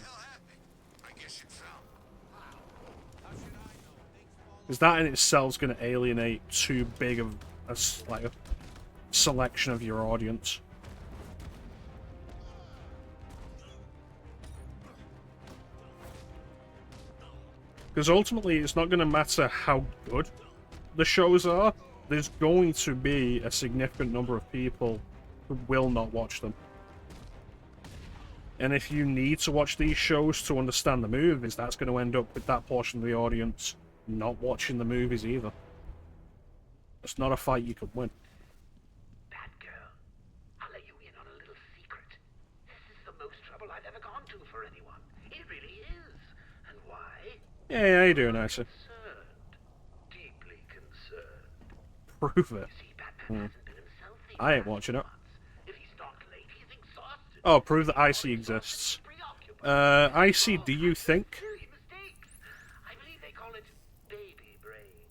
Because that in itself is going to alienate too big of a selection of your audience. Because ultimately, it's not going to matter how good the shows are. There's going to be a significant number of people who will not watch them. And if you need to watch these shows to understand the movies, that's going to end up with that portion of the audience not watching the movies either. It's not a fight you can win. Batgirl, I'll let you in on a little secret. This is the most trouble I've ever gone to for anyone. It really is. And why? Yeah, how you doing, Asa? Deeply concerned. Prove it. I ain't watching it. Oh, prove that Icy exists. Icy, do you think? I believe they call it baby brain.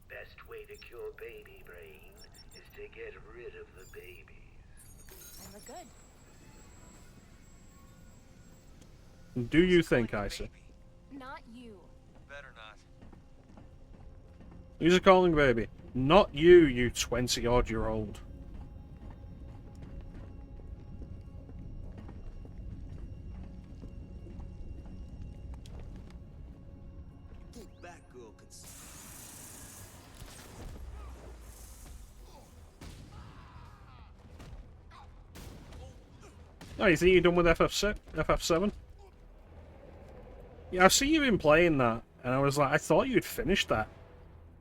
Best way to cure baby brain is to get rid of the babies. And we're good. Do you think, Icy? Not you. Better not. Who's a calling baby? Not you, you 20-odd-year-old. girl could see. Oh, you think you're done with FF6? FF7? Yeah, I see you've been playing that, and I was like, I thought you'd finished that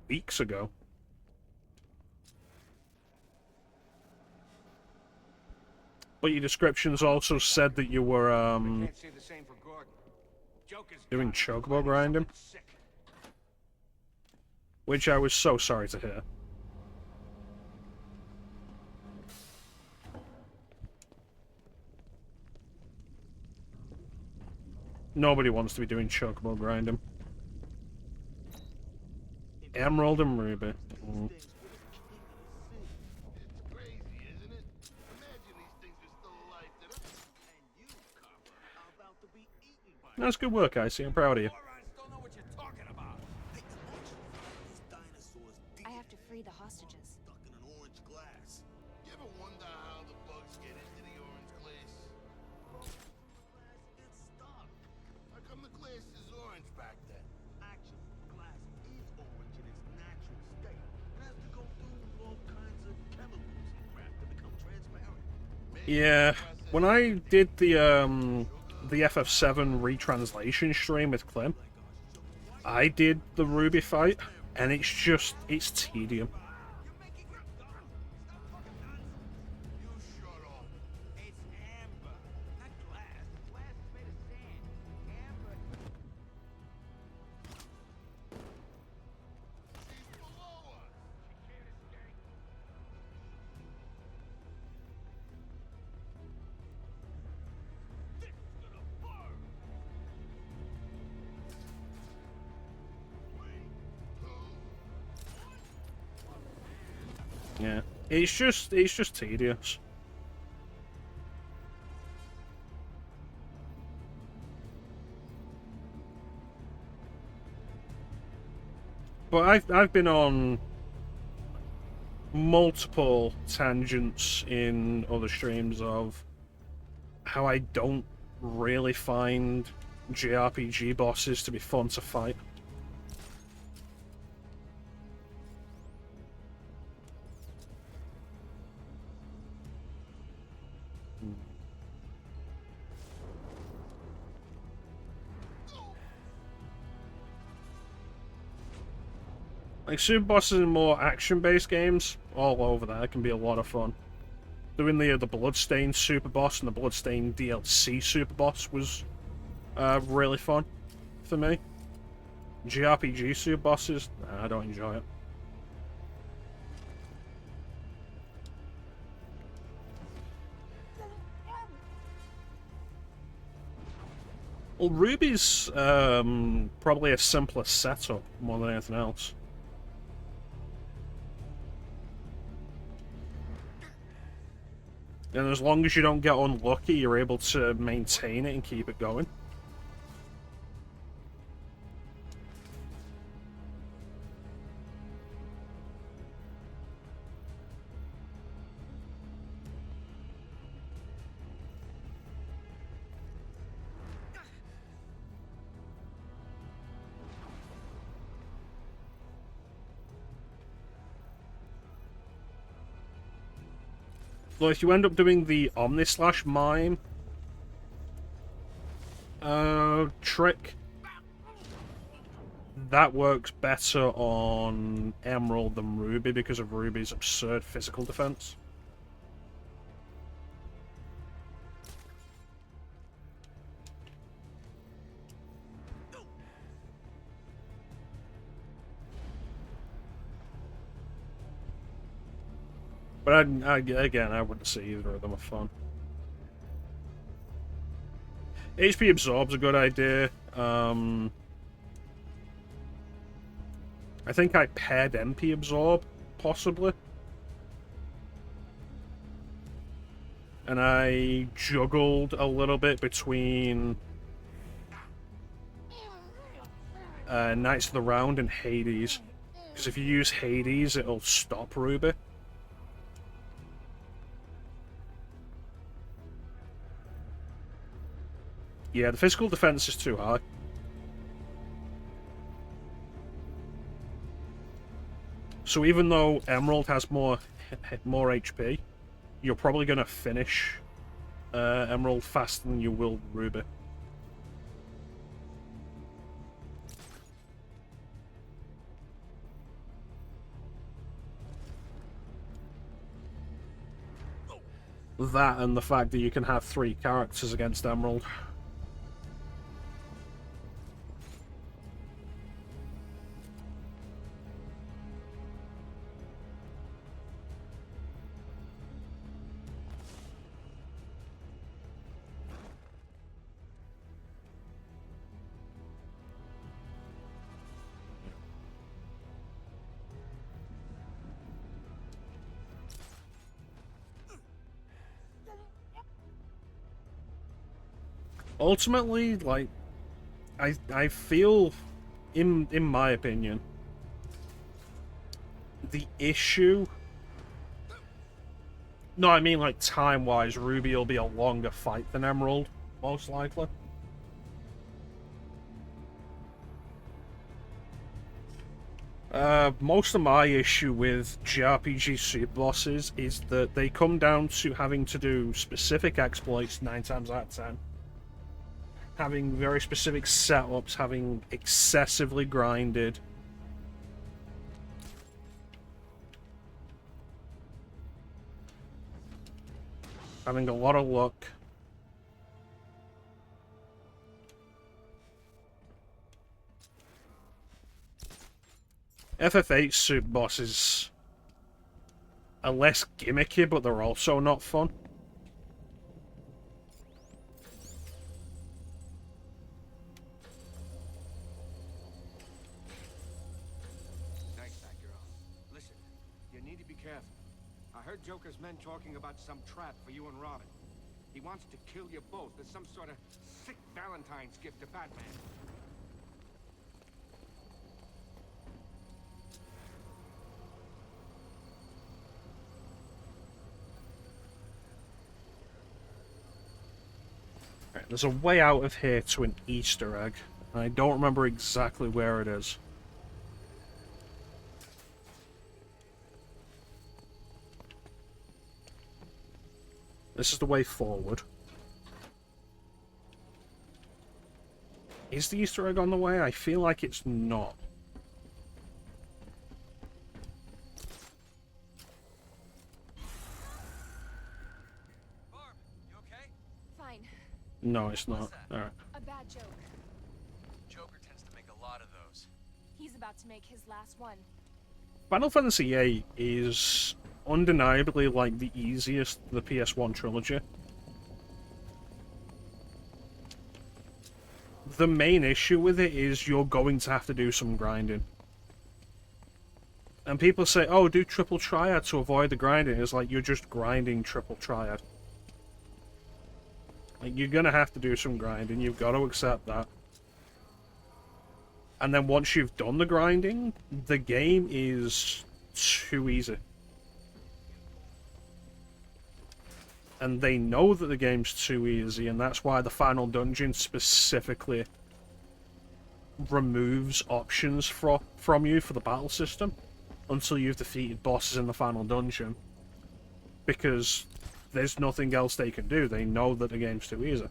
weeks ago. But your descriptions also said that you were, Can't say the same for Gordon. Joker's doing chocobo grinding. Which I was so sorry to hear. Nobody wants to be doing chocobo grinding. Emerald and Ruby. Mm. That's good work, Icy. I'm proud of you. I have to free the hostages. Stuck in an orange glass. You ever wonder how the bugs get into the orange glass? Glass gets stuck. How come the glass is orange back then? Actually, glass is orange in its natural state. It has to go through all kinds of chemicals and crap to become transparent. Yeah, when I did the FF7 retranslation stream with Clem, I did the Ruby fight, and it's tedium. Yeah, it's just tedious. But I've been on multiple tangents in other streams of how I don't really find JRPG bosses to be fun to fight. Like, super bosses in more action-based games, all over that can be a lot of fun. Doing the Bloodstained super boss and the Bloodstained DLC super boss was really fun for me. JRPG super bosses, nah, I don't enjoy it. Well, Ruby's probably a simpler setup more than anything else. And as long as you don't get unlucky, you're able to maintain it and keep it going. Well, if you end up doing the Omnislash mime trick, that works better on Emerald than Ruby because of Ruby's absurd physical defense. But again, I wouldn't say either of them are fun. HP Absorb's a good idea. I think I paired MP Absorb, possibly. And I juggled a little bit between Knights of the Round and Hades. Because if you use Hades, it'll stop Ruby. Yeah, the physical defense is too high. So even though Emerald has more HP, you're probably going to finish Emerald faster than you will Ruby. That and the fact that you can have 3 characters against Emerald. Ultimately, like, I feel, in my opinion, the issue... No, I mean, like, time-wise, Ruby will be a longer fight than Emerald, most likely. Most of my issue with JRPG super bosses is that they come down to having to do specific exploits 9 times out of 10. Having very specific setups, having excessively grinded. Having a lot of luck. FF8 super bosses are less gimmicky, but they're also not fun. Thanks, Batgirl. Listen, you need to be careful. I heard Joker's men talking about some trap for you and Robin. He wants to kill you both as some sort of sick Valentine's gift to Batman. Alright, there's a way out of here to an Easter egg, and I don't remember exactly where it is. This is the way forward. Is the Easter egg on the way? I feel like it's not. Fine. No, it's not. Alright. A bad joke. Joker tends to make a lot of those. He's about to make his last one. Final Fantasy VIII is undeniably like the easiest of the PS1 trilogy. The main issue with it is you're going to have to do some grinding. And people say, oh, do triple triad to avoid the grinding. It's like, you're just grinding triple triad. Like, you're gonna have to do some grinding, you've got to accept that. And then once you've done the grinding, the game is too easy. And they know that the game's too easy, and that's why the final dungeon specifically removes options from you for the battle system until you've defeated bosses in the final dungeon. Because there's nothing else they can do. They know that the game's too easy.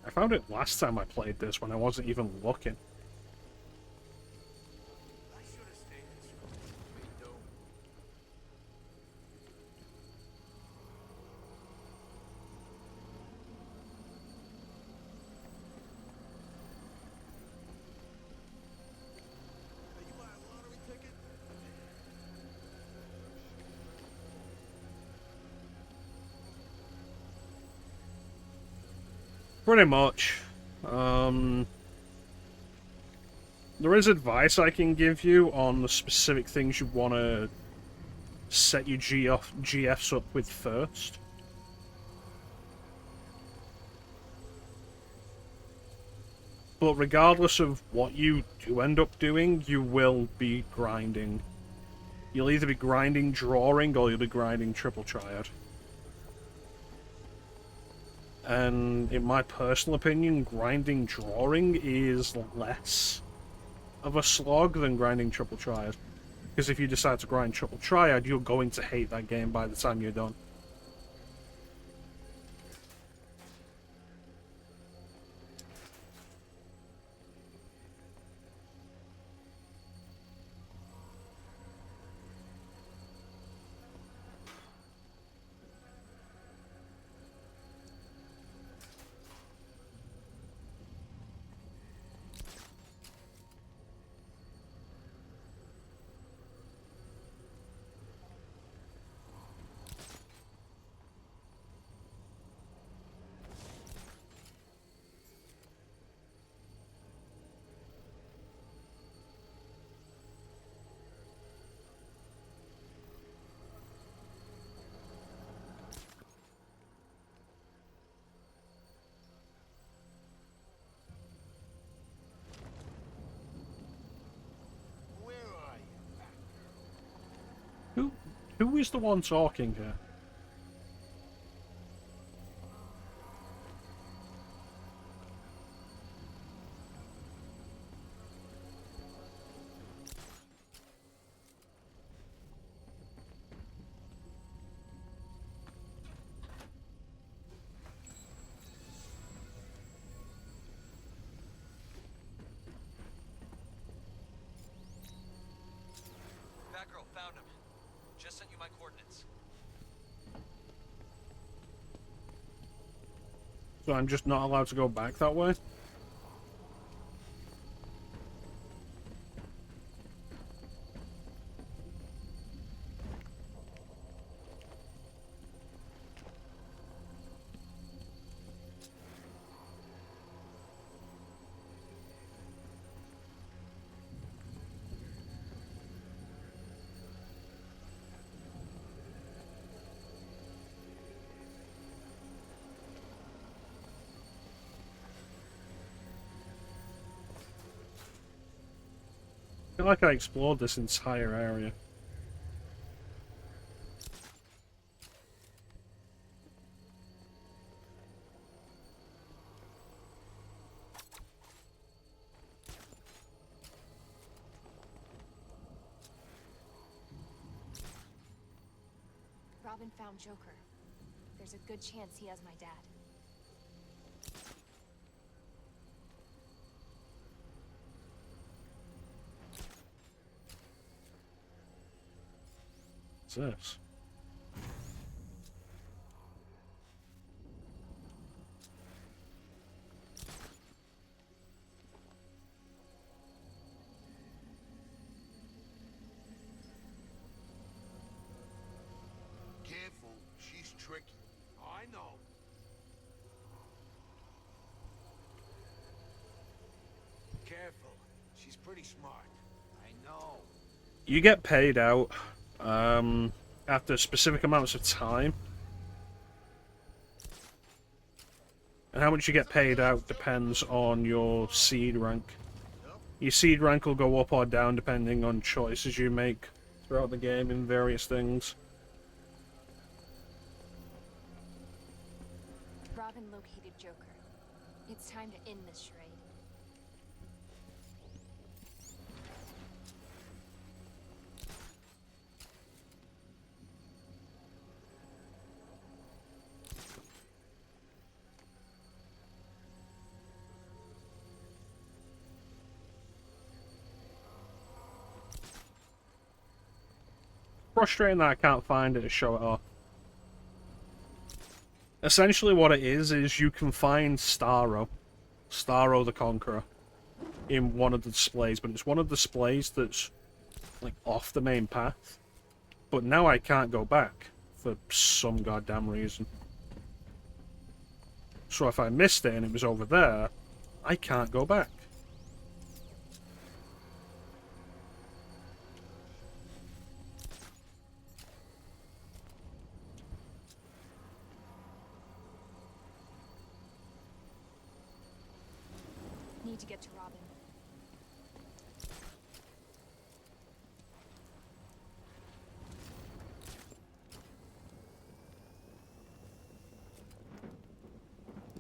I found it last time I played this when I wasn't even looking. Pretty much. There is advice I can give you on the specific things you want to set your GFs up with first. But regardless of what you do end up doing, you will be grinding You'll either be grinding drawing or you'll be grinding triple triad. And in my personal opinion, grinding drawing is less of a slog than grinding triple triad. Because if you decide to grind triple triad, you're going to hate that game by the time you're done. Who is the one talking here? Batgirl found him. Just sent you my coordinates. So I'm just not allowed to go back that way? I feel like I explored this entire area. Robin found Joker. There's a good chance he has my dad. What's this? Careful, she's tricky. I know. Careful. She's pretty smart. I know. You get paid out after specific amounts of time. And how much you get paid out depends on your seed rank. Your seed rank will go up or down depending on choices you make throughout the game in various things. Robin located Joker. It's time to end this charade. Frustrating that I can't find it to show it off. Essentially what it is you can find Starro the Conqueror, in one of the displays, but it's one of the displays that's like off the main path. But now I can't go back for some goddamn reason. So if I missed it and it was over there, I can't go back. Need to get to Robin.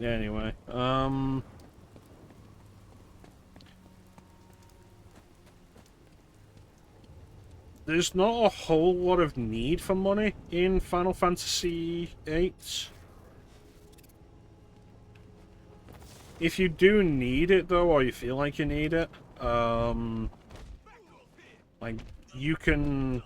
Anyway, there's not a whole lot of need for money in Final Fantasy VIII. If you do need it, though, or you feel like you need it, like, you can...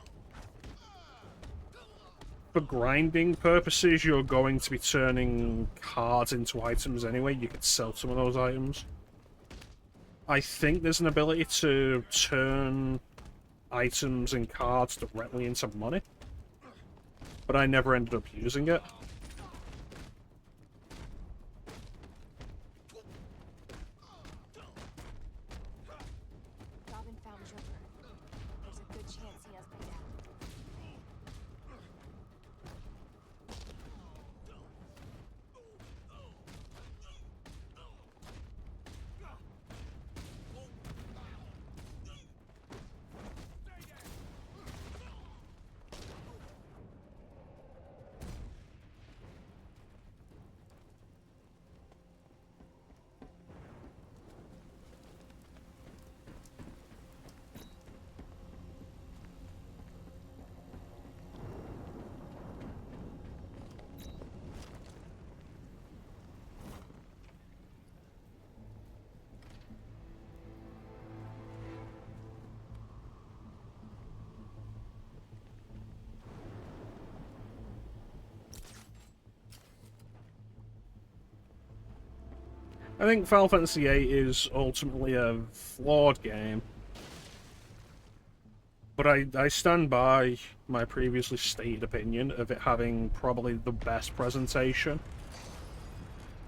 For grinding purposes, you're going to be turning cards into items anyway. You could sell some of those items. I think there's an ability to turn items and cards directly into money, but I never ended up using it. Robin found Joker. There's a good chance he has my dad. I think Final Fantasy VIII is ultimately a flawed game, but I stand by my previously stated opinion of it having probably the best presentation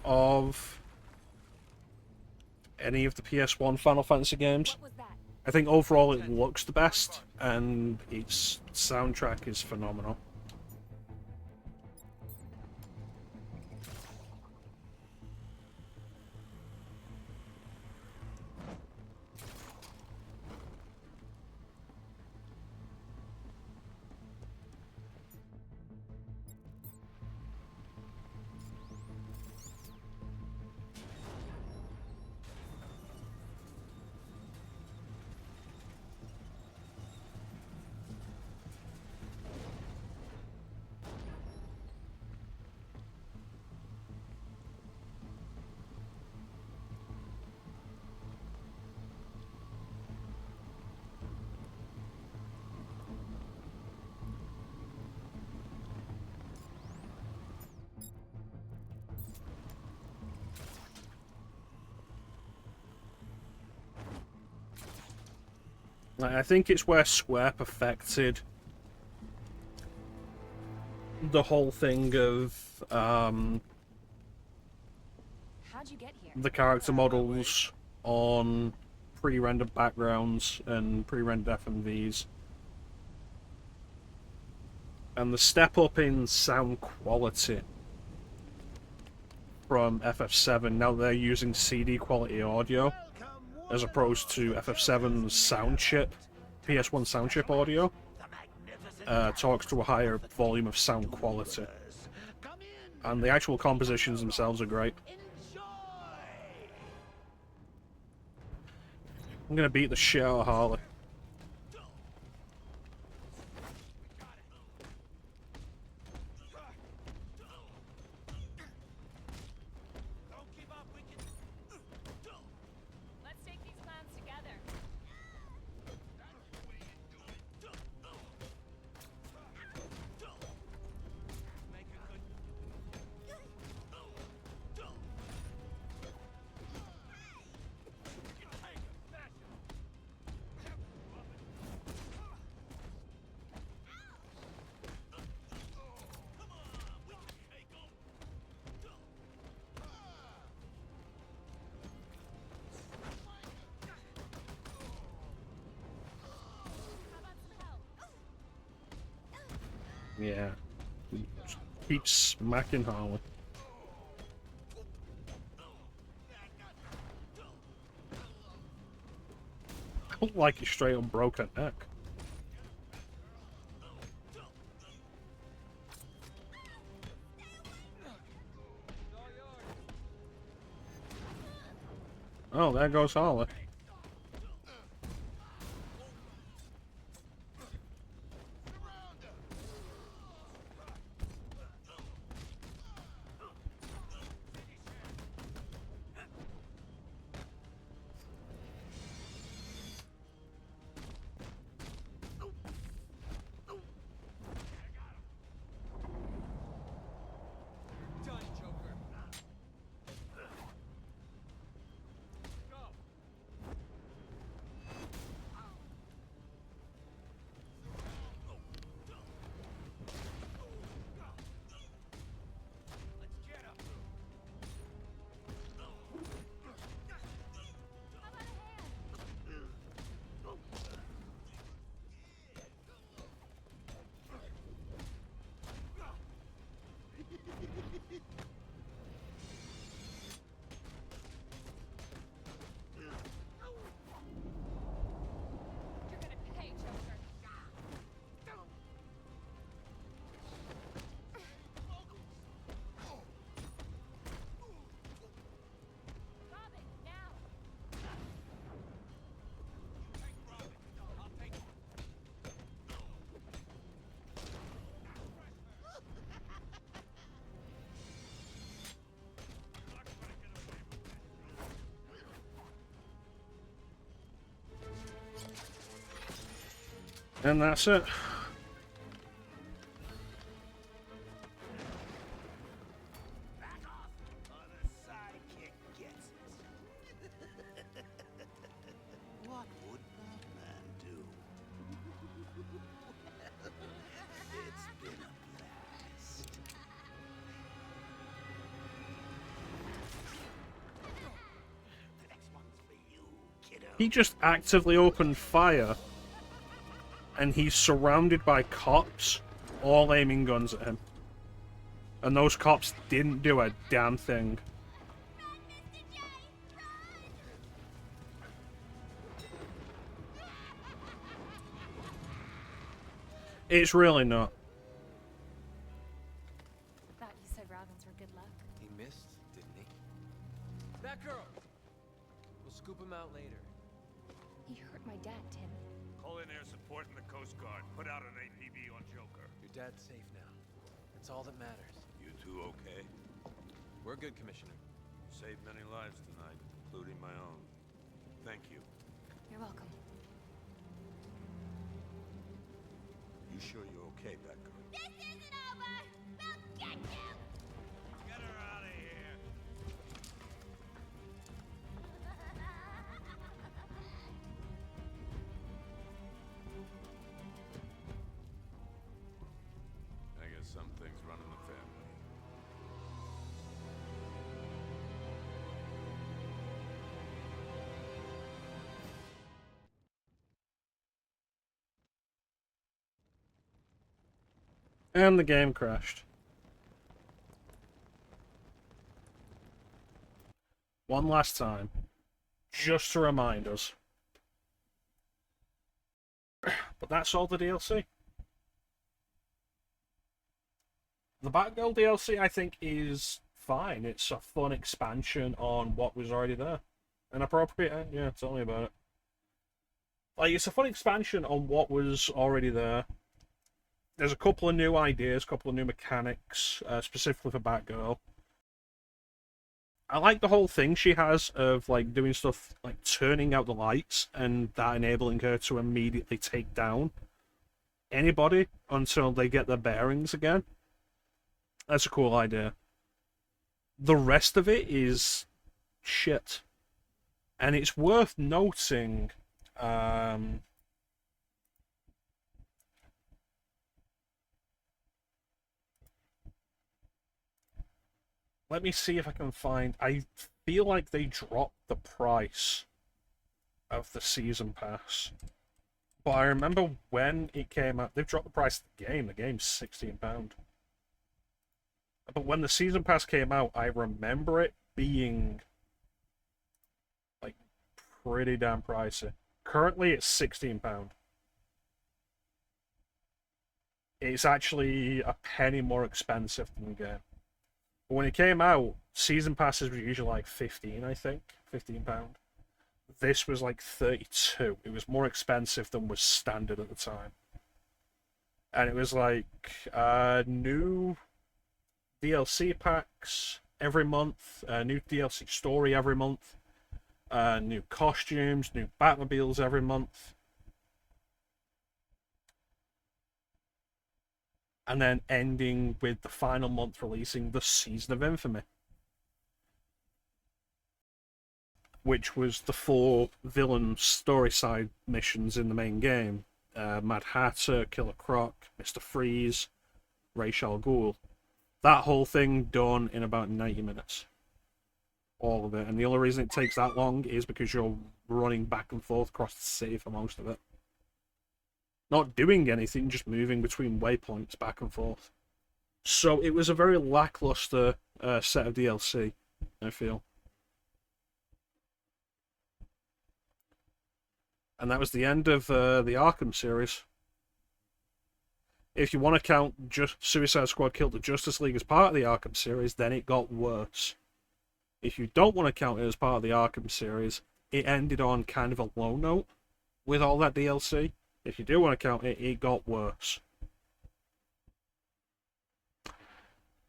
of any of the PS1 Final Fantasy games. I think overall it looks the best, and its soundtrack is phenomenal. I think it's where Square perfected the whole thing of How'd you get here? the character models on pre-rendered backgrounds and pre-rendered FMVs. And the step up in sound quality from FF7, now they're using CD quality audio as opposed to FF7's sound chip, PS1 sound chip audio, talks to a higher volume of sound quality. And the actual compositions themselves are great. I'm gonna beat the shit out of Harley. Let's take these plans together. Yeah. Just keep smacking Harley. I don't like it straight up broke her neck. Oh, there goes Harley. Done, Joker. Go. Let's get him. You're gonna pay, Joker. Robin, now! Take Robin. I'll take him. And that's it. Back off, or the sidekick gets it. What would Batman do? It's been a blast. The next one's for you, kiddo. He just actively opened fire. And he's surrounded by cops, all aiming guns at him. And those cops didn't do a damn thing. It's really not. Thought you said Robins were good luck. He missed, didn't he? That girl! We'll scoop him out later. He hurt my dad, Tim. Call in air support in the Coast Guard. Put out an APB on Joker. Your dad's safe now. That's all that matters. You two okay? We're good, Commissioner. You saved many lives tonight, including my own. Thank you. You're welcome. You sure you're okay, Batgirl? This isn't over! We'll get you! Get her out of here. I guess some things run in the family. And the game crashed. One last time. Just to remind us. But that's all the DLC. The Batgirl DLC, I think, is fine. It's a fun expansion on what was already there. An appropriate, yeah, tell me about it. Like, it's a fun expansion on what was already there. There's a couple of new ideas, a couple of new mechanics, specifically for Batgirl. I like the whole thing she has of, like, doing stuff like turning out the lights and that enabling her to immediately take down anybody until they get their bearings again. That's a cool idea. The rest of it is shit. And it's worth noting, let me see if I can find... I feel like they dropped the price of the season pass. But I remember when it came out, they've dropped the price of the game. The game's £16. But when the season pass came out, I remember it being, like, pretty damn pricey. Currently, it's £16. It's actually a penny more expensive than the game. But when it came out, season passes were usually like 15, I think. £15. this was like 32. It was more expensive than was standard at the time. And it was like new DLC packs every month, new DLC story every month, new costumes, new Batmobiles every month. And then ending with the final month releasing the Season of Infamy, which was the 4 villain story side missions in the main game. Mad Hatter, Killer Croc, Mr. Freeze, Ra's al Ghul. That whole thing done in about 90 minutes. All of it. And the only reason it takes that long is because you're running back and forth across the city for most of it. Not doing anything, just moving between waypoints back and forth. So it was a very lackluster set of DLC, I feel. And that was the end of the Arkham series. If you want to count just Suicide Squad Killed the Justice League as part of the Arkham series, then it got worse. If you don't want to count it as part of the Arkham series, it ended on kind of a low note with all that DLC. If you do want to count it, it got worse.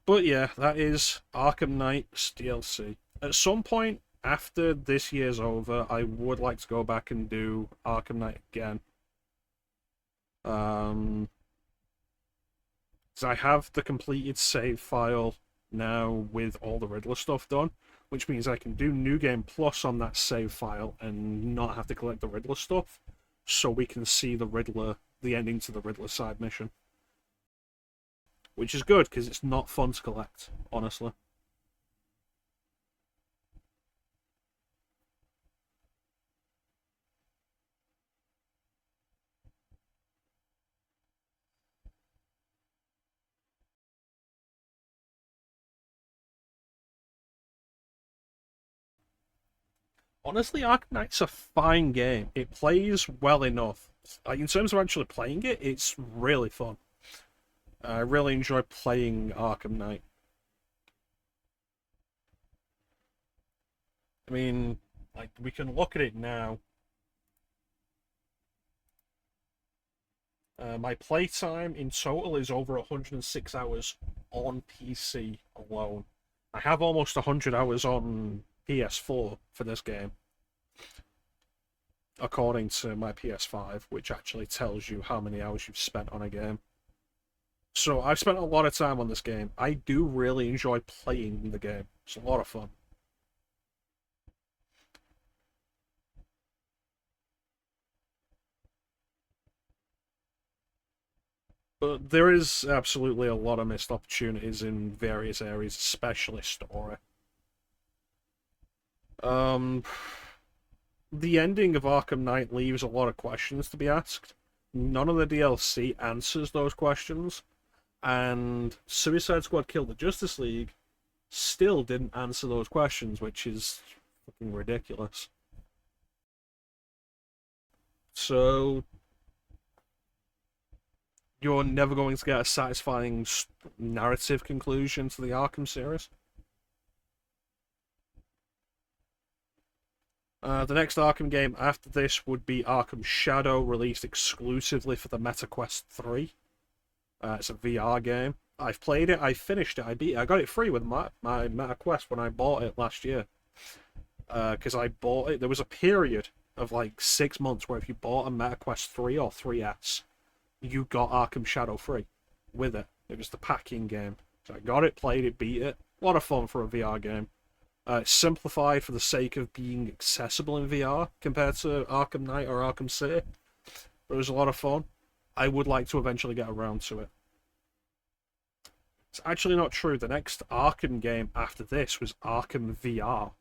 But yeah, that is Arkham Knight's DLC. At some point after this year's over, I would like to go back and do Arkham Knight again. So I have the completed save file now with all the Riddler stuff done, which means I can do New Game Plus on that save file and not have to collect the Riddler stuff, so we can see the ending to the Riddler side mission. Which is good, because it's not fun to collect, honestly. Honestly, Arkham Knight's a fine game. It plays well enough. Like, in terms of actually playing it, it's really fun. I really enjoy playing Arkham Knight. I mean, like, we can look at it now. My playtime in total is over 106 hours on PC alone. I have almost 100 hours on PS4 for this game, according to my PS5, which actually tells you how many hours you've spent on a game. So I've spent a lot of time on this game. I do really enjoy playing the game. It's a lot of fun. But there is absolutely a lot of missed opportunities in various areas, especially story. The ending of Arkham Knight leaves a lot of questions to be asked. None of the DLC answers those questions, and Suicide Squad Killed the Justice League still didn't answer those questions, which is fucking ridiculous. So you're never going to get a satisfying narrative conclusion to the Arkham series. The next Arkham game after this would be Arkham Shadow, released exclusively for the MetaQuest 3. It's a VR game. I've played it, I finished it, I beat it. I got it free with my MetaQuest when I bought it last year. Because I bought it, there was a period of like 6 months where if you bought a MetaQuest 3 or 3S, you got Arkham Shadow free with it. It was the packing game. So I got it, played it, beat it. A lot of fun for a VR game. It's simplified for the sake of being accessible in VR compared to Arkham Knight or Arkham City. But it was a lot of fun. I would like to eventually get around to it. It's actually not true. The next Arkham game after this was Arkham VR,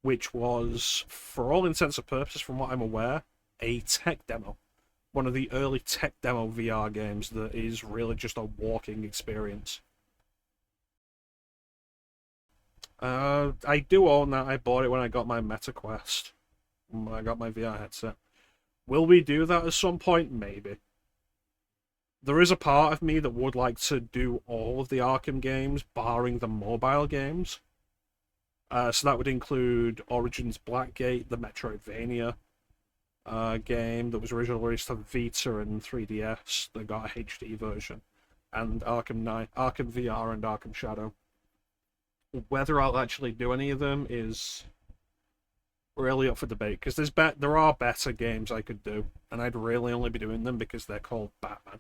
which was, for all intents and purposes, from what I'm aware, a tech demo. One of the early tech demo VR games that is really just a walking experience. I do own that. I bought it when I got my MetaQuest. When I got my VR headset. Will we do that at some point? Maybe. There is a part of me that would like to do all of the Arkham games, barring the mobile games. So that would include Origins Blackgate, the Metroidvania game that was originally released on Vita and 3DS that got a HD version, and Arkham Knight, Arkham VR, and Arkham Shadow. Whether I'll actually do any of them is really up for debate, because there are better games I could do, and I'd really only be doing them because they're called Batman.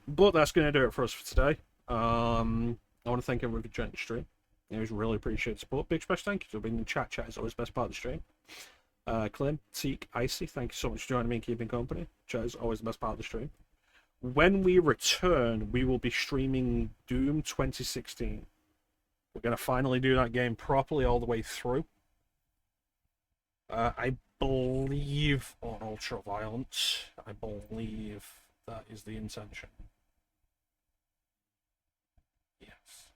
But that's going to do it for us for today. I want to thank everyone for joining the stream. I really appreciate the support. Big special thank you for being in the chat. Chat is always the best part of the stream. Clem, Teak, Icy, thank you so much for joining me and keeping company. Chat is always the best part of the stream. When we return, we will be streaming Doom 2016. We're going to finally do that game properly all the way through. I believe on ultra-violence. I believe that is the intention. Yes.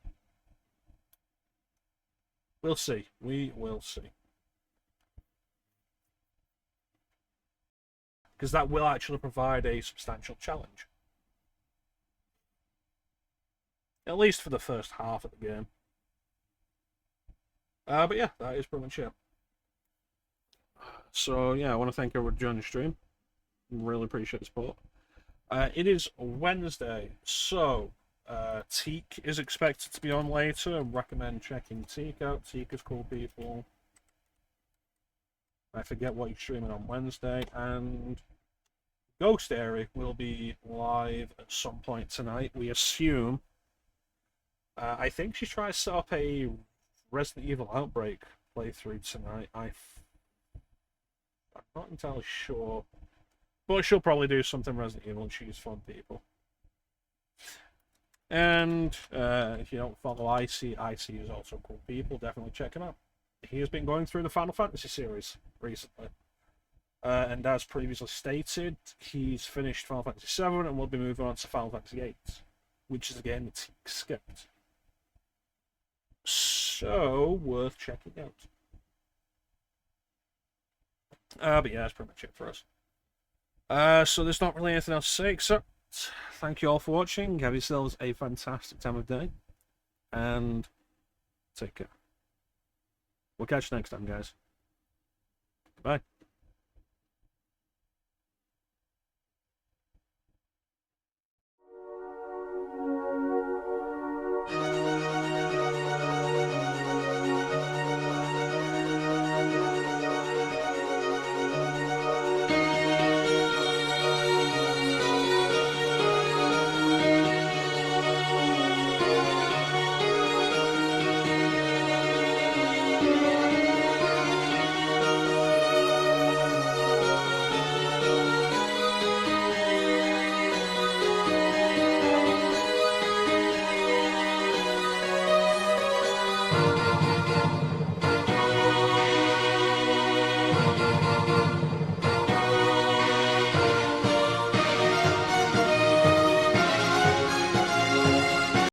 We'll see. We will see. Because that will actually provide a substantial challenge. At least for the first half of the game. But yeah, that is pretty much it. So yeah, I want to thank everyone for joining the stream. Really appreciate the support. It is Wednesday, so Teak is expected to be on later. I recommend checking Teak out. Teak is cool people. I forget what he's streaming on Wednesday, and Ghost Airy will be live at some point tonight. We assume. I think she's trying to set up a Resident Evil Outbreak playthrough tonight. I'm not entirely sure, but she'll probably do something Resident Evil, and she's fun people. And if you don't follow Icy is also cool people. Definitely check him out. He has been going through the Final Fantasy series recently. And as previously stated, he's finished Final Fantasy 7 and will be moving on to Final Fantasy 8, which is a game that he skipped. So, worth checking out. But yeah, that's pretty much it for us. So there's not really anything else to say, except thank you all for watching. Have yourselves a fantastic time of day. And take care. We'll catch you next time, guys. Goodbye.